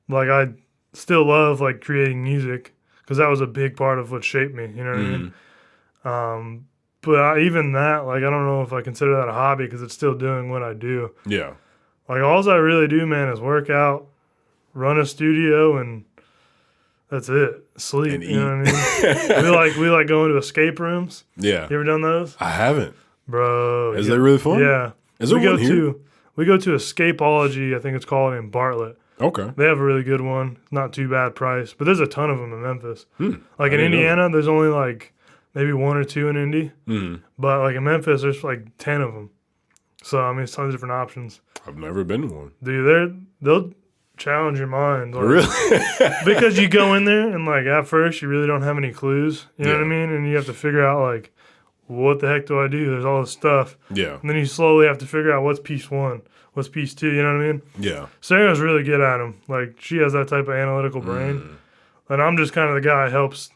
Speaker 2: like I still love like creating music because that was a big part of what shaped me. You know what I mean? But even that, like I don't know if I consider that a hobby because it's still doing what I do.
Speaker 1: Yeah.
Speaker 2: Like all I really do, man, is work out, run a studio, and that's it. Sleep.
Speaker 1: And
Speaker 2: you know what I mean? we like going to escape rooms.
Speaker 1: Yeah.
Speaker 2: You ever done those?
Speaker 1: I haven't.
Speaker 2: Bro.
Speaker 1: Is that really fun?
Speaker 2: Yeah.
Speaker 1: Is there one here?
Speaker 2: We go to Escapeology, I think it's called, in Bartlett.
Speaker 1: Okay.
Speaker 2: They have a really good one. Not too bad price. But there's a ton of them in Memphis. Like in
Speaker 1: didn't know
Speaker 2: Indiana, there's only like maybe one or two in Indy.
Speaker 1: Mm.
Speaker 2: But like in Memphis, there's like 10 of them. So, I mean, it's tons of different options.
Speaker 1: I've never been to one.
Speaker 2: Dude, they'll challenge your mind. Like,
Speaker 1: Really?
Speaker 2: because you go in there and like at first you really don't have any clues. You know what I
Speaker 1: Yeah.
Speaker 2: mean? And you have to figure out like, what the heck do I do? There's all this stuff.
Speaker 1: Yeah.
Speaker 2: And then you slowly have to figure out what's piece one, what's piece two. You know what I mean?
Speaker 1: Yeah.
Speaker 2: Sarah's really good at them. Like, she has that type of analytical brain. And I'm just kind of the guy who helps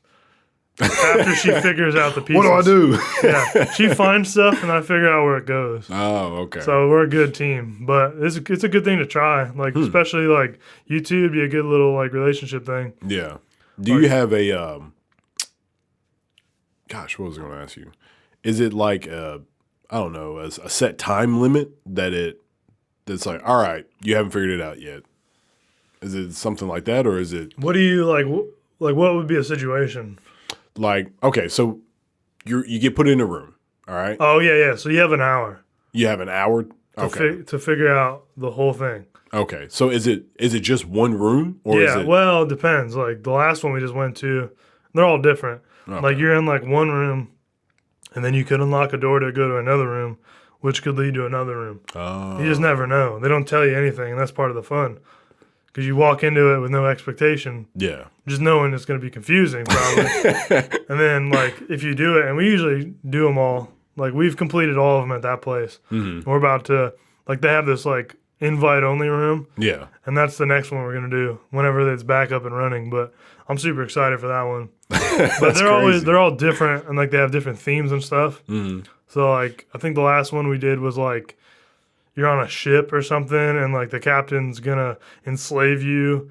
Speaker 2: after she figures out the pieces.
Speaker 1: What do I do?
Speaker 2: Yeah. She finds stuff and I figure out where it goes.
Speaker 1: Oh, okay.
Speaker 2: So we're a good team. But it's a good thing to try. Like, especially like YouTube be a good little like relationship thing.
Speaker 1: Yeah. Do you have a gosh, what was I going to ask you? Is it like I don't know, a set time limit that's like, all right, you haven't figured it out yet? Is it something like that, or is it
Speaker 2: What do you like? Like, what would be a situation?
Speaker 1: like, okay, so you get put in a room, all right?
Speaker 2: Oh yeah. So you have an hour
Speaker 1: You have an hour. Okay.
Speaker 2: to figure out the whole thing.
Speaker 1: Okay. So is it just one room, or is
Speaker 2: Yeah,
Speaker 1: it?
Speaker 2: well, it depends. Like the last one we just went to, they're all different.
Speaker 1: Okay.
Speaker 2: Like you're in like one room, and then you could unlock a door to go to another room, which could lead to another room.
Speaker 1: Oh.
Speaker 2: You just never know. They don't tell you anything, and that's part of the fun. Because you walk into it with no expectation,
Speaker 1: Yeah.
Speaker 2: just knowing it's going to be confusing probably. And then like if you do it, and we usually do them all. Like we've completed all of them at that place. Mm-hmm. We're about to like they have this like invite only room.
Speaker 1: Yeah.
Speaker 2: And that's the next one we're gonna do whenever it's back up and running. But I'm super excited for that one. But they're all different and like they have different themes and stuff. Mm-hmm. So like I think the last one we did was like you're on a ship or something and like the captain's gonna enslave you.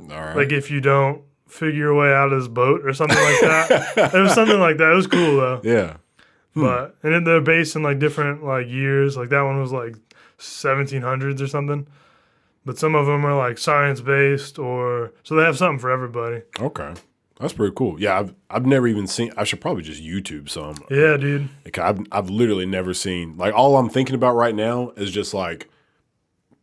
Speaker 1: All right.
Speaker 2: Like if you don't figure your way out of his boat or something like that. It was something like that. It was cool though.
Speaker 1: Yeah.
Speaker 2: But and then they're based in like different like years. Like that one was like 1700s or something. But some of them are like science based, or so they have something for everybody.
Speaker 1: Okay. That's pretty cool. Yeah, I've never even seen. I should probably just YouTube some.
Speaker 2: Yeah, dude.
Speaker 1: Like I've literally never seen. Like all I'm thinking about right now is just like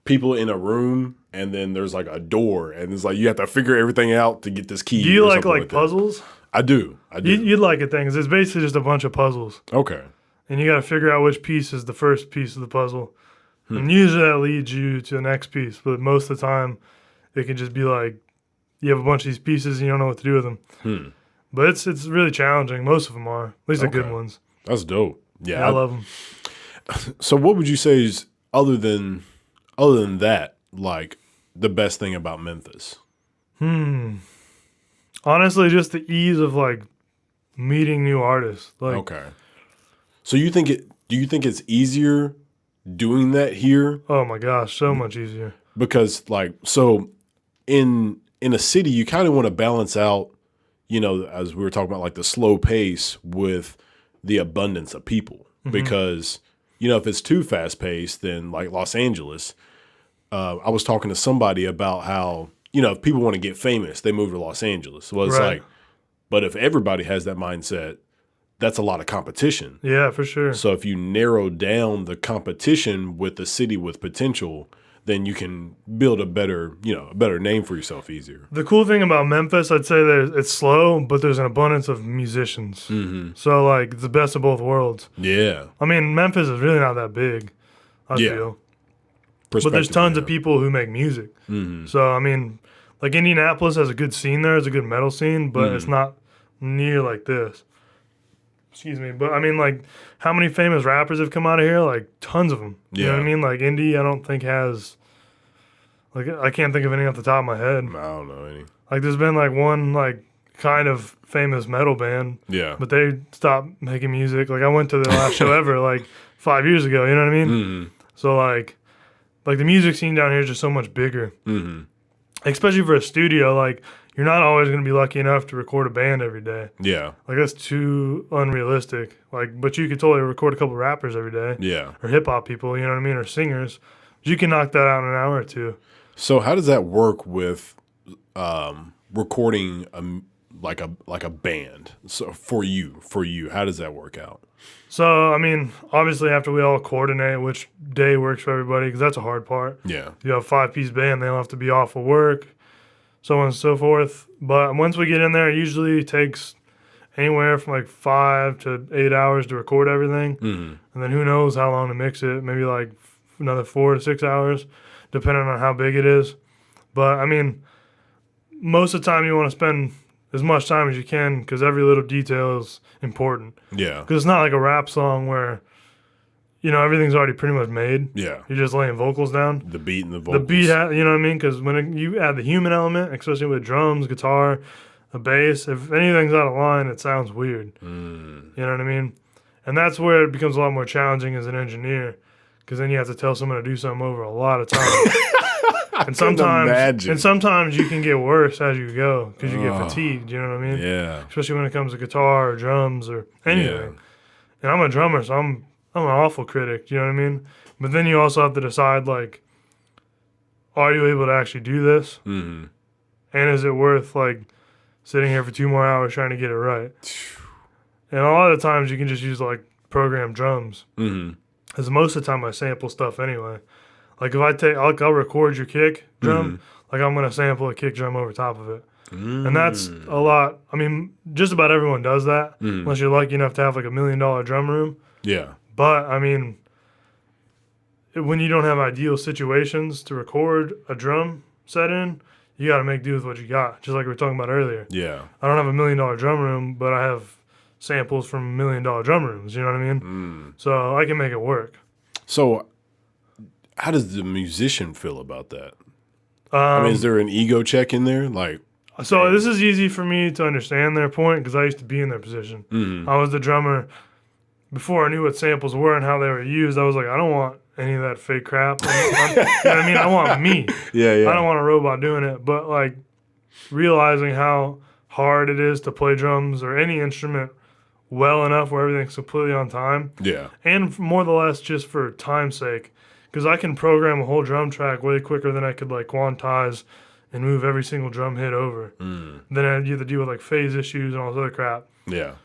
Speaker 1: people in a room, and then there's like a door, and it's like you have to figure everything out to get this key.
Speaker 2: Do you
Speaker 1: or
Speaker 2: like
Speaker 1: something that.
Speaker 2: puzzles?
Speaker 1: I do.
Speaker 2: You'd like it then, 'cause it's basically just a bunch of puzzles,
Speaker 1: Okay.
Speaker 2: and you got to figure out which piece is the first piece of the puzzle. And usually that leads you to the next piece, but most of the time it can just be like you have a bunch of these pieces and you don't know what to do with them. But it's really challenging. Most of them are. At least the good
Speaker 1: Okay.
Speaker 2: ones.
Speaker 1: That's dope. Yeah.
Speaker 2: I love them.
Speaker 1: So what would you say is other than that, like the best thing about Memphis?
Speaker 2: Honestly, just the ease of like meeting new artists. Like,
Speaker 1: Okay. So you think do you think it's easier doing that here?
Speaker 2: oh my gosh, so much easier.
Speaker 1: Because like so in a city you kind of want to balance out, as we were talking about like the slow pace with the abundance of people. Because if it's too fast paced, then like Los Angeles, I was talking to somebody about how, if people want to get famous, they move to Los Angeles. Well, it's
Speaker 2: Right.
Speaker 1: like, but if everybody has that mindset, that's a lot of competition.
Speaker 2: Yeah, for sure.
Speaker 1: So if you narrow down the competition with a city with potential, then you can build a better name for yourself easier.
Speaker 2: The cool thing about Memphis, I'd say that it's slow, but there's an abundance of musicians. So like it's the best of both worlds.
Speaker 1: Yeah.
Speaker 2: I mean, Memphis is really not that big, I
Speaker 1: Yeah.
Speaker 2: feel. But there's tons of people who make music. So, I mean, like Indianapolis has a good scene there. It's a good metal scene, but it's not near like this. Excuse me. But, I mean, like, how many famous rappers have come out of here? Like, tons of them. You know what I mean? Like, Indy, I don't think has... Like, I can't think of any off the top of my head.
Speaker 1: I don't know any.
Speaker 2: Like, there's been, like, one, like, kind of famous metal band.
Speaker 1: Yeah.
Speaker 2: But they stopped making music. Like, I went to their last show ever, like, 5 years ago. You know what I mean? So, like the music scene down here is just so much bigger. Especially for a studio, like you're not always going to be lucky enough to record a band every day.
Speaker 1: Yeah.
Speaker 2: Like that's too unrealistic. Like, but you could totally record a couple rappers every day.
Speaker 1: Yeah.
Speaker 2: Or hip hop people, you know what I mean, or singers. You can knock that out in an hour or two.
Speaker 1: So how does that work with recording like a band? So for you, how does that work out?
Speaker 2: So, I mean, obviously after we all coordinate which day works for everybody, because that's a hard part.
Speaker 1: Yeah.
Speaker 2: You have a 5-piece band, they don't have to be off of work, so on and so forth. But once we get in there, it usually takes anywhere from like 5 to 8 hours to record everything. And then who knows how long to mix it, maybe like another 4 to 6 hours, depending on how big it is. But, I mean, most of the time you want to spend as much time as you can because every little detail is important.
Speaker 1: Yeah.
Speaker 2: Because it's not like a rap song where, everything's already pretty much made.
Speaker 1: Yeah.
Speaker 2: You're just laying vocals down.
Speaker 1: The beat and the vocals.
Speaker 2: The beat, you know what I mean? Because when you add the human element, especially with drums, guitar, a bass, if anything's out of line, it sounds weird. You know what I mean? And that's where it becomes a lot more challenging as an engineer because then you have to tell someone to do something over a lot of time. And sometimes you can get worse as you go because you get fatigued. You know what I mean?
Speaker 1: Yeah.
Speaker 2: Especially when it comes to guitar or drums or anything.
Speaker 1: Yeah.
Speaker 2: And I'm a drummer, so I'm an awful critic. You know what I mean? But then you also have to decide like, are you able to actually do this? And is it worth like sitting here for 2 more hours trying to get it right? And a lot of the times you can just use like programmed drums. Because most of the time I sample stuff anyway. Like if I'll record your kick drum, like I'm gonna sample a kick drum over top of it, and that's a lot. I mean, just about everyone does that, unless you're lucky enough to have like $1 million drum room.
Speaker 1: Yeah.
Speaker 2: But I mean, when you don't have ideal situations to record a drum set in, you got to make do with what you got. Just like we were talking about earlier.
Speaker 1: Yeah.
Speaker 2: I don't have $1 million drum room, but I have samples from $1 million drum rooms. You know what I mean? So I can make it work.
Speaker 1: So, how does the musician feel about that? I mean, is there an ego check in there? Like,
Speaker 2: so this is easy for me to understand their point because I used to be in their position. I was the drummer before I knew what samples were and how they were used. I was like, I don't want any of that fake crap. You know what I mean? I want me.
Speaker 1: Yeah.
Speaker 2: I don't want a robot doing it. But like realizing how hard it is to play drums or any instrument well enough where everything's completely on time.
Speaker 1: Yeah.
Speaker 2: And more or less just for time's sake. Because I can program a whole drum track way quicker than I could like quantize and move every single drum hit over. Then I'd have to deal with like phase issues and all this other crap.
Speaker 1: Yeah.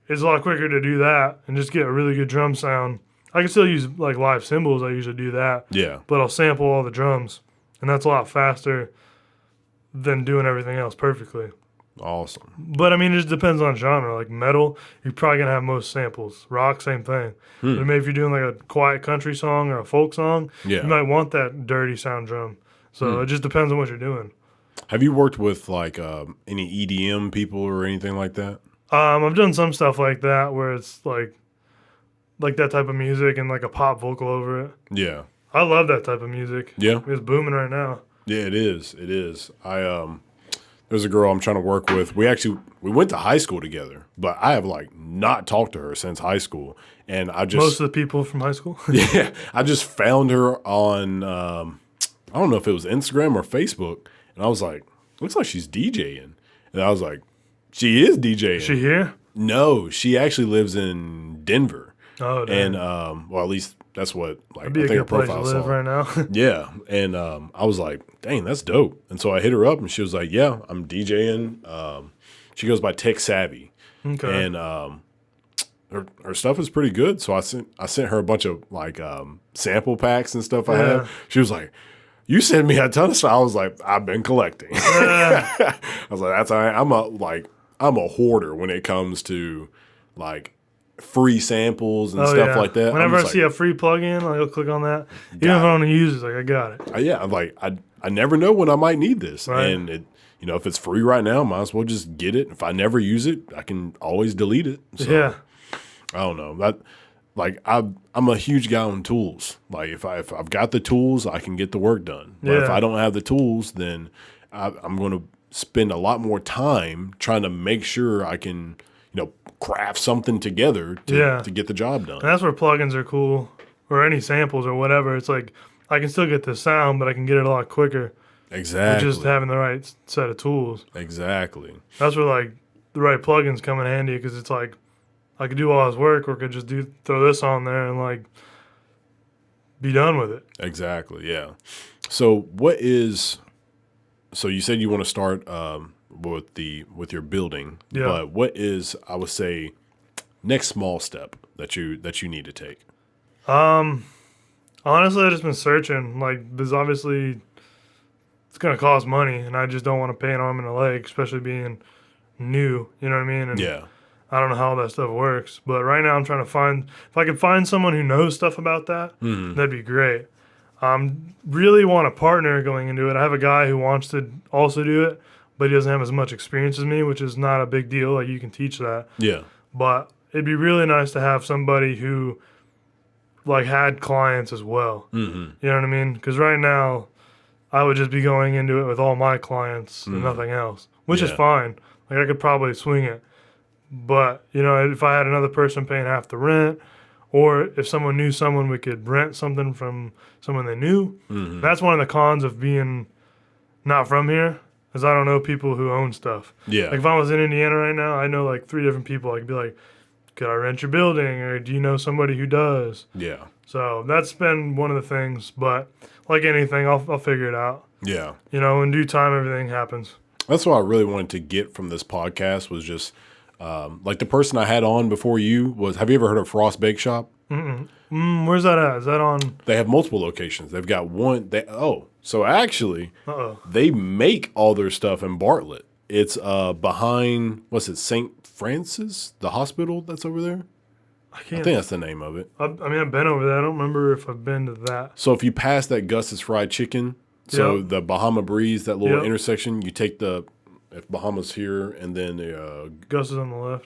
Speaker 2: It's a lot quicker to do that and just get a really good drum sound. I can still use like live cymbals. I usually do that.
Speaker 1: Yeah.
Speaker 2: But I'll sample all the drums. And that's a lot faster than doing everything else perfectly.
Speaker 1: Awesome.
Speaker 2: But I mean, it just depends on genre. Like metal, you're probably going to have most samples. Rock, same thing. But maybe if you're doing like a quiet country song or a folk song, you might want that dirty sound drum. So it just depends on what you're doing.
Speaker 1: Have you worked with like any EDM people or anything like that?
Speaker 2: I've done some stuff like that where it's like that type of music and like a pop vocal over it.
Speaker 1: Yeah.
Speaker 2: I love that type of music.
Speaker 1: Yeah.
Speaker 2: It's booming right now.
Speaker 1: Yeah, it is. It is. There's a girl I'm trying to work with. We went to high school together, but I have like not talked to her since high school. And
Speaker 2: Most of the people from high school.
Speaker 1: yeah, I just found her on, I don't know if it was Instagram or Facebook. And I was like, looks like she's DJing. And I was like, she is DJing.
Speaker 2: Is she here?
Speaker 1: No, she actually lives in Denver.
Speaker 2: Oh, dang.
Speaker 1: And, well, at least that's what, like,
Speaker 2: That'd be
Speaker 1: I
Speaker 2: a
Speaker 1: think her
Speaker 2: good place to
Speaker 1: profile
Speaker 2: live
Speaker 1: saw.
Speaker 2: right now.
Speaker 1: Yeah. And I was like, dang, that's dope. And so I hit her up and she was like, yeah, I'm DJing. She goes by Tech Savvy.
Speaker 2: Okay.
Speaker 1: And her stuff is pretty good. So I sent her a bunch of like sample packs and stuff I had. She was like, you sent me a ton of stuff. I was like, I've been collecting. I was like, that's all right. I'm a hoarder when it comes to like free samples and stuff like that.
Speaker 2: Whenever I see a free plugin, like, I'll click on that. Even if I don't use it, like I got it.
Speaker 1: Yeah, I'm like, I never know when I might need this.
Speaker 2: Right.
Speaker 1: And it, if it's free right now, might as well just get it. If I never use it, I can always delete it. So,
Speaker 2: Yeah.
Speaker 1: I don't know. I'm a huge guy on tools. Like if I've got the tools, I can get the work done. But if I don't have the tools, then I'm going to spend a lot more time trying to make sure I can, craft something together to get the job done.
Speaker 2: And that's where plugins are cool, or any samples or whatever. It's like I can still get the sound, but I can get it a lot quicker.
Speaker 1: Exactly.
Speaker 2: With just having the right set of tools.
Speaker 1: Exactly.
Speaker 2: That's where like the right plugins come in handy, because it's like I could do all his work, or could just throw this on there and like be done with it.
Speaker 1: Exactly. Yeah. So so you said you want to start with your building, but what is, I would say, next small step that you need to take?
Speaker 2: Honestly, I've just been searching. Like, there's obviously it's gonna cost money, and I just don't want to pay an arm and a leg, especially being new. You know what I mean? And
Speaker 1: Yeah.
Speaker 2: I don't know how all that stuff works, but right now I'm trying to find, if I can find someone who knows stuff about that, that'd be great. Really want a partner going into it. I have a guy who wants to also do it, but he doesn't have as much experience as me, which is not a big deal. Like, you can teach that.
Speaker 1: Yeah.
Speaker 2: But it'd be really nice to have somebody who like had clients as well. You know what I mean? Because right now I would just be going into it with all my clients and nothing else, which is fine. Like, I could probably swing it. But, if I had another person paying half the rent, or if someone knew someone, we could rent something from someone they knew. That's one of the cons of being not from here, is I don't know people who own stuff.
Speaker 1: Yeah.
Speaker 2: Like, if I was in Indiana right now, I know like 3 different people. I could be like, could I rent your building? Or do you know somebody who does?
Speaker 1: Yeah.
Speaker 2: So that's been one of the things. But like anything, I'll figure it out.
Speaker 1: Yeah.
Speaker 2: In due time, everything happens.
Speaker 1: That's what I really wanted to get from this podcast was just, like the person I had on before you was, have you ever heard of Frost Bake Shop?
Speaker 2: Where's that at? Is that on?
Speaker 1: They have multiple locations. They've got one. So actually,
Speaker 2: Uh-oh.
Speaker 1: they make all their stuff in Bartlett. It's behind, what's it, St. Francis, the hospital that's over there?
Speaker 2: I
Speaker 1: I
Speaker 2: can't.
Speaker 1: think that's the name of it.
Speaker 2: I mean, I've been over there. I don't remember if I've been to that.
Speaker 1: So if you pass that Gus's Fried Chicken, so the Bahama Breeze, that little intersection, you take if Bahama's here, and then
Speaker 2: Gus is on the left.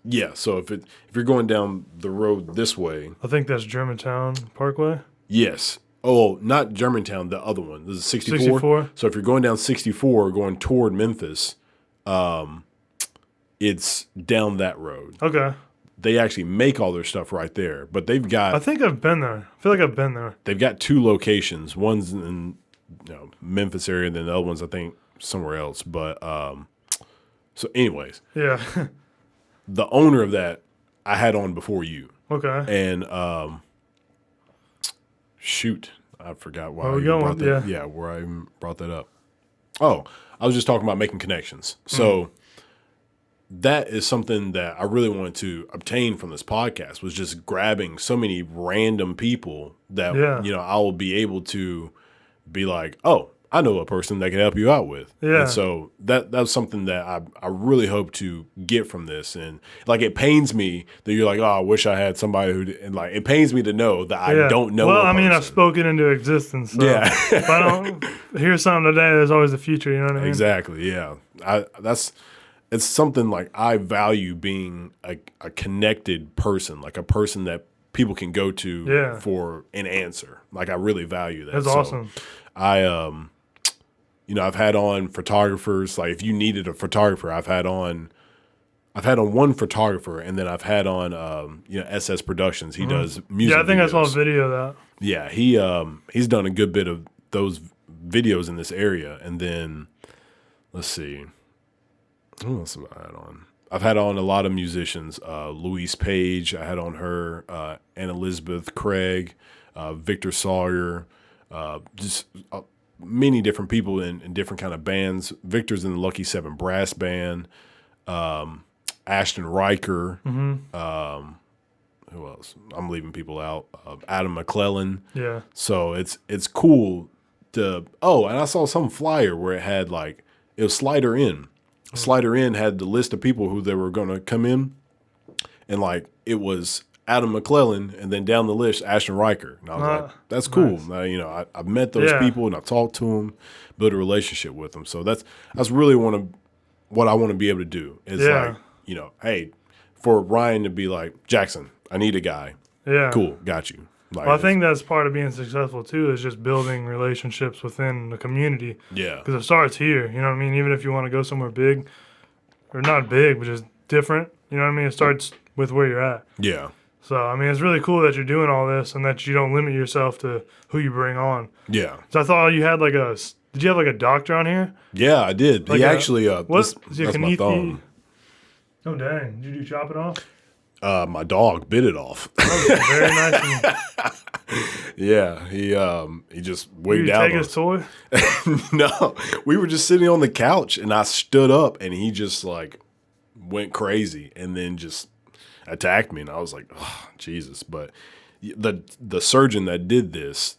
Speaker 1: Yeah, so if you're going down the road this way,
Speaker 2: I think that's Germantown Parkway.
Speaker 1: yes. Oh, not Germantown, the other one. This is 64.
Speaker 2: 64.
Speaker 1: So if you're going down 64, going toward Memphis, it's down that road.
Speaker 2: Okay.
Speaker 1: They actually make all their stuff right there, but they've got.
Speaker 2: I think I've been there. I feel like I've been there.
Speaker 1: They've got 2 locations. One's in Memphis area, and then the other one's I think somewhere else. But so, anyways,
Speaker 2: Yeah.
Speaker 1: the owner of that I had on before you.
Speaker 2: Okay.
Speaker 1: And shoot, I forgot why.
Speaker 2: Where we
Speaker 1: you
Speaker 2: going?
Speaker 1: brought that, yeah, where I even brought that up. Oh, I was just talking about making connections. So that is something that I really wanted to obtain from this podcast, was just grabbing so many random people that I will be able to be like, oh, I know a person that can help you out with.
Speaker 2: Yeah.
Speaker 1: And so that's something that I really hope to get from this. And like, it pains me that you're like, oh, I wish I had somebody and like, it pains me to know that I don't know.
Speaker 2: Well, I mean, I've spoken into existence. So
Speaker 1: Yeah.
Speaker 2: if I don't hear something today, there's always the future. You know what I mean?
Speaker 1: Exactly. Yeah. It's something like I value being a connected person, like a person that people can go to for an answer. Like, I really value that.
Speaker 2: That's awesome.
Speaker 1: I've had on photographers. Like if you needed a photographer, I've had on one photographer, and then I've had on SS Productions. He does music.
Speaker 2: Yeah, I think
Speaker 1: videos.
Speaker 2: I saw a video of that.
Speaker 1: Yeah, he's done a good bit of those videos in this area. And then let's see, who else have I had on? I've had on a lot of musicians. Louise Page, I had on her. Ann Elizabeth Craig, Victor Sawyer, just many different people in different kind of bands. Victor's in the Lucky Seven brass band. Ashton Riker. Who else? I'm leaving people out. Adam McClellan.
Speaker 2: Yeah.
Speaker 1: So it's cool to. Oh, and I saw some flyer where it had it was Slider In. Slider In had the list of people who they were going to come in, and it was Adam McClellan, and then down the list Ashton Riker. And I was like, that's cool. Nice. I've met those people and I've talked to them, built a relationship with them. So that's really what I want to be able to do. Is hey, for Ryan to be like, Jackson, I need a guy.
Speaker 2: Yeah.
Speaker 1: Cool, got you.
Speaker 2: Well, I think that's part of being successful too, is just building relationships within the community.
Speaker 1: Yeah.
Speaker 2: Because it starts here. You know what I mean? Even if you want to go somewhere big, or not big, but just different. You know what I mean? It starts with where you're at.
Speaker 1: Yeah.
Speaker 2: So, I mean, it's really cool that you're doing all this and that you don't limit yourself to who you bring on.
Speaker 1: Yeah.
Speaker 2: So I thought you had did you have a doctor on here?
Speaker 1: Yeah, I did. He actually,
Speaker 2: what's
Speaker 1: that's my thumb.
Speaker 2: Oh, dang. Did you chop it off?
Speaker 1: My dog bit it off.
Speaker 2: That was very nice.
Speaker 1: Yeah, he just wigged
Speaker 2: Did you
Speaker 1: out.
Speaker 2: take his toy?
Speaker 1: No, we were just sitting on the couch, and I stood up, and he just went crazy, and then just attacked me, and I was like, oh, Jesus. But the surgeon that did this,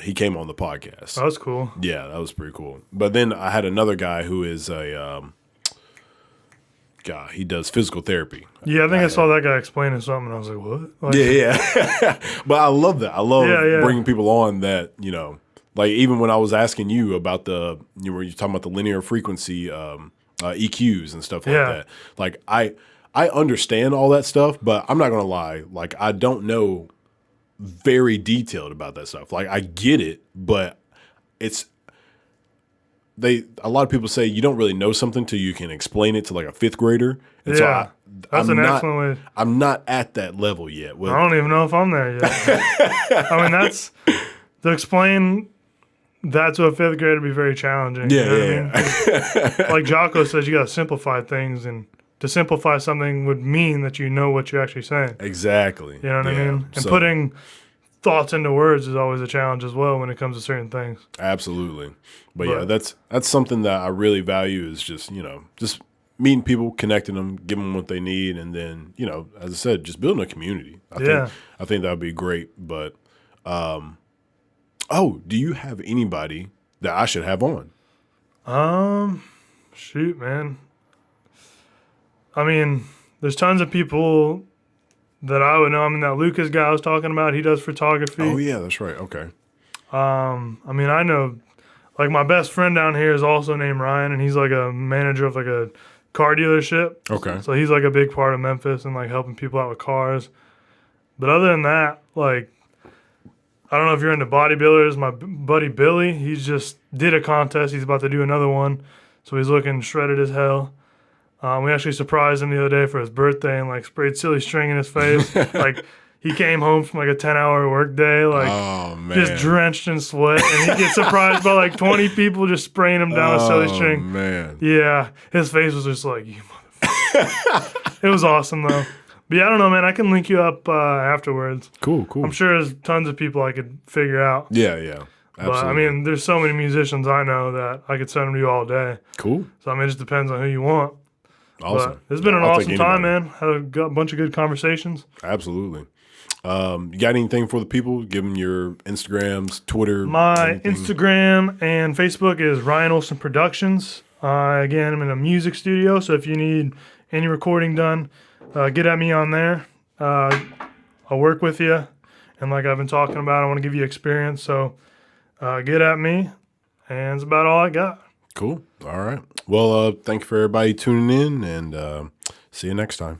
Speaker 1: he came on the podcast.
Speaker 2: Oh, that's cool.
Speaker 1: Yeah, that was pretty cool. But then I had another guy who is he does physical therapy.
Speaker 2: Yeah, I think I saw that guy explaining something, and I was like, what?
Speaker 1: Yeah. But I love that. I love bringing people on that, even when I was asking you about you were talking about the linear frequency EQs and stuff like that. I understand all that stuff, but I'm not going to lie. I don't know very detailed about that stuff. I get it, but a lot of people say you don't really know something till you can explain it to a fifth grader. And
Speaker 2: yeah, that's an excellent way.
Speaker 1: I'm not at that level yet.
Speaker 2: I don't even know if I'm there yet. I mean, that's to explain that to a fifth grader would be very challenging.
Speaker 1: Yeah,
Speaker 2: you know what I mean? Like Jocko says, you got to simplify things, and to simplify something would mean that you know what you're actually saying.
Speaker 1: Exactly.
Speaker 2: You know what I mean? And putting thoughts into words is always a challenge as well when it comes to certain things.
Speaker 1: Absolutely. But yeah, that's something that I really value is just meeting people, connecting them, giving them what they need, and then, as I said, just building a community. I think that would be great. But do you have anybody that I should have on?
Speaker 2: Shoot, man. I mean, there's tons of people that I would know. I mean, that Lucas guy I was talking about, he does photography.
Speaker 1: Oh, yeah, that's right. Okay.
Speaker 2: I mean, I know, my best friend down here is also named Ryan, and he's a manager of a car dealership.
Speaker 1: Okay.
Speaker 2: So he's a big part of Memphis and helping people out with cars. But other than that, I don't know if you're into bodybuilders. My buddy Billy, he just did a contest. He's about to do another one. So he's looking shredded as hell. We actually surprised him the other day for his birthday and sprayed silly string in his face. He came home from a 10-hour work day,
Speaker 1: oh, man,
Speaker 2: just drenched in sweat, and he gets surprised by 20 people just spraying him down with silly string.
Speaker 1: Oh, man.
Speaker 2: Yeah, his face was just like, you motherfucker. It was awesome though. But yeah, I don't know, man. I can link you up afterwards.
Speaker 1: Cool.
Speaker 2: I'm sure there's tons of people I could figure out.
Speaker 1: Yeah. Absolutely.
Speaker 2: But I mean, there's so many musicians I know that I could send them to you all day.
Speaker 1: Cool.
Speaker 2: So I mean, it just depends on who you want.
Speaker 1: Awesome.
Speaker 2: But it's been an awesome time, man. Had a bunch of good conversations.
Speaker 1: Absolutely. You got anything for the people? Give them your Instagrams, Twitter.
Speaker 2: My
Speaker 1: anything.
Speaker 2: Instagram and Facebook is Ryan Olson Productions. Again, I'm in a music studio, so if you need any recording done, get at me on there. I'll work with you. And like I've been talking about, I want to give you experience. So get at me. And that's about all I got.
Speaker 1: Cool. All right. Well, thank you for everybody tuning in, and see you next time.